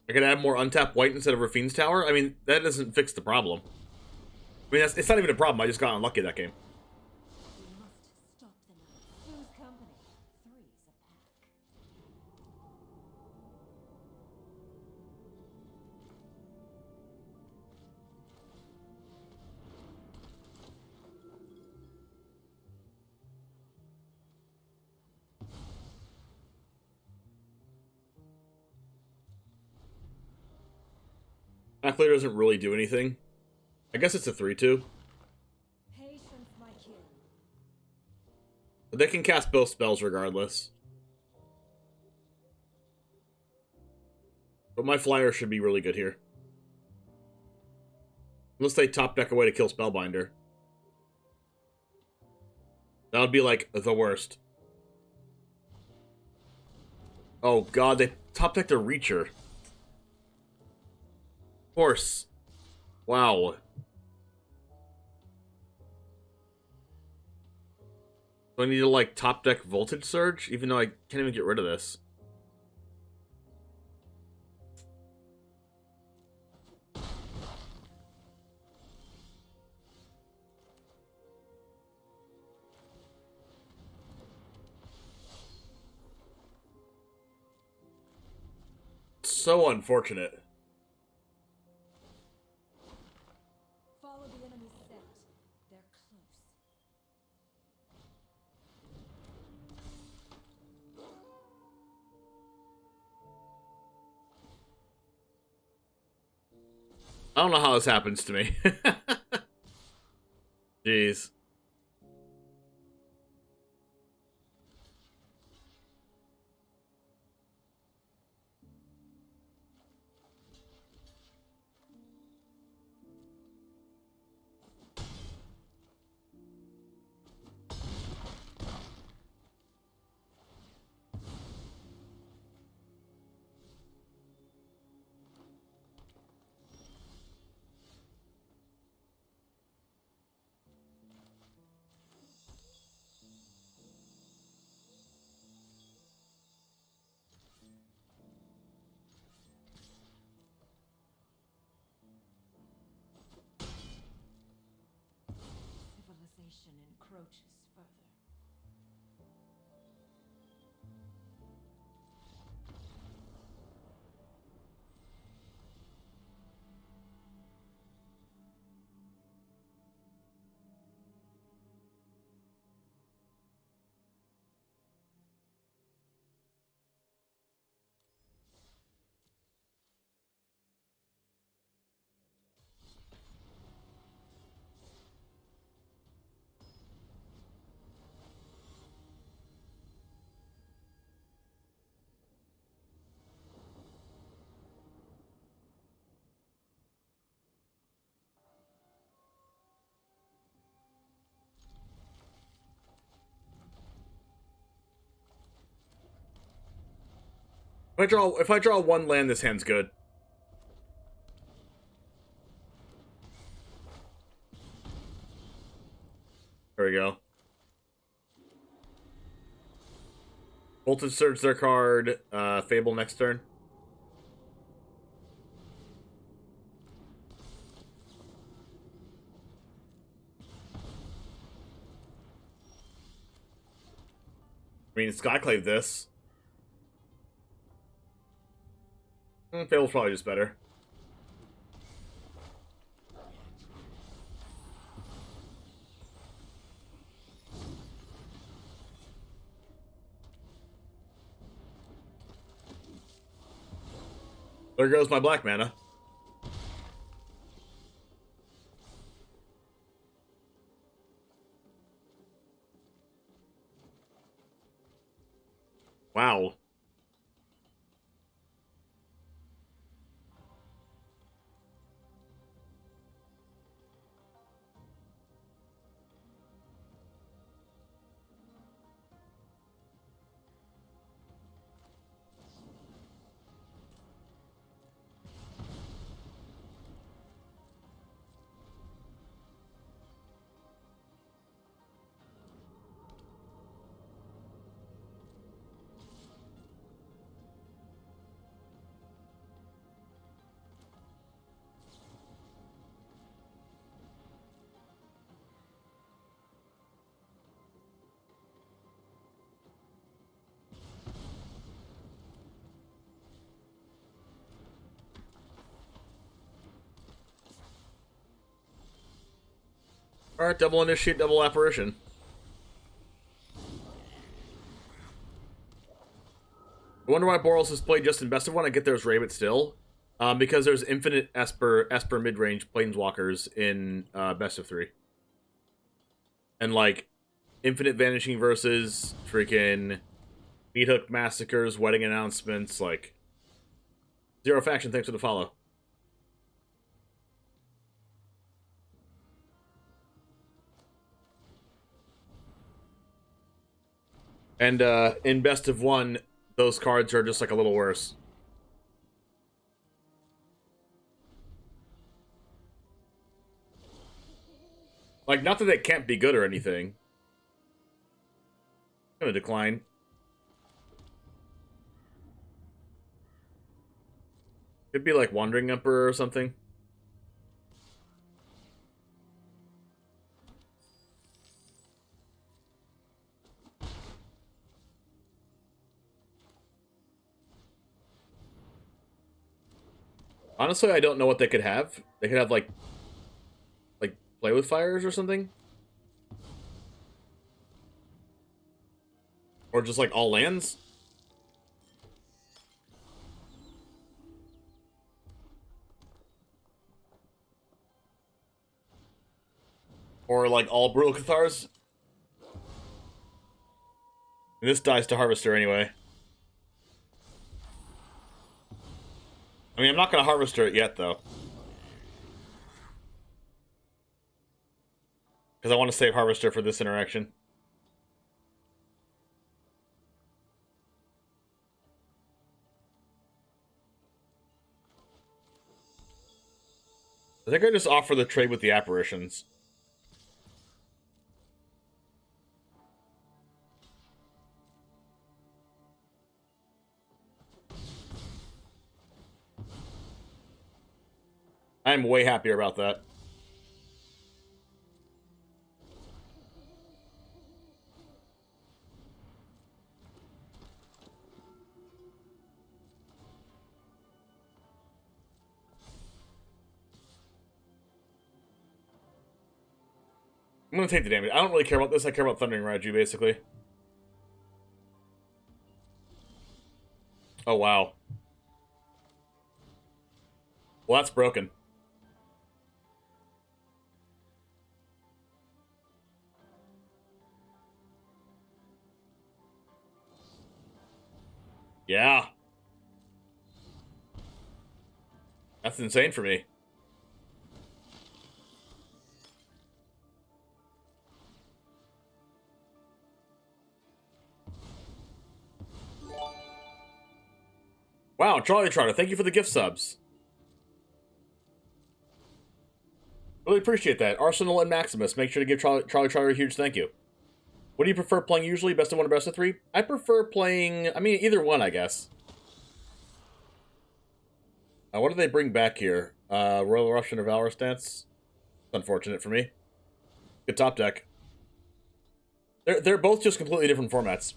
I could add more untapped white instead of Rafine's Tower. I mean, that doesn't fix the problem. I mean, it's not even a problem. I just got unlucky that game. We must stop them now. Whose company? Three's a pack. Calculator doesn't really do anything. I guess it's a 3-2. Patience, my kin. But they can cast both spells regardless. But my flyer should be really good here. Unless they top deck away to kill Spellbinder. That would be like the worst. Oh god, they top decked a Reacher. Of course. Wow. Do I need to like top deck Voltage Surge? Even though I can't even get rid of this. So unfortunate. Follow the enemy's scent. They're close. I don't know how this happens to me. Jeez. Civilization encroaches further. If I draw one land, this hand's good. There we go. Voltage Surge their card. Fable next turn. I mean, Skyclave this. Fable's probably just better. There goes my black mana. Wow. Alright, double initiate, double apparition. I wonder why Boros is played just in best of one. I get there's Rabbit still. Because there's infinite Esper mid-range planeswalkers in best of 3. And like infinite vanishing versus freaking Meat Hook massacres, wedding announcements, like Zero Faction, thanks for the follow. And in best of one, those cards are just like a little worse. Like, not that they can't be good or anything. I'm gonna decline. Could be like Wandering Emperor or something. Honestly, I don't know what they could have. They could have like Play with Fires or something? Or just like all lands? Or like all Brutal Cathars? This dies to Harvester anyway. I mean, I'm not gonna Harvester it yet, though. Because I want to save Harvester for this interaction. I think I just offer the trade with the apparitions. I'm way happier about that. I'm gonna take the damage. I don't really care about this. I care about Thundering Raiju, basically. Oh, wow. Well, that's broken. Yeah. That's insane for me. Wow, Charlie Trotter, thank you for the gift subs. Really appreciate that. Arsenal and Maximus, make sure to give Charlie Trotter a huge thank you. What do you prefer playing usually? Best of one or best of three? I prefer playing, I mean, either one, I guess. What do they bring back here? Royal Russian or Valorous Dance? Unfortunate for me. Good top deck. They're both just completely different formats.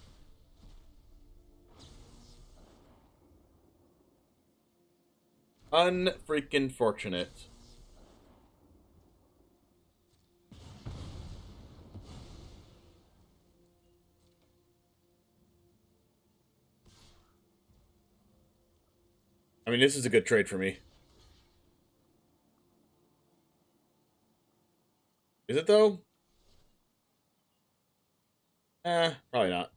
Unfreaking fortunate. I mean, this is a good trade for me. Is it, though? Probably not.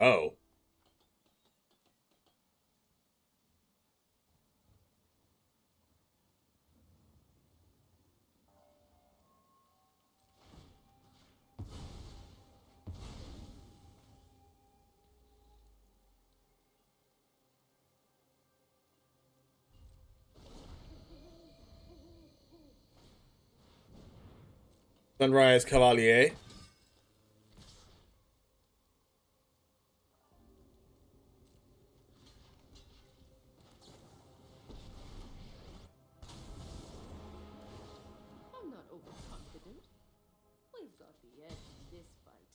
Oh. Sunrise Cavalier. I'm not overconfident. We've got the edge in this fight.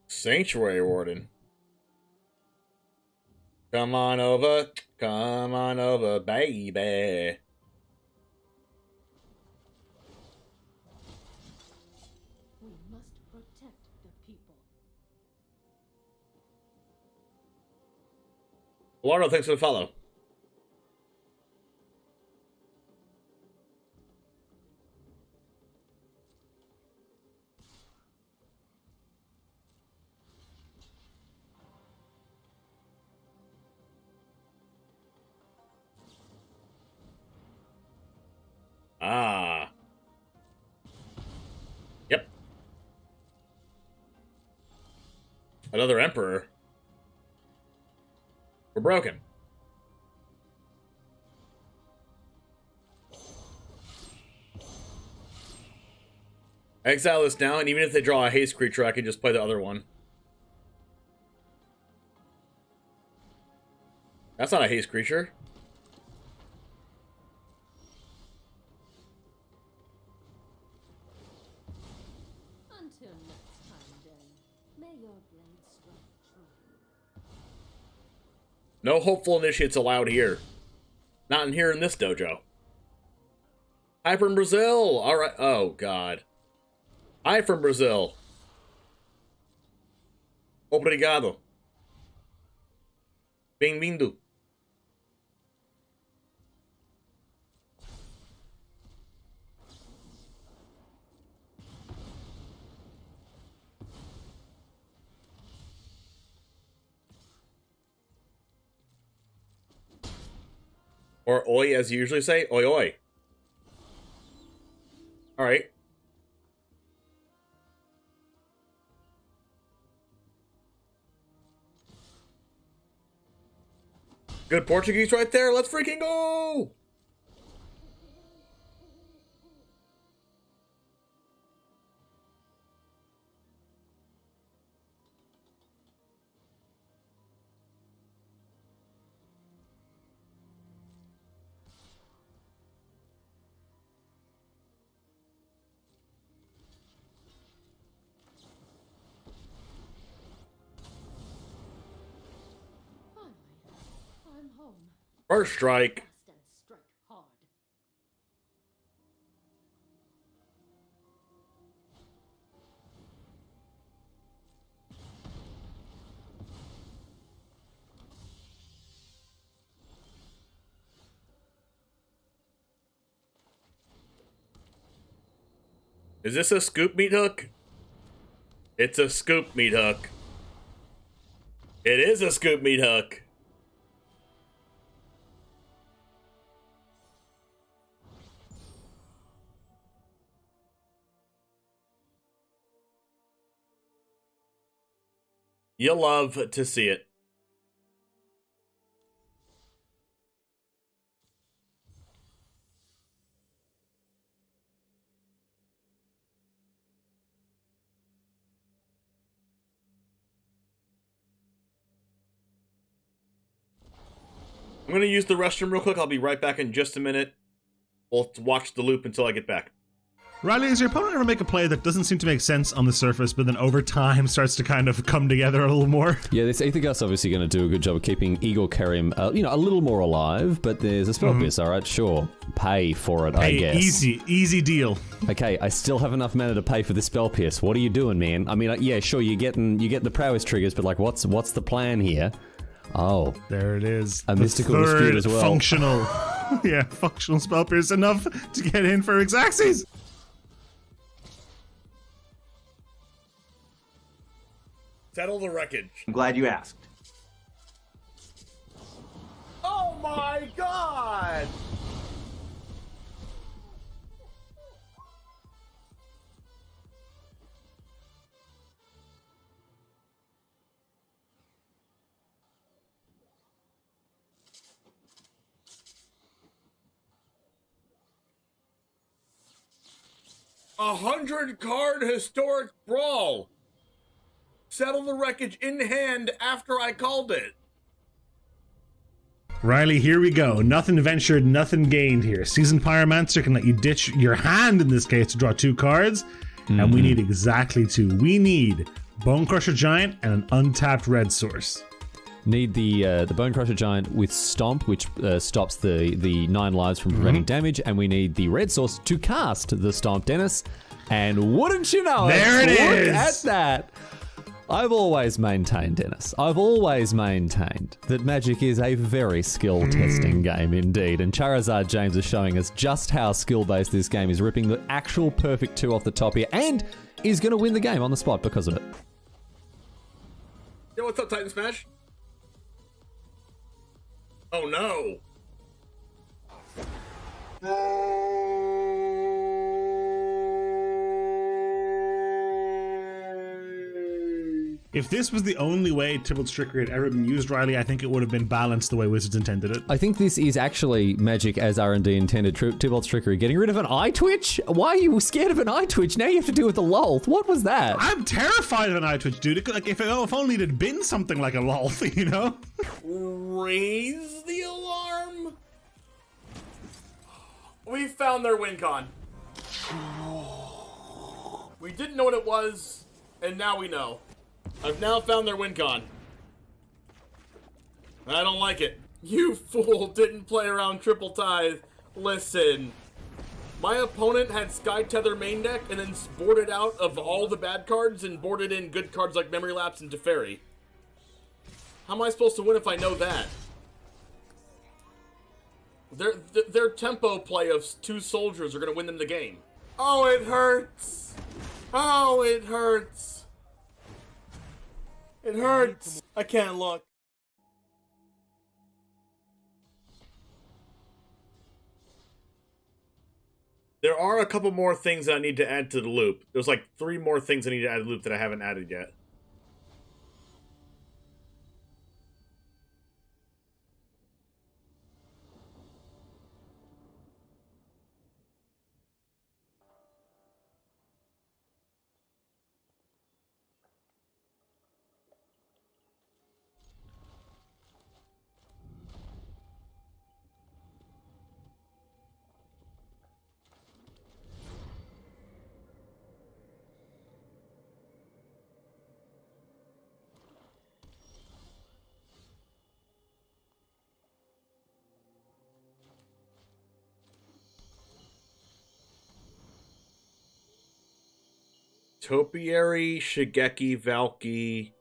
Sanctuary Warden. Come on over, baby. We must protect the people. Eduardo, thanks for the follow. Ah. Yep. Another Emperor. We're broken. Exile this now, and even if they draw a haste creature, I can just play the other one. That's not a haste creature. Until next time, then. May your blade strike true. No hopeful initiates allowed here. Not in here in this dojo. Hi from Brazil! Alright. Oh, God. Hi from Brazil. Obrigado. Bem-vindo. Or oi, as you usually say. Oi, oi. Alright. Good Portuguese right there. Let's freaking go! Finally, I'm home. First strike. Fast and strike hard. Is this a scoop meat hook? It's a scoop meat hook. It is a scoop meat hook. You love to see it. I'm gonna use the restroom real quick. I'll be right back in just a minute. We'll watch the loop until I get back. Riley, does your opponent ever make a play that doesn't seem to make sense on the surface, but then over time starts to kind of come together a little more? Yeah, this Aether Gust obviously going to do a good job of keeping Igor Kerim, a little more alive, but there's a spell pierce, alright, sure. Pay for it, I guess. Easy deal. Okay, I still have enough mana to pay for the spell pierce. What are you doing, man? I mean, yeah, sure, you get the prowess triggers, but like, what's the plan here? Oh. There it is. A mystical dispute as well. Functional. Yeah, functional spell pierce enough to get in for Xaxes. Settle the wreckage. I'm glad you asked. Oh my god! A 100-card historic brawl. Settle the wreckage in hand after I called it. Riley, here we go. Nothing ventured, nothing gained here. Seasoned Pyromancer can let you ditch your hand in this case to draw 2 cards, and we need exactly 2. We need Bone Crusher Giant and an untapped red source. Need the Bone Crusher Giant with Stomp, which stops the 9 lives from preventing damage, and we need the red source to cast the Stomp, Dennis. And wouldn't you know there it is! Look at that! I've always maintained, Dennis, I've always maintained that Magic is a very skill-testing game indeed, and Charizard James is showing us just how skill-based this game is, ripping the actual perfect 2 off the top here, and is going to win the game on the spot because of it. Yo, what's up, Titan Smash? Oh no! If this was the only way Tybalt's Trickery had ever been used, Riley, I think it would have been balanced the way Wizards intended it. I think this is actually Magic as R&D intended. Tybalt's Trickery. Getting rid of an eye twitch? Why are you scared of an eye twitch? Now you have to deal with the lolth. What was that? I'm terrified of an eye twitch, dude. Like, if only it had been something like a lolth, you know? Raise the alarm. We found their win con. We didn't know what it was, and now we know. I've now found their win con. I don't like it. You fool didn't play around Triple Tithe. Listen. My opponent had Sky Tether main deck and then boarded out of all the bad cards and boarded in good cards like Memory Lapse and Teferi. How am I supposed to win if I know that? Their tempo play of 2 soldiers are going to win them the game. Oh, it hurts. Oh, it hurts. It hurts. I can't look. There are a couple more things that I need to add to the loop. There's like 3 more things I need to add to the loop that I haven't added yet. Topiary, Shigeki, Valky.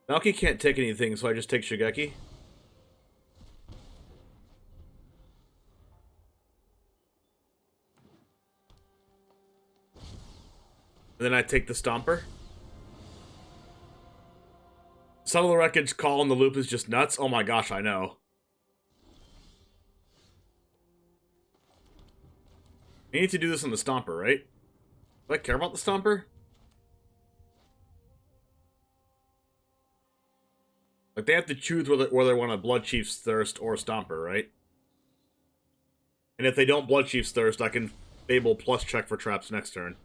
Valky can't take anything, so I just take Shigeki. And then I take the Stomper. Some of the wreckage call in the loop is just nuts. Oh my gosh, I know. I need to do this on the Stomper, right? Do I care about the Stomper? Like, they have to choose whether they want a Blood Chief's Thirst or Stomper, right? And if they don't Blood Chief's Thirst, I can Fable plus check for traps next turn.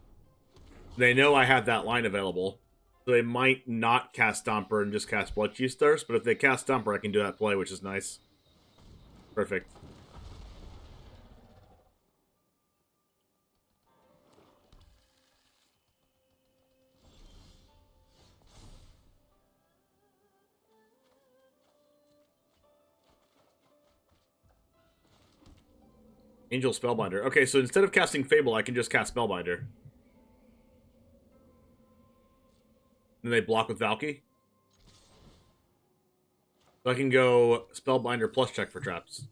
They know I have that line available, so they might not cast Stomper and just cast Blood Chief's Thirst, but if they cast Stomper, I can do that play, which is nice. Perfect. Angel Spellbinder. Okay, so instead of casting Fable, I can just cast Spellbinder. Then they block with Valky. So I can go Spellbinder plus check for traps.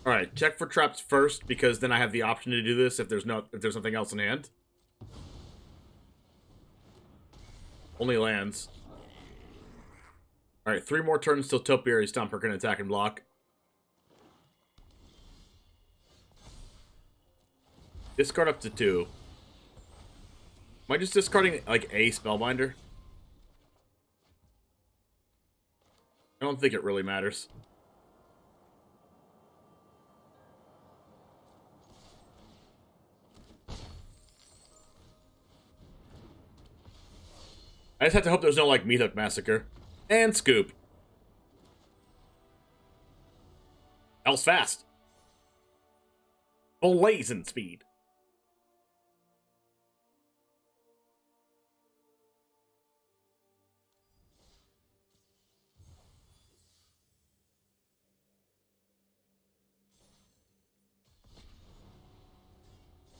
Alright, check for traps first, because then I have the option to do this if there's nothing else in hand. Only lands. Alright, 3 more turns till Topiary Stomper can attack and block. Discard up to 2. Am I just discarding, like, a Spellbinder? I don't think it really matters. I just have to hope there's no, like, Meat Hook Massacre. And Scoop. Else fast. Blazing speed.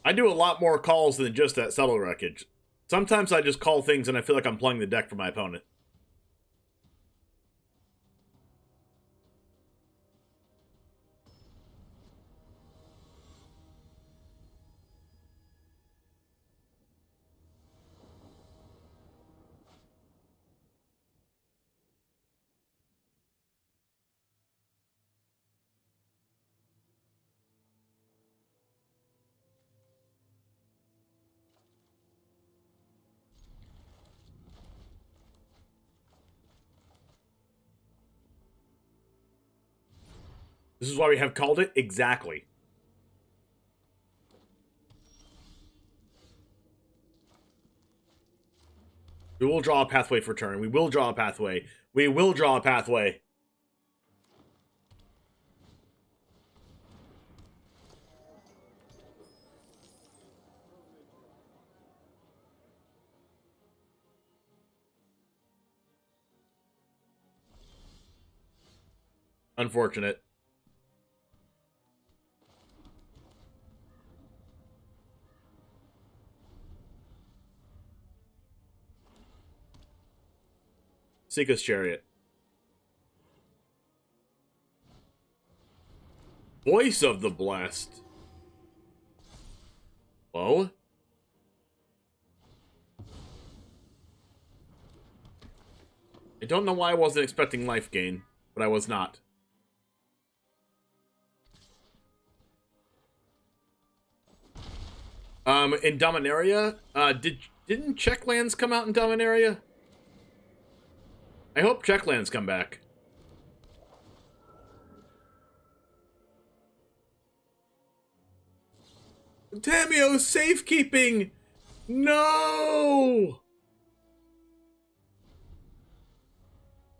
I do a lot more calls than just that Subtle Wreckage. Sometimes I just call things and I feel like I'm playing the deck for my opponent. This is why we have called it exactly. We will draw a pathway for turn. We will draw a pathway. We will draw a pathway. Unfortunate. Seeka's Chariot. Voice of the Blessed. Whoa. I don't know why I wasn't expecting life gain, but I was not. In Dominaria, didn't Checklands come out in Dominaria? I hope Checklands come back. Tamio, safekeeping! No!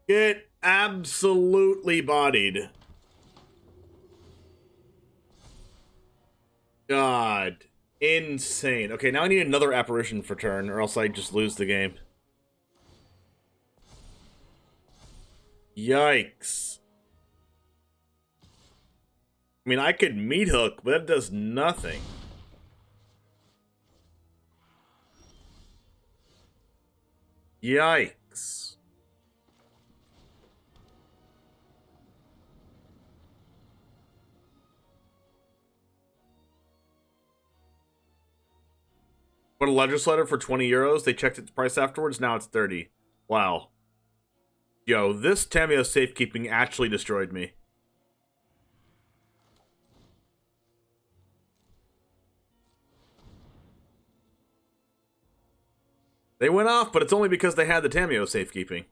Get absolutely bodied. God. Insane. Okay, now I need another apparition for turn, or else I just lose the game. Yikes. I mean, I could Meat Hook, but that does nothing. Yikes. What, a legislator for 20 euros? They checked its price afterwards, now it's 30. Wow. Yo, this Tamio safekeeping actually destroyed me. They went off, but it's only because they had the Tameo safekeeping.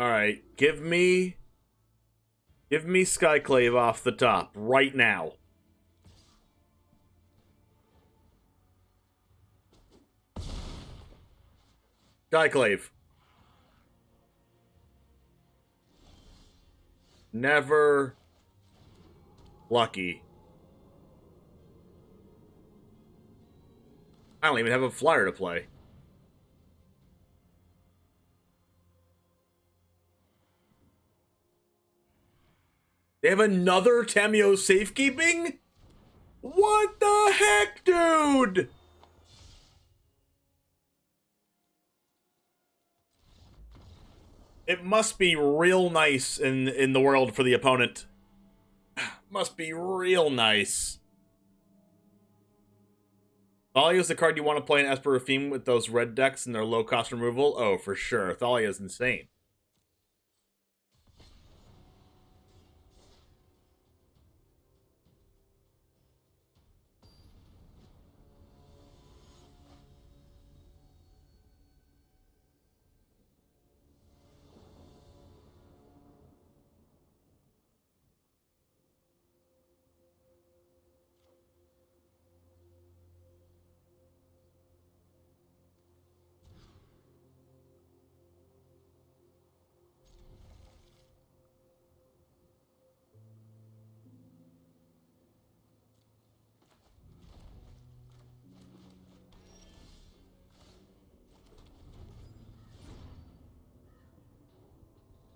Alright, give me Skyclave off the top, right now. Skyclave. Never lucky. I don't even have a flyer to play. They have another Tameo safekeeping? What the heck, dude? It must be real nice in the world for the opponent. Must be real nice. Thalia is the card you want to play in Esper Theme with those red decks and their low cost removal? Oh, for sure. Thalia is insane.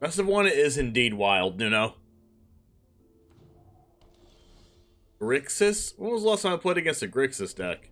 Best of one is indeed wild, Nuno. Grixis? When was the last time I played against a Grixis deck?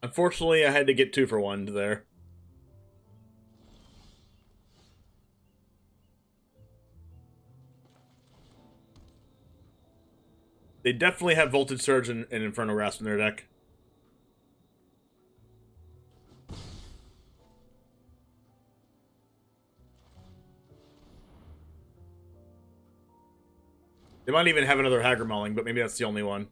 Unfortunately, I had to get 2 for 1 there. They definitely have Voltage Surge and Inferno Rasp in their deck. They might even have another Haggard Mauling, but maybe that's the only one.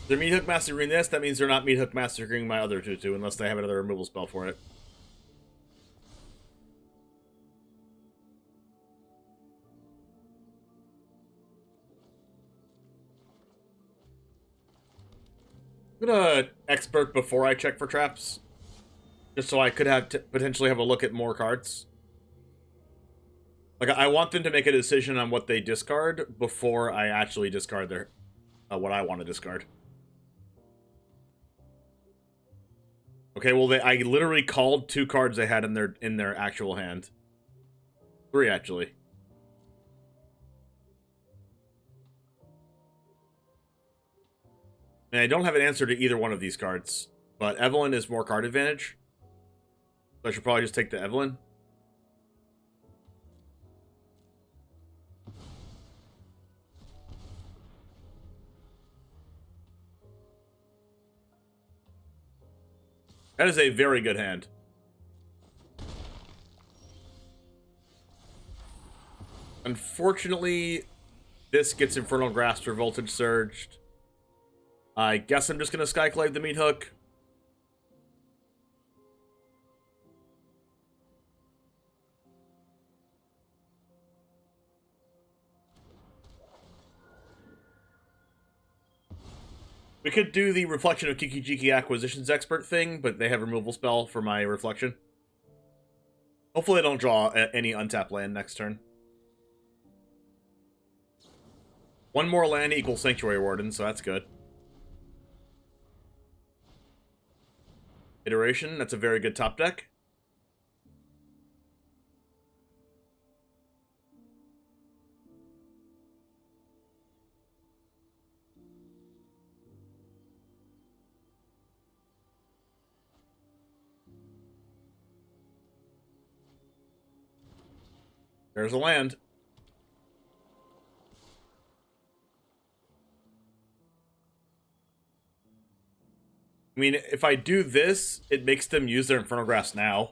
They're Meat Hook Massacring this, that means they're not Meat Hook Massacring my other 2/2, unless they have another removal spell for it. I'm gonna expert before I check for traps, just so I could have potentially have a look at more cards. Like, I want them to make a decision on what they discard before I actually discard their what I want to discard. Okay, well, I literally called 2 cards they had in their actual hand. 3, actually. And I don't have an answer to either one of these cards, but Evelyn is more card advantage. So I should probably just take the Evelyn. That is a very good hand. Unfortunately, this gets Infernal Grasp or Voltage Surged. I guess I'm just going to Skyclave the Meat Hook. We could do the Reflection of Kiki-Jiki Acquisitions Expert thing, but they have removal spell for my Reflection. Hopefully I don't draw any untapped land next turn. One more land equals Sanctuary Warden, so that's good. Iteration, that's a very good top deck. There's a land. I mean, if I do this, it makes them use their Infernal Grasp now.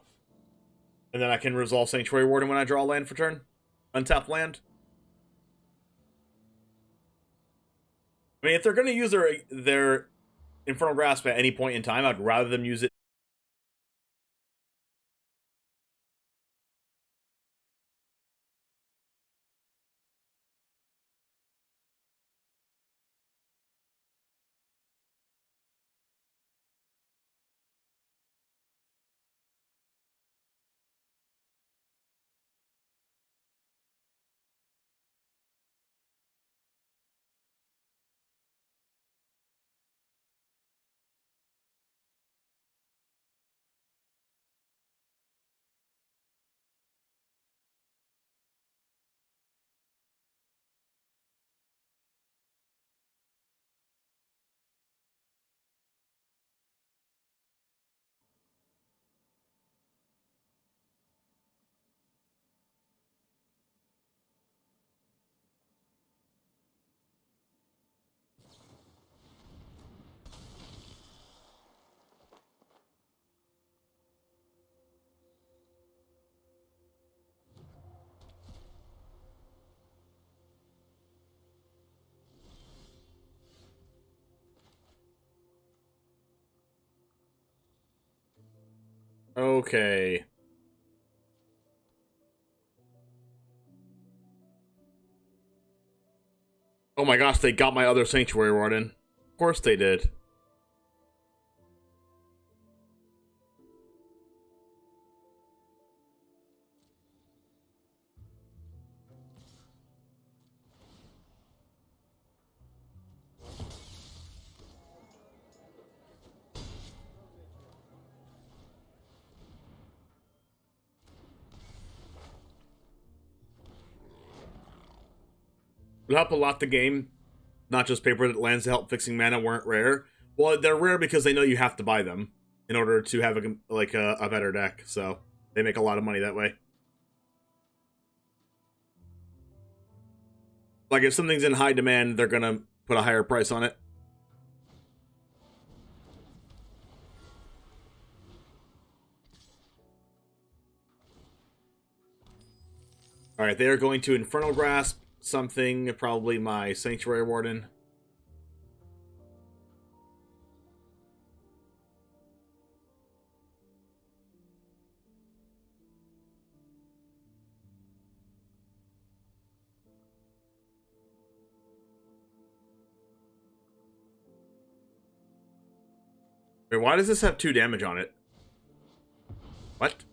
And then I can resolve Sanctuary Warden when I draw a land for turn. Untap land. I mean, if they're going to use their Infernal Grasp at any point in time, I'd rather them use it. Okay. Oh my gosh, they got my other Sanctuary Warden. Of course they did. Would help a lot the game. Not just paper that lands to help fixing mana weren't rare. Well, they're rare because they know you have to buy them in order to have a better deck. So they make a lot of money that way. Like if something's in high demand, they're gonna put a higher price on it. Alright, they are going to Infernal Grasp something, probably my Sanctuary Warden. Wait, why does this have 2 damage on it? What?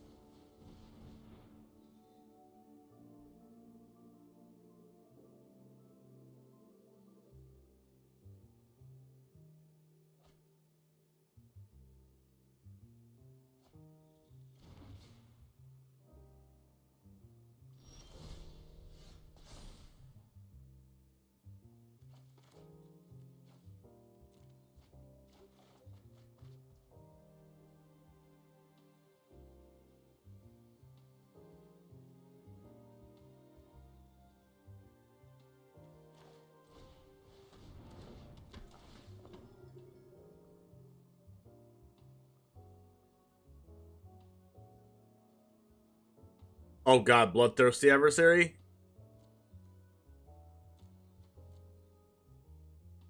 Oh god, Bloodthirsty Adversary?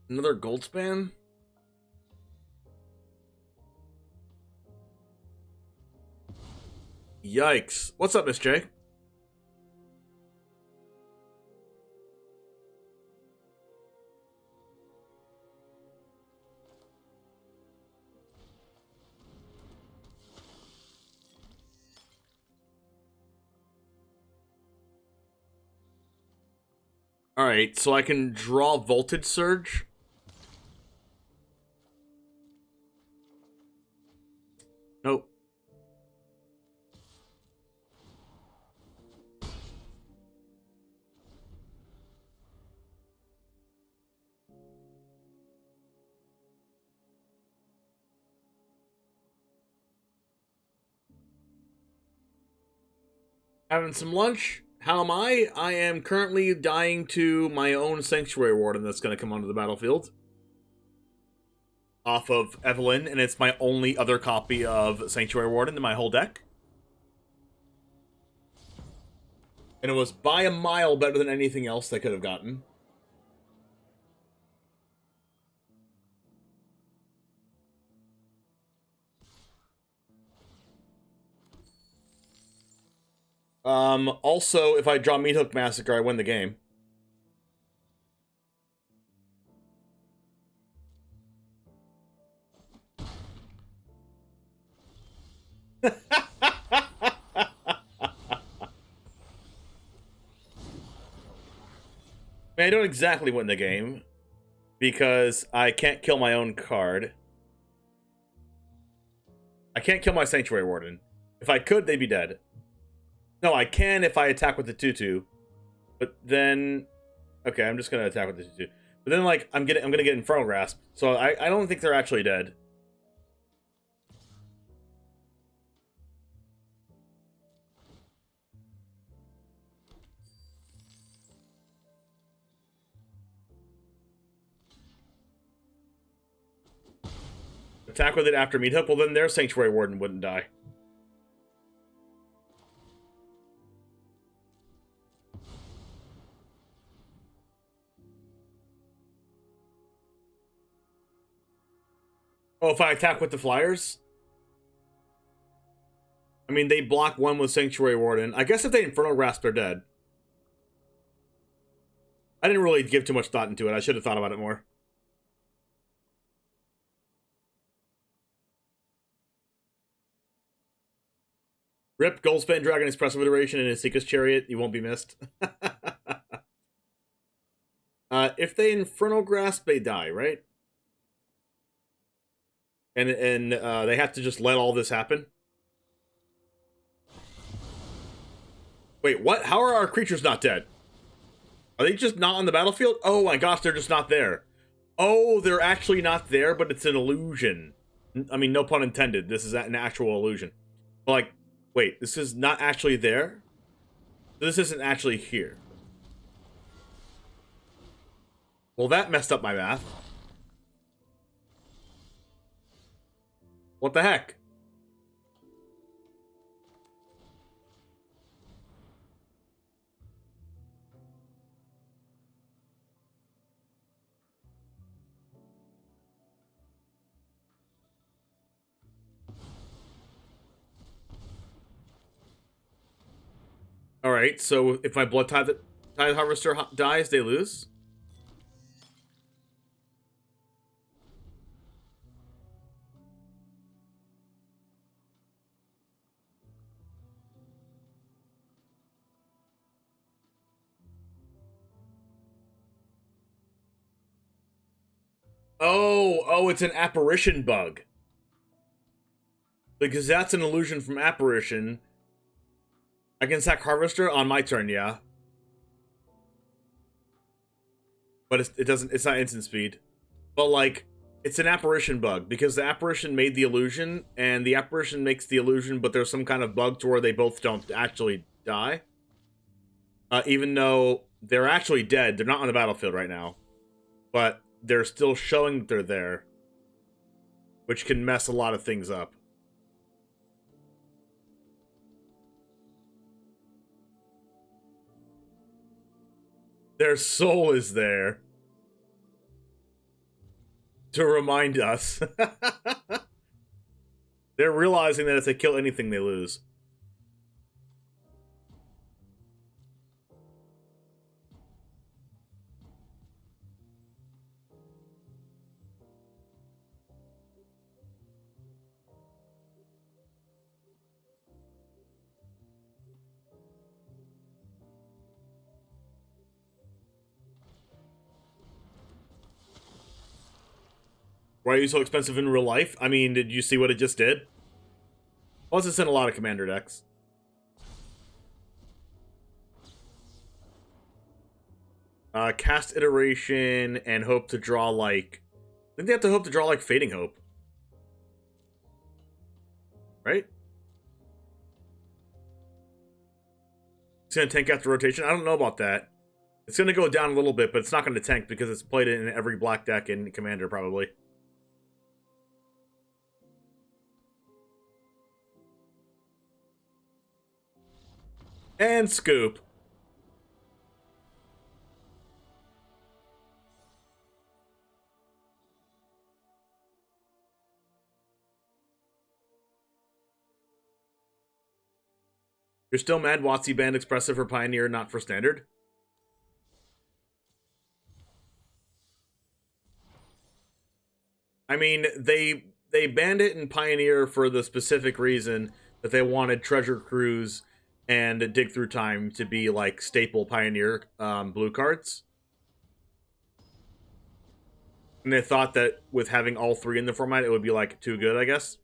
Another Goldspan? Yikes. What's up, Miss J? Alright, so I can draw Voltage Surge. Nope. Having some lunch. How am I? I am currently dying to my own Sanctuary Warden that's going to come onto the battlefield. Off of Evelyn, and it's my only other copy of Sanctuary Warden in my whole deck. And it was by a mile better than anything else they could have gotten. Also, if I draw Meat Hook Massacre, I win the game. I don't exactly win the game, because I can't kill my own card. I can't kill my Sanctuary Warden. If I could, they'd be dead. No, I can if I attack with the 2/2. But then... Okay, I'm just going to attack with the 2/2. But then, like, I'm going to get Infernal Grasp. So I don't think they're actually dead. Attack with it after Meat Hook, well then their Sanctuary Warden wouldn't die. Oh, if I attack with the Flyers? I mean, they block one with Sanctuary Warden. I guess if they Infernal Grasp, they're dead. I didn't really give too much thought into it. I should have thought about it more. Rip, Goldspan Dragon Expressive Iteration, and his Seeker's Chariot. You won't be missed. If they Infernal Grasp, they die, right? And they have to just let all this happen? Wait, what? How are our creatures not dead? Are they just not on the battlefield? Oh my gosh, they're just not there. Oh, they're actually not there, but it's an illusion. I mean, no pun intended. This is an actual illusion. But like, wait, this is not actually there? This isn't actually here. Well, that messed up my math. What the heck? Alright, so if my Blood Tithe Harvester dies, they lose? Oh, it's an apparition bug. Because that's an illusion from apparition. I can sack Harvester on my turn, yeah. But it's not instant speed. But like, it's an apparition bug, because the apparition made the illusion, and the apparition makes the illusion, but there's some kind of bug to where they both don't actually die. Even though they're actually dead, they're not on the battlefield right now. But they're still showing that they're there, which can mess a lot of things up. Their soul is there to remind us. They're realizing that if they kill anything, they lose. Why are you so expensive in real life? I mean, did you see what it just did? Plus, it's in a lot of commander decks. Cast iteration and hope to draw like... I think they have to hope to draw like Fading Hope. Right? It's going to tank after rotation? I don't know about that. It's going to go down a little bit, but it's not going to tank because it's played in every black deck in Commander, probably. And Scoop. You're still mad WotC banned Expressive for Pioneer, not for Standard? I mean, they banned it in Pioneer for the specific reason that they wanted Treasure Cruise and Dig Through Time to be like staple Pioneer blue cards. And they thought that with having all three in the format, it would be like too good, I guess.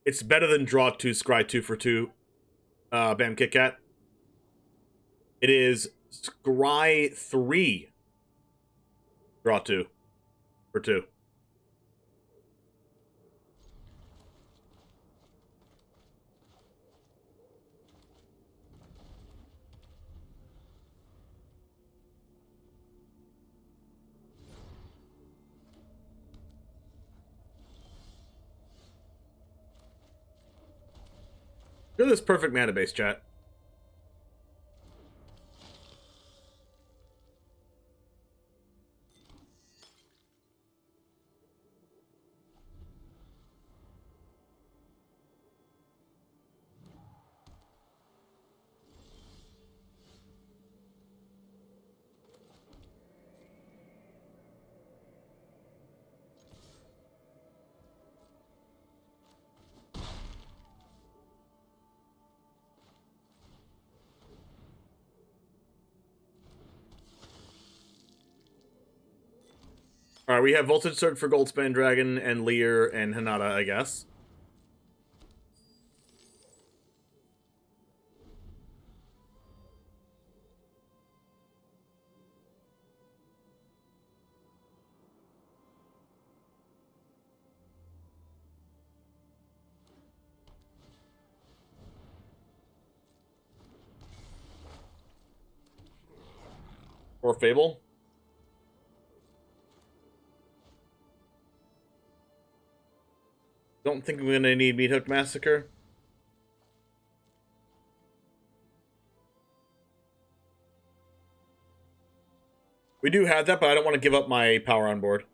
It's better than draw 2, scry 2 for 2, Bam Kit Kat. It is scry 3, draw 2 for 2. Look at this perfect mana base, chat. Alright, we have Voltage Surge for Goldspan Dragon and Lear and Hinata, I guess. Or Fable. Don't think we're gonna need Meat Hook Massacre. We do have that, but I don't want to give up my power on board.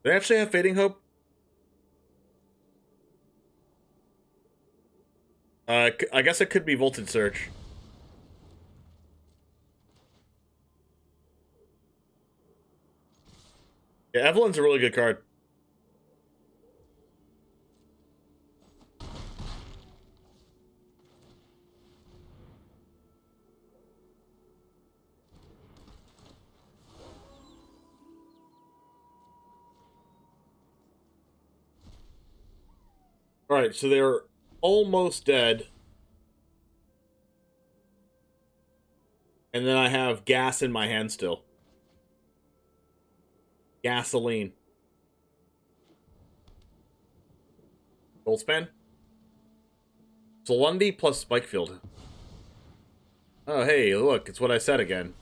Do they actually have Fading Hope? I guess it could be Voltage Surge. Yeah, Evelyn's a really good card. Alright, so they're almost dead. And then I have gas in my hand still. Gasoline. Goldspan? Lundy plus Spikefield. Oh, hey, look, it's what I said again.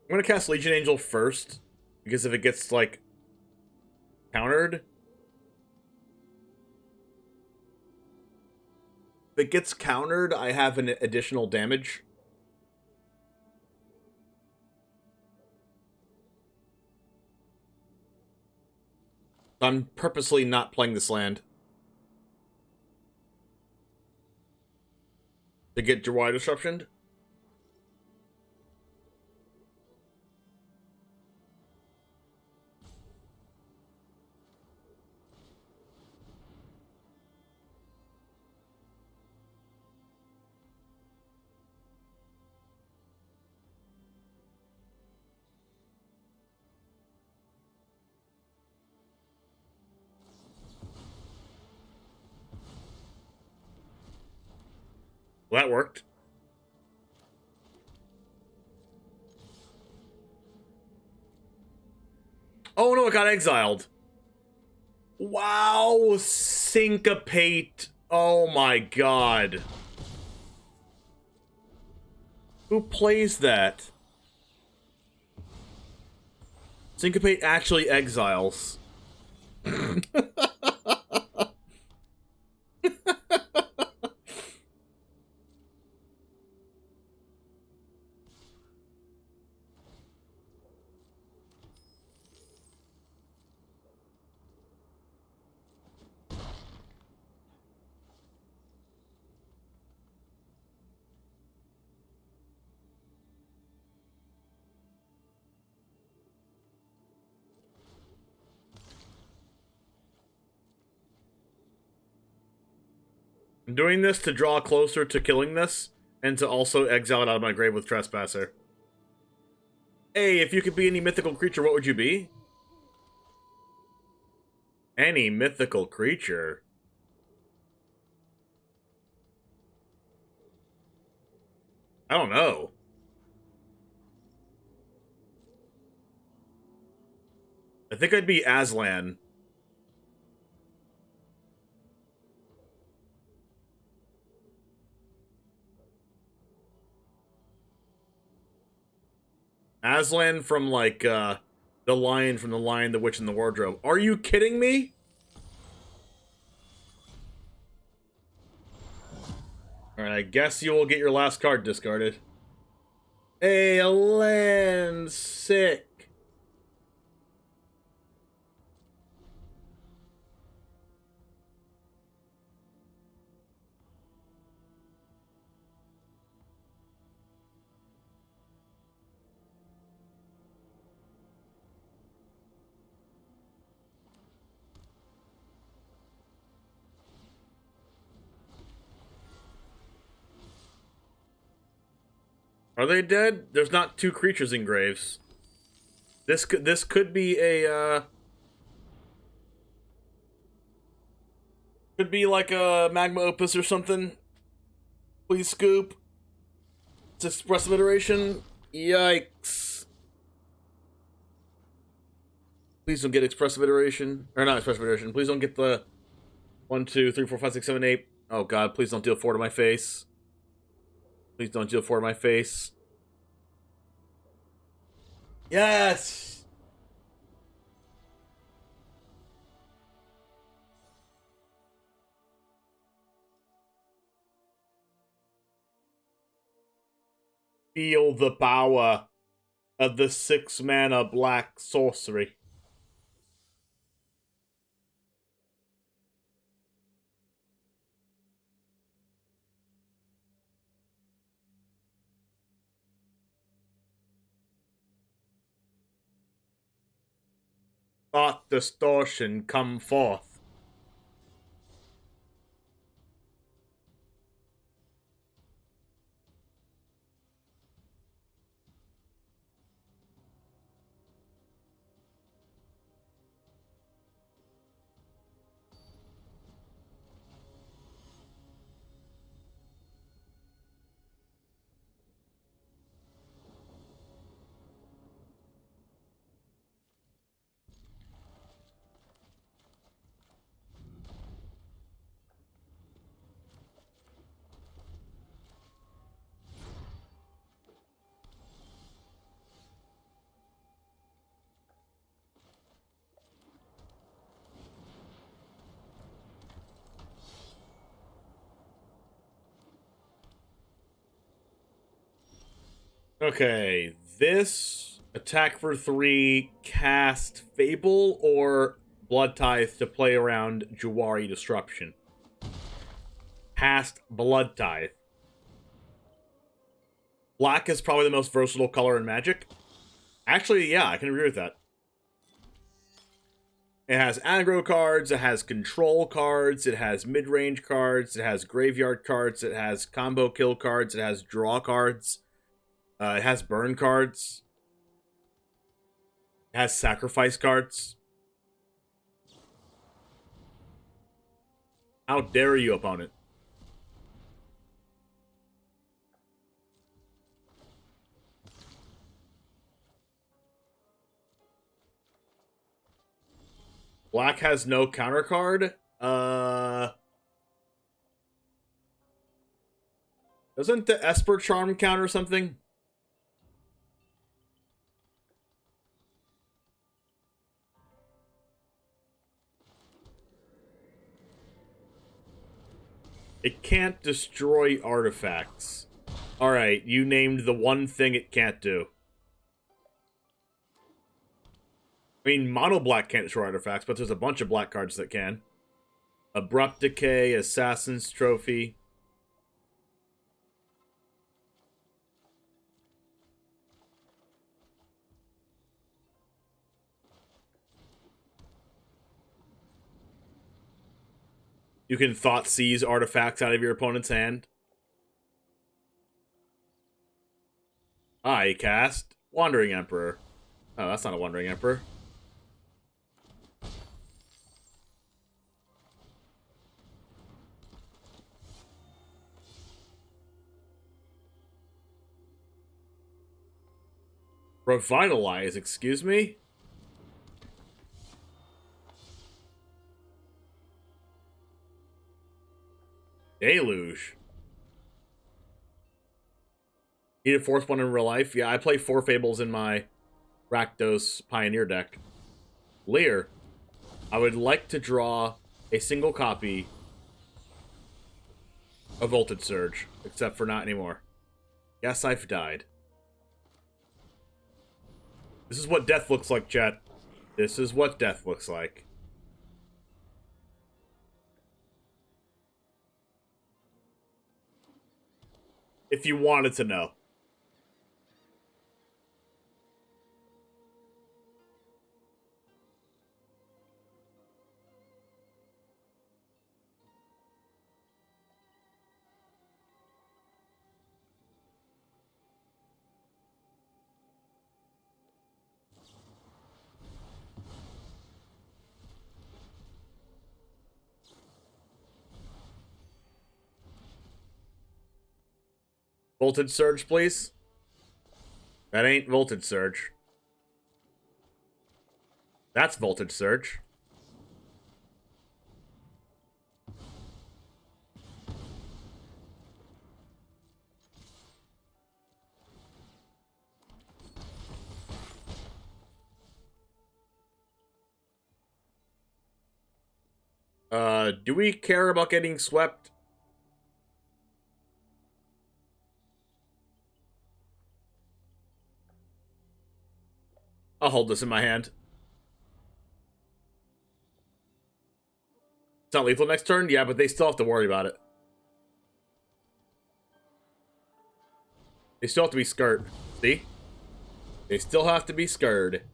I'm gonna cast Legion Angel first, because if it gets, like, countered... If it gets countered, I have an additional damage. I'm purposely not playing this land. To get Jawai disruptioned? Well, that worked. Oh no, it got exiled. Wow, syncopate. Oh my god. Who plays that? Syncopate actually exiles. I'm doing this to draw closer to killing this, and to also exile it out of my grave with Trespasser. Hey, if you could be any mythical creature, what would you be? Any mythical creature? I don't know. I think I'd be Aslan. Aslan from, like, the Lion from The Lion, the Witch, and the Wardrobe. Are you kidding me? Alright, I guess you will get your last card discarded. Hey, a land! Sick! Are they dead? There's not two creatures in graves. This could be a could be like a magma opus or something. Please scoop. It's expressive iteration. Yikes. Please don't get expressive iteration. Or not expressive iteration. Please don't get the 1, 2, 3, 4, 5, 6, 7, 8. Oh god, please don't deal 4 to my face. Please don't deal 4 to my face. Yes! Feel the power of the 6-mana black sorcery. Thought distortion, come forth. Okay, this attack for 3, cast Fable or Blood Tithe to play around Jawari Disruption. Past Blood Tithe. Black is probably the most versatile color in Magic. Actually, yeah, I can agree with that. It has aggro cards, it has control cards, it has mid-range cards, it has graveyard cards, it has combo kill cards, it has draw cards, it has burn cards, it has sacrifice cards. How dare you, opponent? Black has no counter card. Doesn't the Esper Charm counter something? It can't destroy artifacts. Alright, you named the one thing it can't do. I mean, mono black can't destroy artifacts, but there's a bunch of black cards that can. Abrupt Decay, Assassin's Trophy. You can Thought Seize artifacts out of your opponent's hand. I cast Wandering Emperor. Oh, that's not a Wandering Emperor. Revitalize, excuse me? Deluge. Need a fourth one in real life? Yeah, I play 4 Fables in my Rakdos Pioneer deck. Lear. I would like to draw a single copy of Voltage Surge, except for not anymore. Yes, I've died. This is what death looks like, chat. This is what death looks like. If you wanted to know. Voltage Surge, please. That ain't Voltage Surge. That's Voltage Surge. Do we care about getting swept? I'll hold this in my hand. It's not lethal next turn? Yeah, but they still have to worry about it. They still have to be scared. See? They still have to be scared.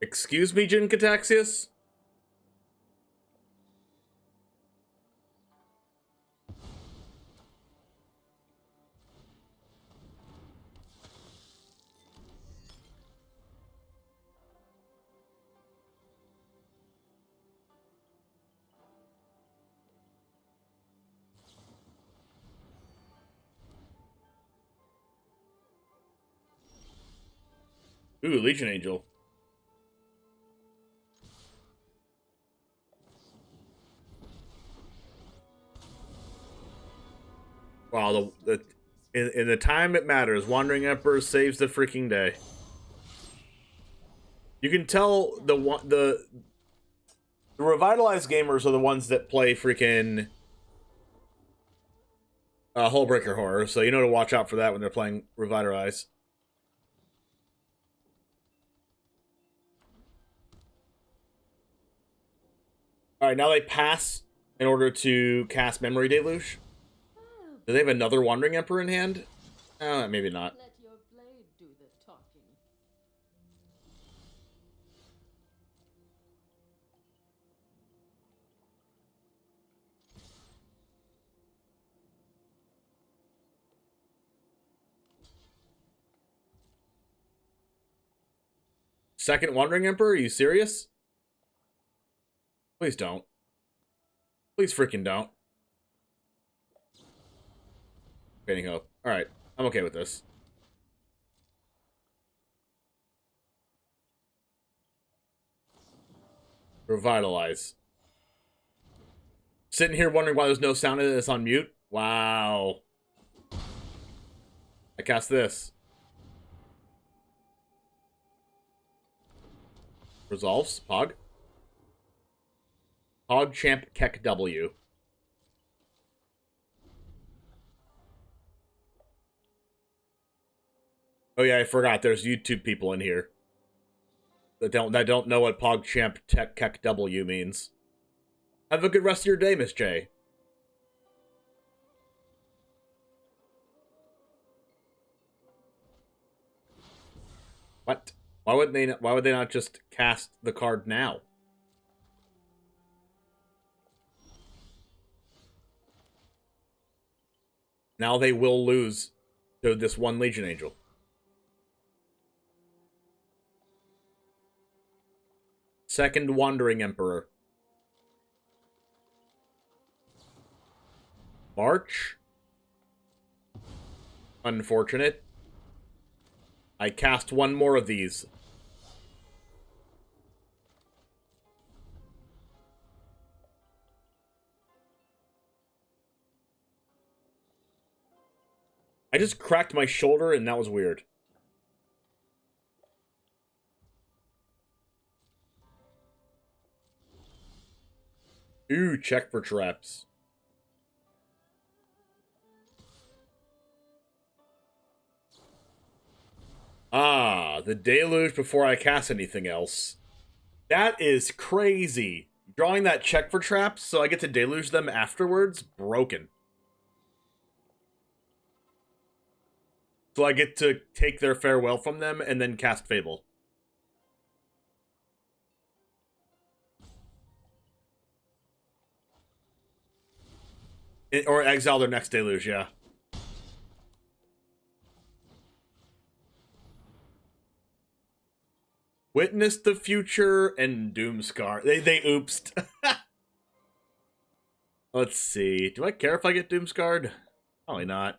Excuse me, Jin Cataxius? Ooh, Legion Angel. Wow, in the time it matters, Wandering Emperor saves the freaking day. You can tell the revitalized gamers are the ones that play freaking Hullbreaker Horror, so you know to watch out for that when they're playing Revitalize. Alright, now they pass in order to cast Memory Deluge. Do they have another Wandering Emperor in hand? Maybe not. Let your blade do the talking. Second Wandering Emperor? Are you serious? Please don't. Please freaking don't. Fading Hope. Alright, I'm okay with this. Revitalize. Sitting here wondering why there's no sound in this on mute? Wow. I cast this. Resolves. Pog. Pog Champ Keck W. Oh yeah, I forgot. There's YouTube people in here that don't know what Pog Champ Keck W means. Have a good rest of your day, Miss J. What? Why would they not just cast the card now? Now they will lose to this one Legion Angel. Second Wandering Emperor. March. Unfortunate. I cast one more of these. I just cracked my shoulder and that was weird. Ooh, check for traps. Ah, the deluge before I cast anything else. That is crazy. Drawing that check for traps so I get to deluge them afterwards? Broken. So I get to take their farewell from them and then cast Fable. Or exile their next deluge, yeah. Witness the Future and Doomscar. They oopsed. Let's see. Do I care if I get Doomscarred? Probably not.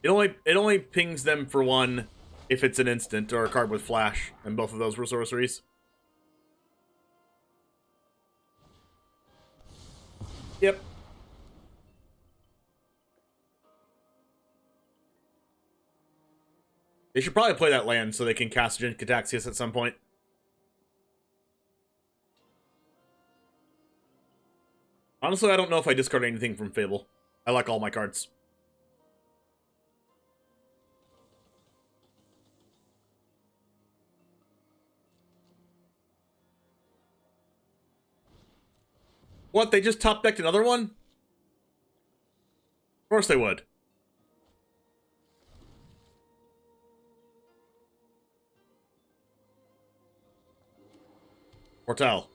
It only pings them for one if it's an instant or a card with flash, and both of those were sorceries. Yep. They should probably play that land so they can cast Jin Cataxius at some point. Honestly, I don't know if I discard anything from Fable. I like all my cards. What, they just top-decked another one? Of course they would. Portal.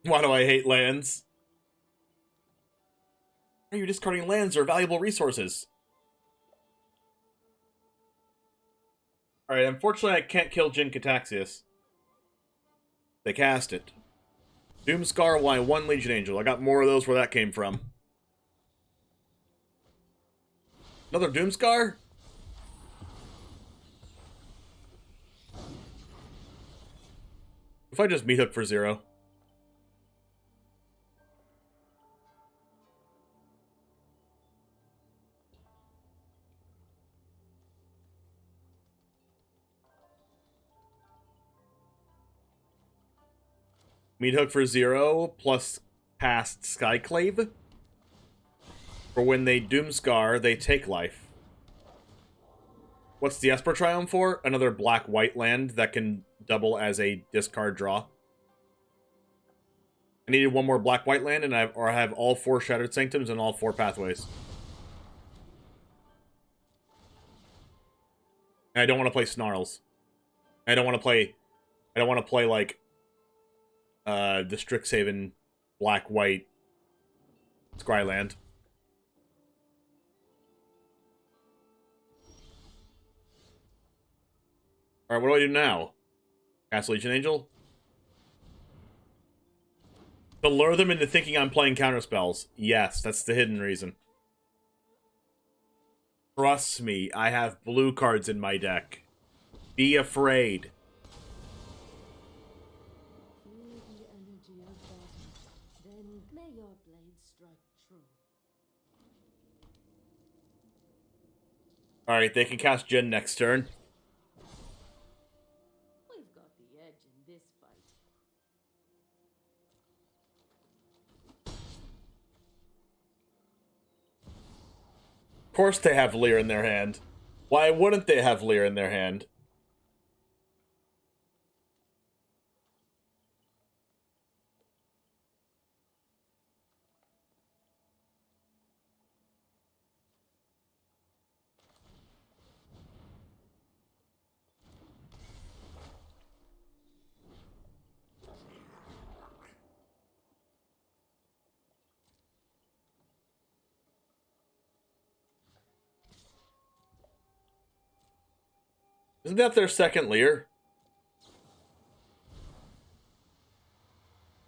Why do I hate lands? Why are you discarding lands or valuable resources? Alright, unfortunately I can't kill Jin Cataxius. They cast it. Doomscar, why one Legion Angel? I got more of those where that came from. Another Doomscar? If I just meat hook for 0. Meat hook for 0 plus cast Skyclave. For when they Doomscar, they take life. What's the Esper Triumph for? Another black-white land that can double as a discard draw. I needed one more black-white land, and I have all 4 Shattered Sanctums and all 4 pathways. And I don't want to play Snarls. I don't want to play like the Strixhaven black-white Scryland. Alright, what do I do now? Cast Legion Angel? To lure them into thinking I'm playing counterspells. Yes, that's the hidden reason. Trust me, I have blue cards in my deck. Be afraid. Feel the energy of battle. Then may your blade strike true. Alright, they can cast Jin next turn. We've got the edge in this fight. Of course they have Leer in their hand. Why wouldn't they have Leer in their hand? Isn't that their second Leer?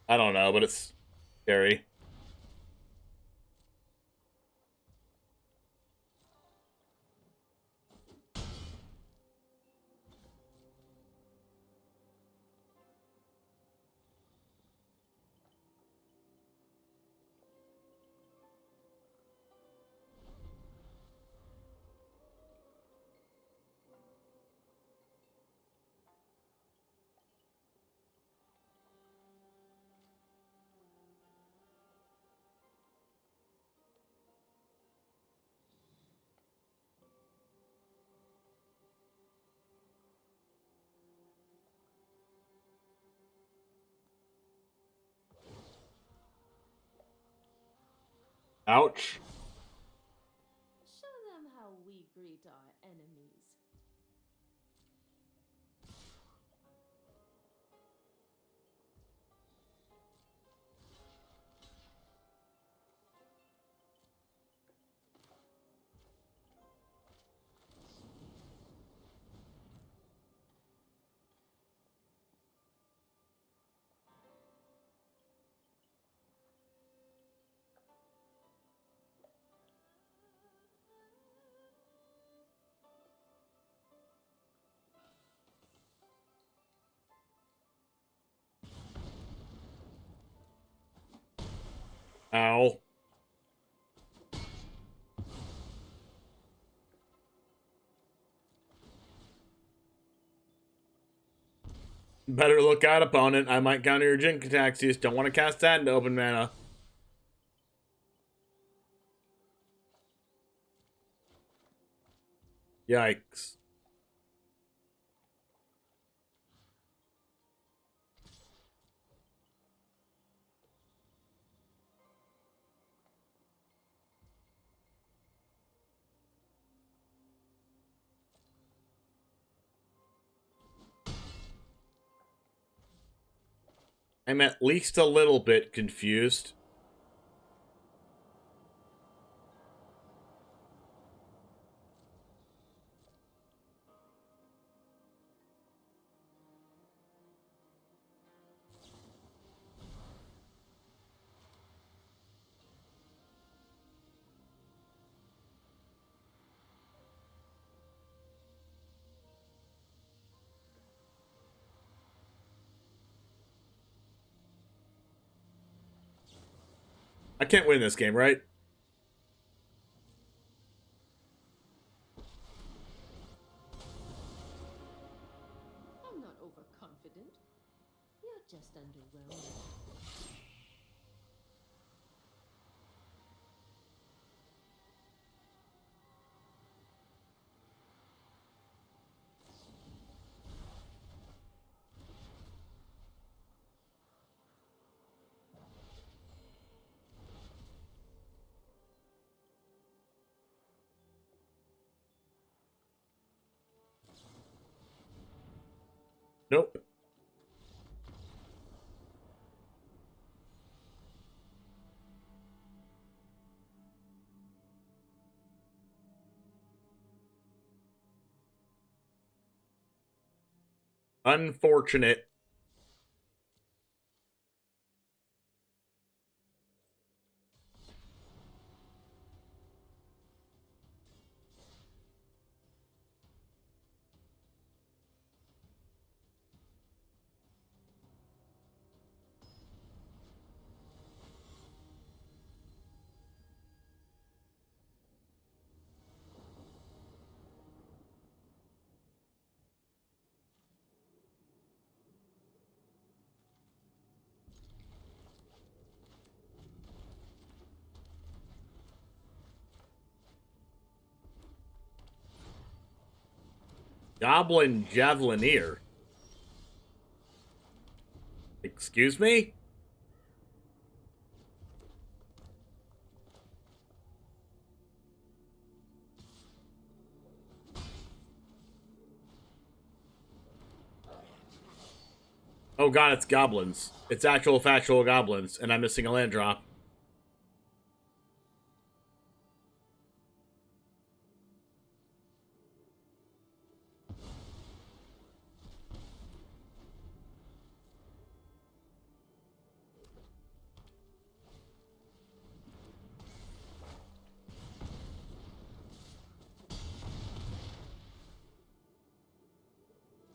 I don't know, but it's scary. Ouch. Show them how we greet our enemies. Ow. Better look out, opponent. I might counter your Jin Taxis. Don't want to cast that into open mana. Yikes. I'm at least a little bit confused. I can't win this game, right? I'm not overconfident. You're just underwhelmed. Nope. Unfortunate. Goblin Javelineer. Excuse me? Oh god, it's goblins. It's actual factual goblins, and I'm missing a land drop.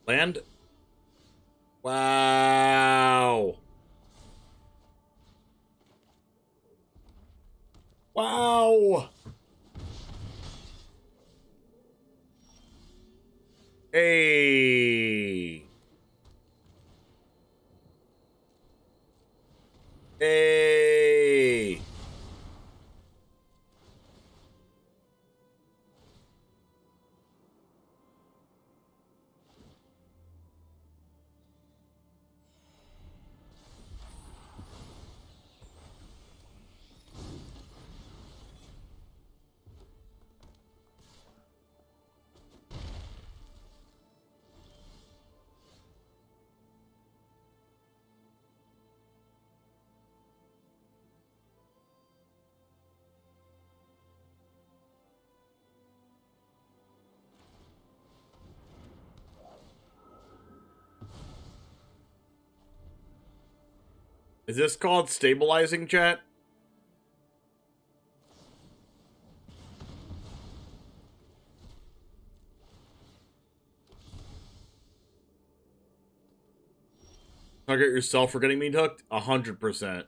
Land? Wow. Wow. Hey. Hey. Is this called stabilizing, chat? Target yourself for getting me hooked? 100%.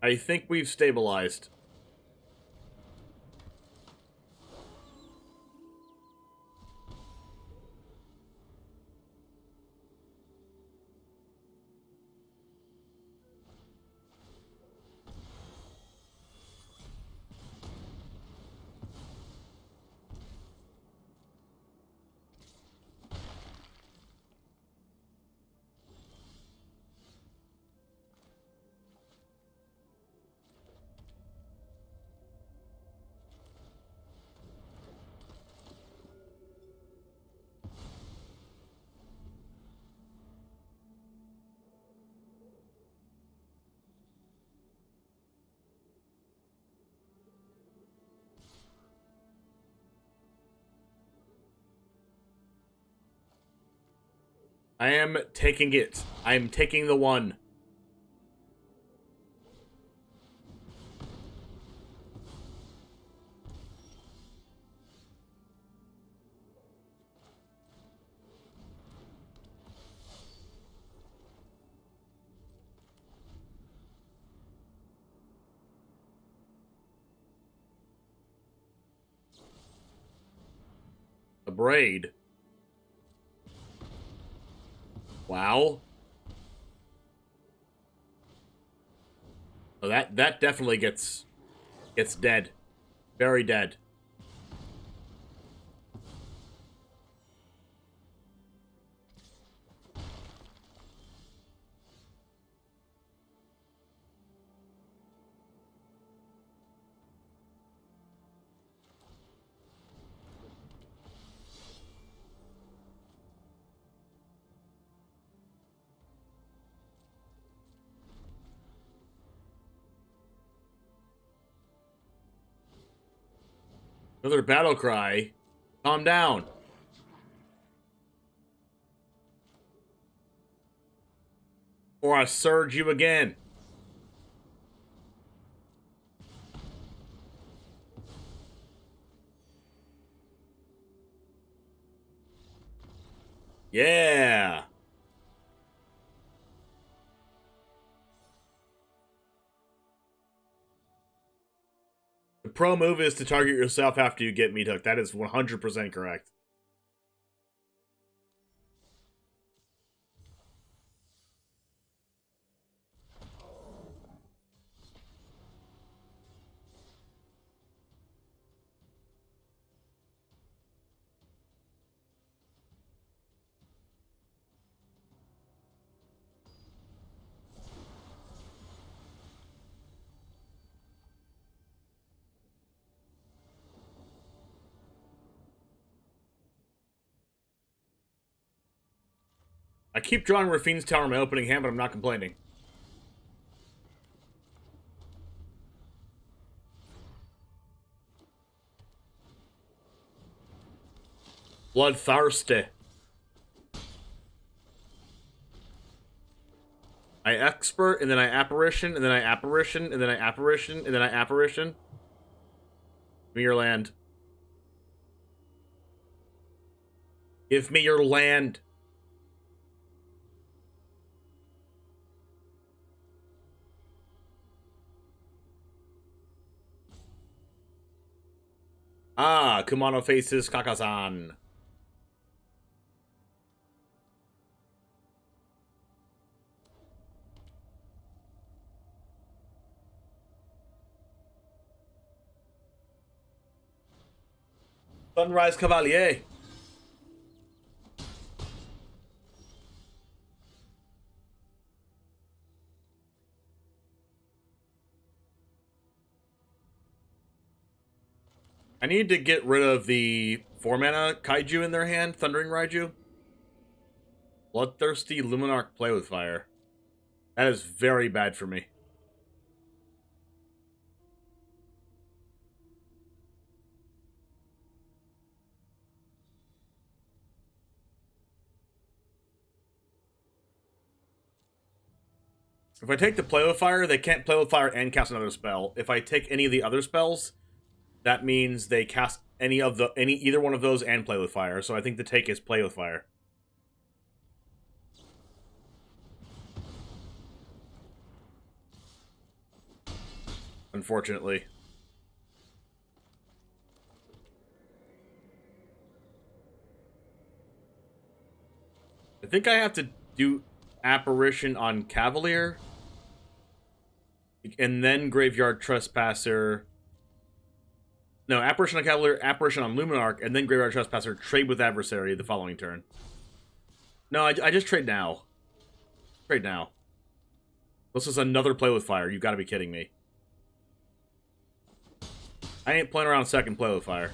I think we've stabilized. I am taking it. I am taking the one. braid. Wow. Oh, that definitely gets dead. Very dead. Another battle cry. Calm down. Or I surge you again. Yeah. The pro move is to target yourself after you get meat hooked. That is 100% correct. I keep drawing Rafine's Tower in my opening hand, but I'm not complaining. Bloodthirsty. I expert, and then I apparition, and then I apparition, and then I apparition, and then I apparition. Give me your land. Give me your land. Ah, Kumano faces Kakazan. Sunrise Cavalier. I need to get rid of the 4-mana Kaiju in their hand, Thundering Raiju. Bloodthirsty Luminarch Play with Fire. That is very bad for me. If I take the Play with Fire, they can't Play with Fire and cast another spell. If I take any of the other spells, that means they cast either one of those and Play with Fire. So I think the take is Play with Fire. Unfortunately. I think I have to do Apparition on Cavalier. And then Graveyard Trespasser. No, Apparition on Cavalier, Apparition on Luminarch, and then Graveyard Trespasser, trade with Adversary the following turn. No, I just trade now. Trade now. This is another Play with Fire. You gotta be kidding me. I ain't playing around second Play with Fire.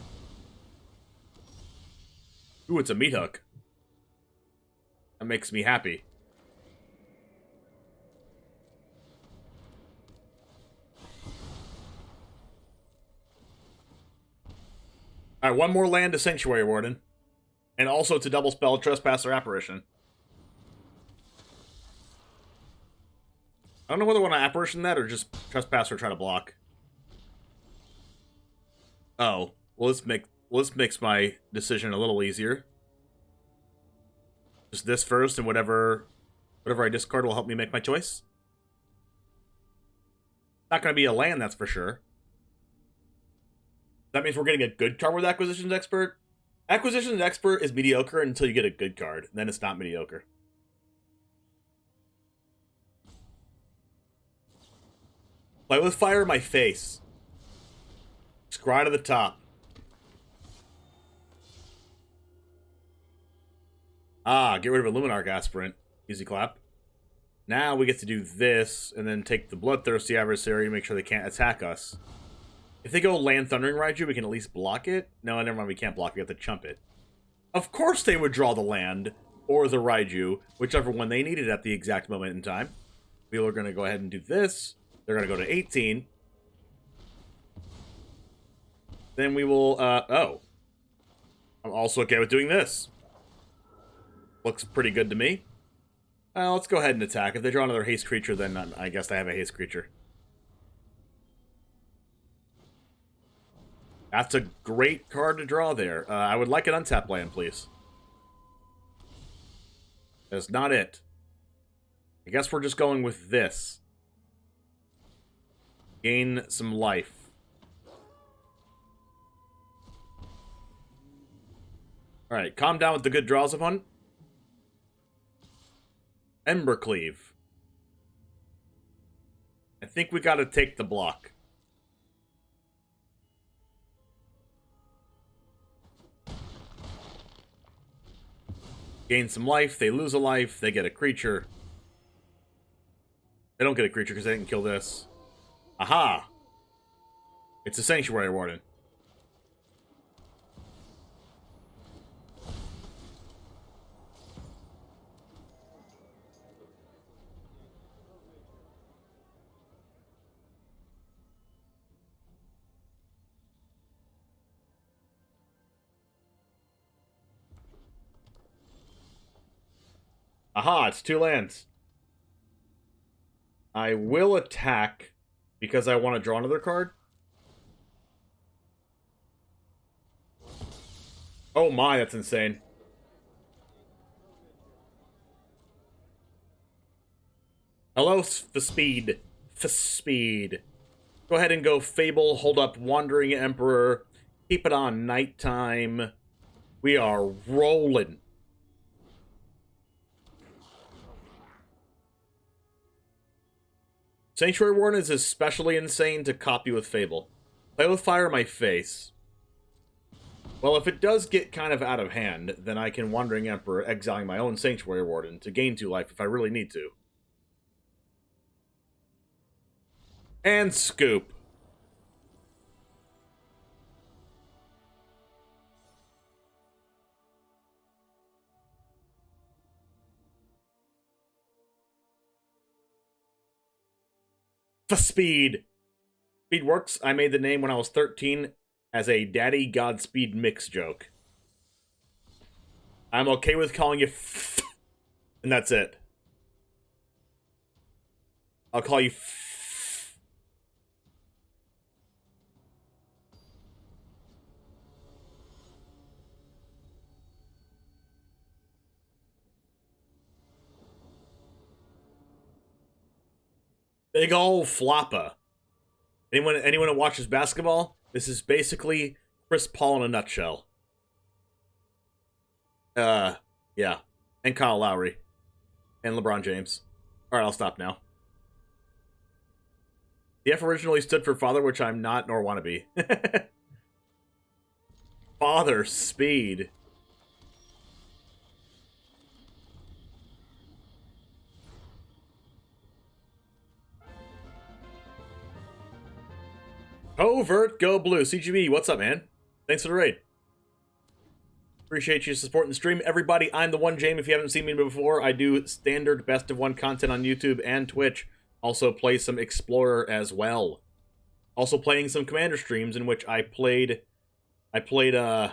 Ooh, it's a meat hook. That makes me happy. Alright, one more land to Sanctuary Warden. And also to double spell Trespasser Apparition. I don't know whether I want to Apparition that or just Trespasser try to block. Oh, well, let's makes my decision a little easier. Just this first, and whatever I discard will help me make my choice. Not going to be a land, that's for sure. That means we're getting a good card with Acquisitions Expert. Acquisition Expert is mediocre until you get a good card. Then it's not mediocre. Play with fire in my face. Scry to the top. Ah, get rid of a Luminarch Aspirant. Easy clap. Now we get to do this, and then take the Bloodthirsty Adversary to make sure they can't attack us. If they go Land Thundering Raiju, we can at least block it. No, never mind, we can't block it, we have to chump it. Of course they would draw the land, or the Raiju, whichever one they needed at the exact moment in time. We are going to go ahead and do this. They're going to go to 18. Then we will, oh. I'm also okay with doing this. Looks pretty good to me. Let's go ahead and attack. If they draw another haste creature, then I guess they have a haste creature. That's a great card to draw there. I would like an untap land, please. That's not it. I guess we're just going with this. Gain some life. Alright, calm down with the good draws, opponent. Embercleave. I think we gotta take the block. Gain some life, they lose a life, they get a creature. They don't get a creature because they didn't kill this. Aha! It's a Sanctuary Warden. Aha, it's 2 lands. I will attack because I want to draw another card. Oh my, that's insane. Hello, for speed. For speed. Go ahead and go Fable, hold up Wandering Emperor, keep it on nighttime. We are rolling. Sanctuary Warden is especially insane to copy with Fable. Play with fire in my face. Well, if it does get kind of out of hand, then I can Wandering Emperor, exiling my own Sanctuary Warden to gain 2 life if I really need to. And scoop. For speed. Speed works. I made the name when I was 13 as a Daddy Godspeed mix joke. I'm okay with calling you and that's it. I'll call you Big ol' floppa. Anyone that watches basketball, this is basically Chris Paul in a nutshell. Yeah. And Kyle Lowry. And LeBron James. Alright, I'll stop now. The F originally stood for father, which I'm not nor want to be. Father speed. CovertGoBlue. CGB, what's up, man? Thanks for the raid. Appreciate you supporting the stream. Everybody, I'm the One Jame. If you haven't seen me before, I do standard best of one content on YouTube and Twitch. Also play some Explorer as well. Also playing some Commander streams in which I played on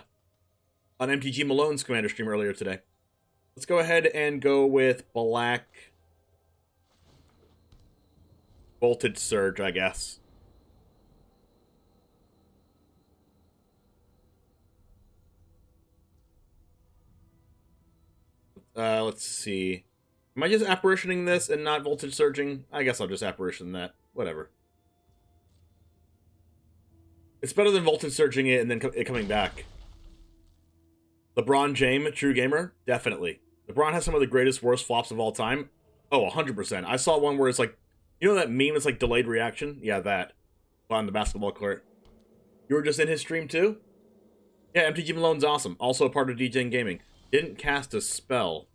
MTG Malone's Commander stream earlier today. Let's go ahead and go with Black Voltage Surge, I guess. Let's see. Am I just apparitioning this and not voltage surging? I guess I'll just apparition that. Whatever. It's better than voltage surging it and then it coming back. LeBron James, true gamer? Definitely. LeBron has some of the greatest, worst flops of all time. Oh, 100%. I saw one where it's like, you know that meme that's like delayed reaction? Yeah, that. On the basketball court. You were just in his stream too? Yeah, MTG Malone's awesome. Also a part of DJing Gaming. Didn't cast a spell.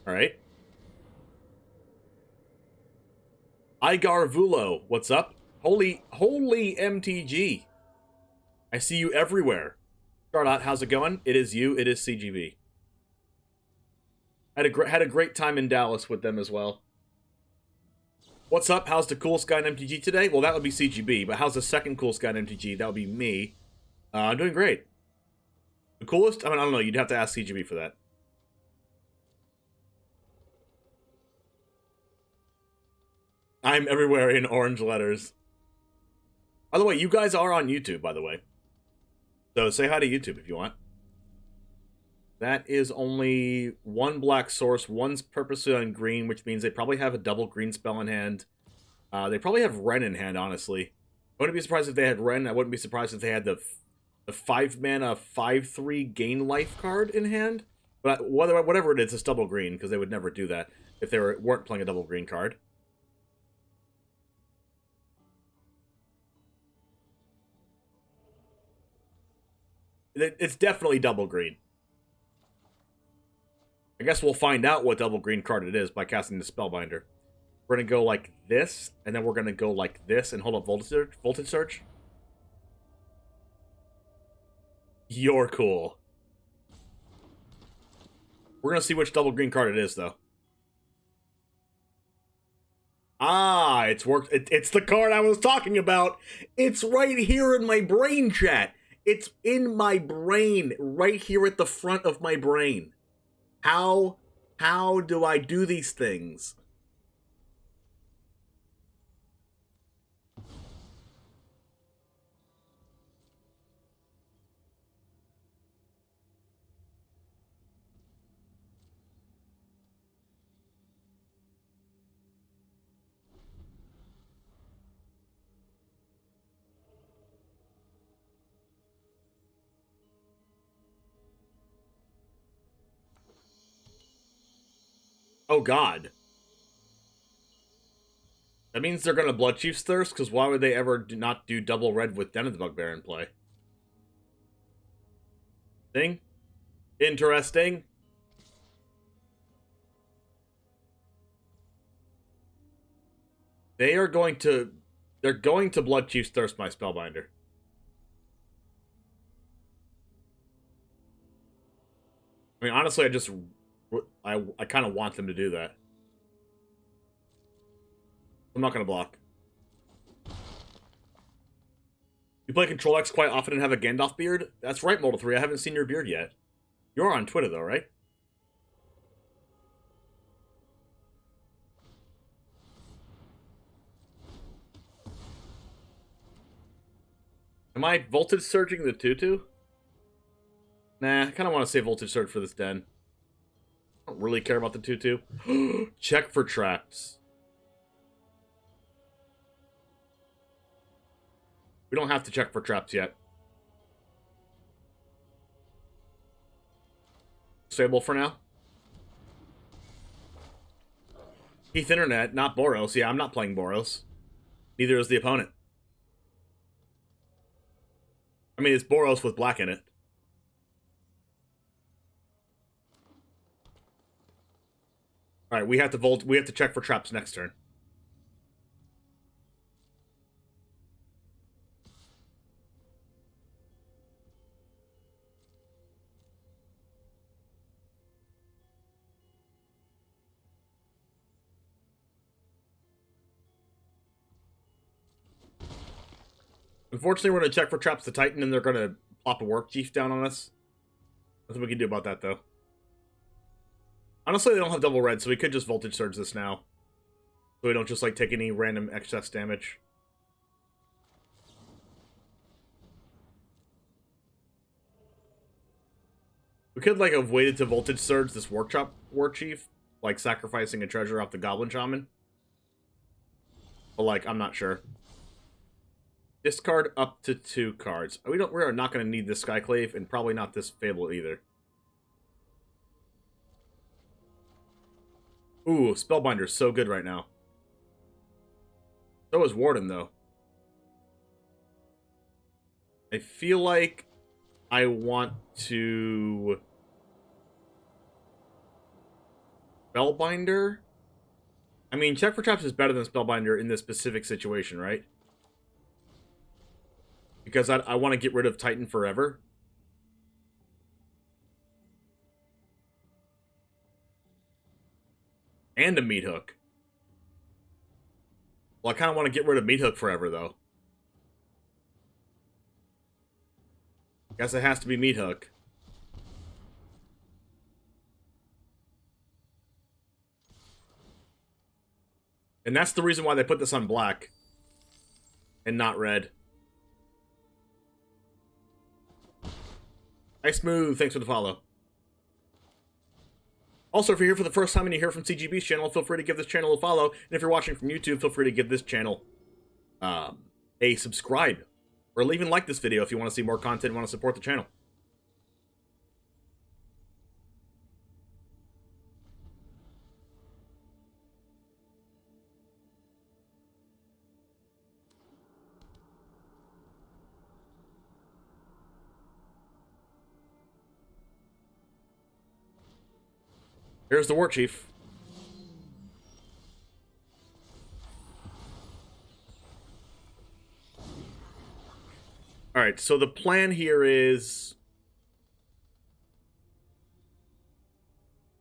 Alright. Igar Vulo, what's up? Holy MTG. I see you everywhere. Charlotte, how's it going? It is you, it is CGB. Had a great time in Dallas with them as well. What's up? How's the coolest guy in MTG today? Well, that would be CGB, but how's the second coolest guy in MTG? That would be me. I'm doing great. The coolest? I mean, I don't know. You'd have to ask CGB for that. I'm everywhere in orange letters. By the way, you guys are on YouTube, by the way. So say hi to YouTube if you want. That is only one black source. One's purposely on green, which means they probably have a double green spell in hand. They probably have Ren in hand, honestly. I wouldn't be surprised if they had Ren. I wouldn't be surprised if they had the 5-mana, 5/3 gain life card in hand. But whatever it is, it's double green, because they would never do that if they weren't playing a double green card. It's definitely double green. I guess we'll find out what double green card it is by casting the Spellbinder. We're going to go like this, and then we're going to go like this and hold up Voltage Search. You're cool. We're going to see which double green card it is, though. Ah, it's worked. It's the card I was talking about. It's right here in my brain, chat. It's in my brain, right here at the front of my brain. How do I do these things? Oh, God. That means they're going to Blood Chief's Thirst, because why would they ever not do double red with Den of the Bugbear in play? Thing? Interesting. They're going to Blood Chief's Thirst my Spellbinder. I mean, honestly, I kind of want them to do that. I'm not going to block. You play Control X quite often and have a Gandalf beard? That's right, Model 3. I haven't seen your beard yet. You're on Twitter, though, right? Am I Voltage Surging the 2/2? Nah, I kind of want to say Voltage Surge for this den. I don't really care about the 2/2. Check for traps. We don't have to check for traps yet. Stable for now. Heath Internet, not Boros. Yeah, I'm not playing Boros. Neither is the opponent. I mean, it's Boros with black in it. Alright, we have to check for traps next turn. Unfortunately, we're going to check for traps to Titan, and they're going to plop a Work Chief down on us. Nothing we can do about that, though. Honestly, they don't have double red, so we could just Voltage Surge this now. So we don't just, like, take any random excess damage. We could, like, have waited to Voltage Surge this War Chief, like, sacrificing a treasure off the Goblin Shaman. But, like, I'm not sure. Discard up to 2 cards. We are not going to need this Skyclave, and probably not this Fable either. Ooh, Spellbinder's so good right now. So is Warden, though. I feel like I want to... Spellbinder? I mean, Check for Traps is better than Spellbinder in this specific situation, right? Because I want to get rid of Titan forever. And a Meat Hook. Well, I kind of want to get rid of Meat Hook forever, though. Guess it has to be Meat Hook. And that's the reason why they put this on black. And not red. Nice move, thanks for the follow. Also, if you're here for the first time and you're here from CGB's channel, feel free to give this channel a follow. And if you're watching from YouTube, feel free to give this channel a subscribe. Or even like this video if you want to see more content and want to support the channel. Here's the War Chief. Alright, so the plan here is...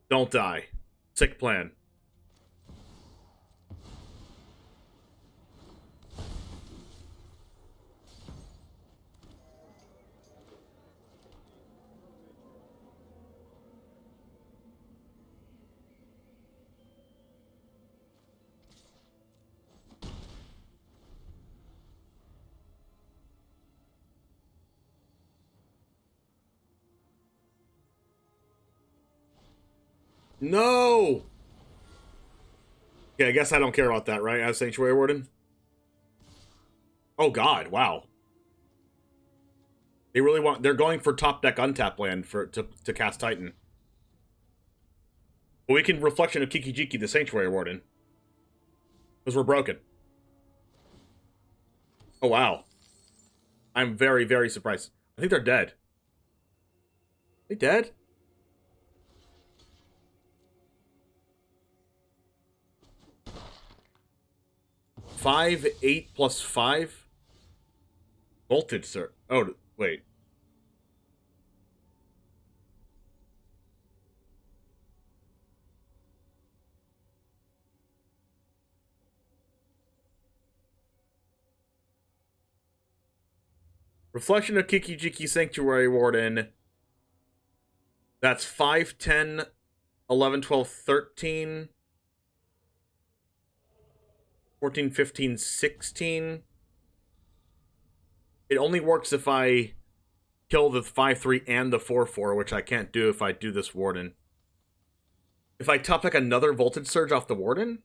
Don't die. Sick plan. No! Okay, I guess I don't care about that, right? As Sanctuary Warden? Oh god, wow. They really want... They're going for top deck untap land to cast Titan. But we can Reflection of Kiki-Jiki the Sanctuary Warden. Because we're broken. Oh wow. I'm very, very surprised. I think they're dead. They dead? Five, 8 plus 5? Voltage, sir. Oh, wait. Reflection of Kiki-Jiki Sanctuary Warden. That's 5, 10, 11, 12, 13... 14, 15, 16. It only works if I kill the 5-3 and the 4-4, which I can't do if I do this Warden. If I top deck another Voltage Surge off the Warden?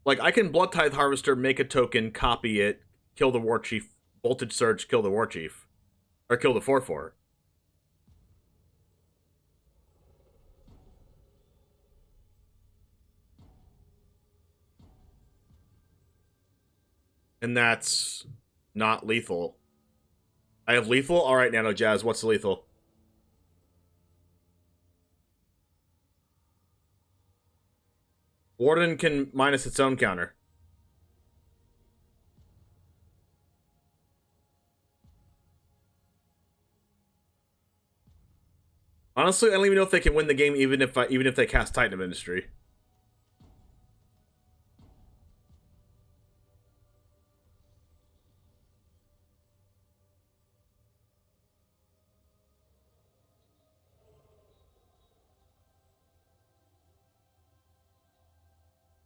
Like, I can Blood Tithe Harvester, make a token, copy it, kill the War Chief, Voltage Surge, kill the War Chief. Or kill the 4-4. And that's not lethal. I have lethal? Alright, Nano Jazz, what's the lethal? Warden can minus its own counter. Honestly, I don't even know if they can win the game even if they cast Titan of Industry.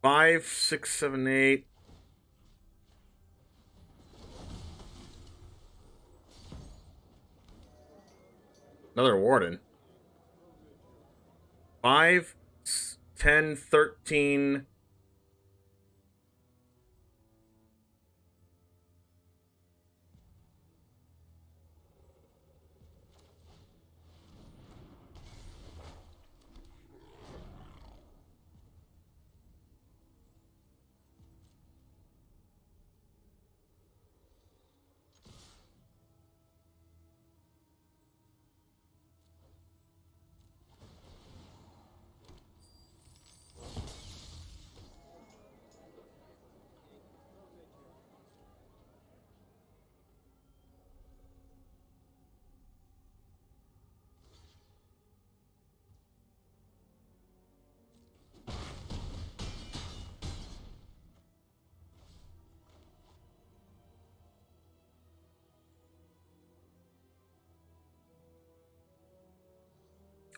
Five, 6, 7, 8. Another Warden. 5, 10, 13.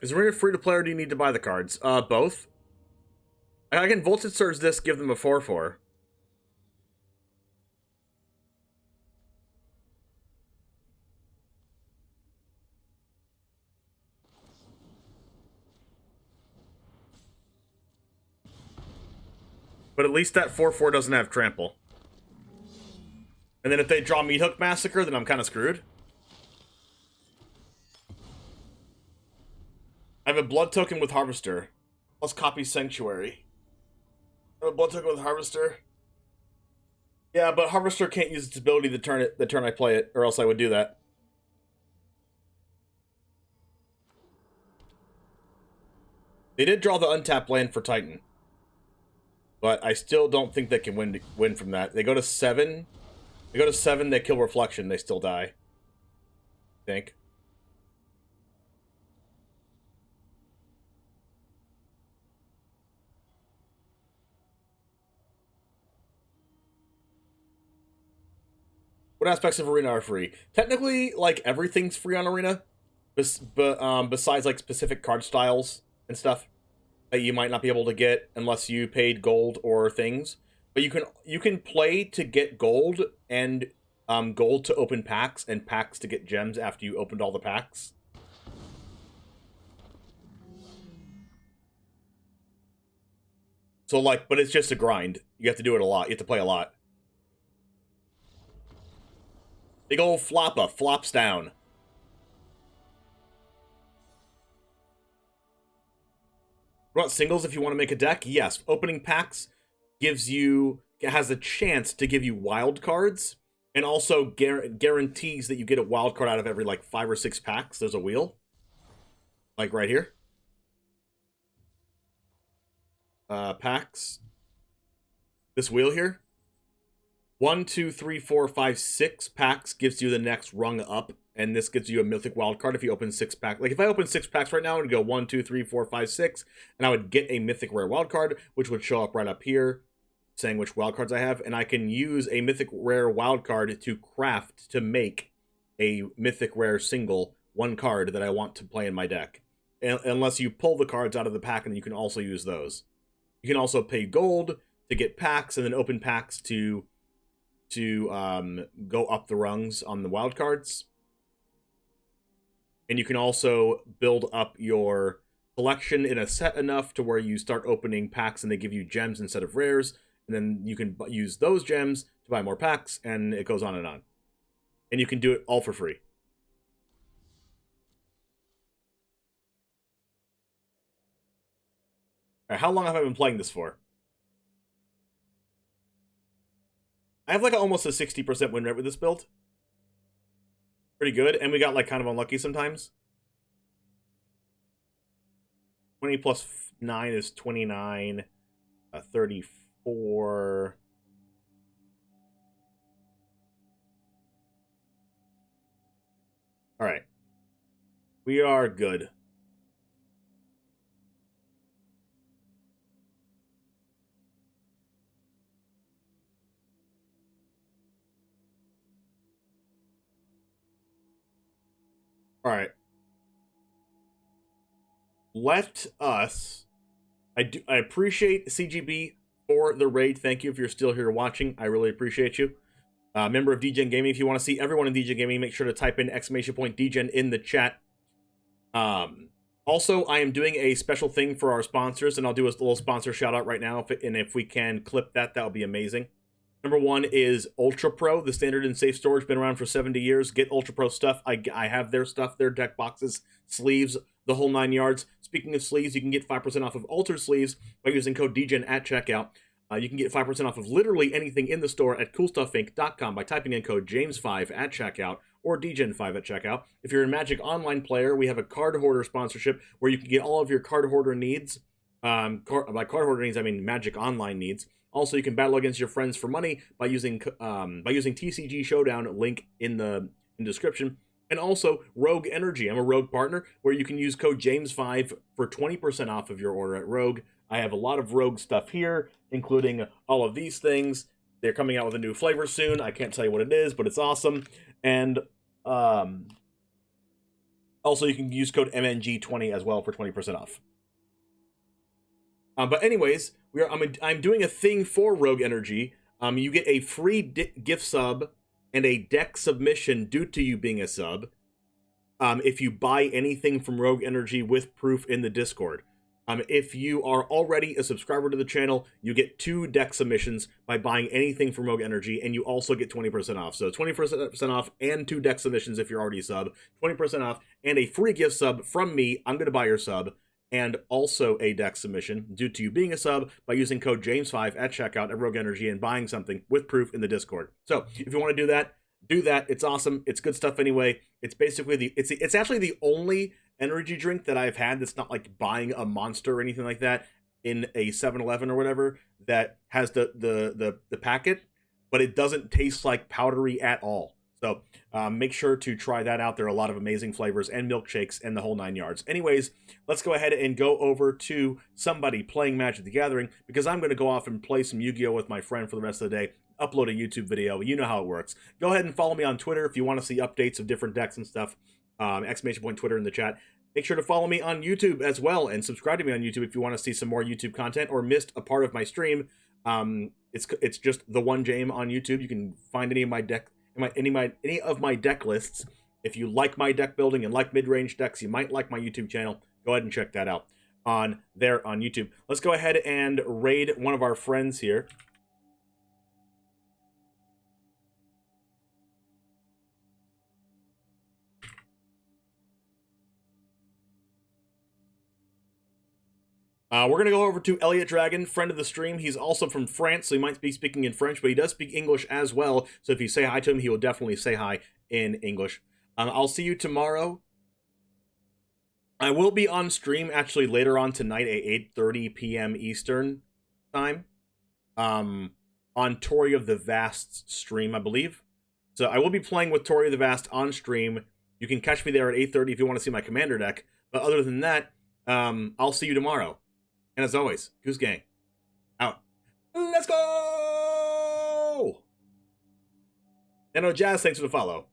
Is Arena free to play or do you need to buy the cards? Both. I can Voltage Surge this, give them a 4/4. But at least that 4/4 doesn't have trample. And then if they draw Meat Hook Massacre, then I'm kind of screwed. I have a blood token with Harvester. Plus copy Sanctuary. I have a blood token with Harvester. Yeah, but Harvester can't use its ability the turn I play it, or else I would do that. They did draw the untapped land for Titan. But I still don't think they can win from that. They go to 7. They go to 7, they kill Reflection, they still die. I think. What aspects of Arena are free? Technically, like, everything's free on Arena. Besides, like, specific card styles and stuff that you might not be able to get unless you paid gold or things. But you can play to get gold and gold to open packs and packs to get gems after you opened all the packs. So, like, but it's just a grind. You have to do it a lot. You have to play a lot. Big ol' Floppa flops down. What about singles if you want to make a deck? Yes. Opening packs has a chance to give you wild cards, and also guarantees that you get a wild card out of every, like, 5 or 6 packs. There's a wheel. Like right here. Packs. This wheel here. 1, 2, 3, 4, 5, 6 packs gives you the next rung up, and this gives you a mythic wild card if you open 6 packs. Like, if I open 6 packs right now, I would go 1, 2, 3, 4, 5, 6, and I would get a mythic rare wild card, which would show up right up here, saying which wild cards I have, and I can use a mythic rare wild card to craft to make a mythic rare single 1 card that I want to play in my deck. Unless you pull the cards out of the pack, and you can also use those. You can also pay gold to get packs, and then open packs to go up the rungs on the wild cards. And you can also build up your collection in a set enough to where you start opening packs and they give you gems instead of rares, and then you can use those gems to buy more packs, and it goes on and on. And you can do it all for free. All right, how long have I been playing this for? I have like almost a 60% win rate with this build. Pretty good, and we got like kind of unlucky sometimes. 20 plus 9 is 29. 34. All right. We are good. All right. Let us. I appreciate CGB for the raid. Thank you if you're still here watching. I really appreciate you. Member of DGen Gaming. If you want to see everyone in DGen Gaming, make sure to type in !DGen in the chat. Also, I am doing a special thing for our sponsors, and I'll do a little sponsor shout out right now. If we can clip that, that would be amazing. Number 1 is Ultra Pro, the standard and safe storage, been around for 70 years. Get Ultra Pro stuff. I have their stuff, their deck boxes, sleeves, the whole 9 yards. Speaking of sleeves, you can get 5% off of Altered sleeves by using code DGen at checkout. You can get 5% off of literally anything in the store at CoolStuffInc.com by typing in code James5 at checkout or DGen5 at checkout. If you're a Magic Online player, we have a card hoarder sponsorship where you can get all of your card hoarder needs. By card hoarder needs, I mean Magic Online needs. Also, you can battle against your friends for money by using TCG Showdown, link in the description. And also, Rogue Energy. I'm a Rogue partner where you can use code James5 for 20% off of your order at Rogue. I have a lot of Rogue stuff here, including all of these things. They're coming out with a new flavor soon. I can't tell you what it is, but it's awesome. And, oh, Also, you can use code MNG20 as well for 20% off. But anyways, I'm doing a thing for Rogue Energy. You get a free gift sub and a deck submission due to you being a sub if you buy anything from Rogue Energy with proof in the Discord. If you are already a subscriber to the channel, you get 2 deck submissions by buying anything from Rogue Energy, and you also get 20% off. So 20% off and 2 deck submissions if you're already a sub, 20% off, and a free gift sub from me. I'm going to buy your sub, and also a deck submission due to you being a sub by using code James5 at checkout at Rogue Energy and buying something with proof in the Discord. So if you want to do that, do that. It's awesome. It's good stuff anyway. It's basically it's actually the only energy drink that I've had that's not like buying a Monster or anything like that in a 7-Eleven or whatever that has the packet, but it doesn't taste like powdery at all. So make sure to try that out. There are a lot of amazing flavors and milkshakes and the whole 9 yards. Anyways, let's go ahead and go over to somebody playing Magic the Gathering, because I'm going to go off and play some Yu-Gi-Oh! With my friend for the rest of the day, upload a YouTube video. You know how it works. Go ahead and follow me on Twitter if you want to see updates of different decks and stuff. Exclamation point Twitter in the chat. Make sure to follow me on YouTube as well, and subscribe to me on YouTube if you want to see some more YouTube content or missed a part of my stream. It's just the one Jame on YouTube. You can find any of my deck, any of my deck lists. If you like my deck building and like mid-range decks, you might like my YouTube channel. Go ahead and check that out on YouTube. Let's go ahead and raid one of our friends here. We're going to go over to Elliot Dragon, friend of the stream. He's also from France, so he might be speaking in French, but he does speak English as well. So if you say hi to him, he will definitely say hi in English. I'll see you tomorrow. I will be on stream actually later on tonight at 8:30 p.m. Eastern time on Tori of the Vast's stream, I believe. So I will be playing with Tori of the Vast on stream. You can catch me there at 8:30 if you want to see my commander deck. But other than that, I'll see you tomorrow. And as always, Goose Gang, out. Let's go! And Jazz, thanks for the follow.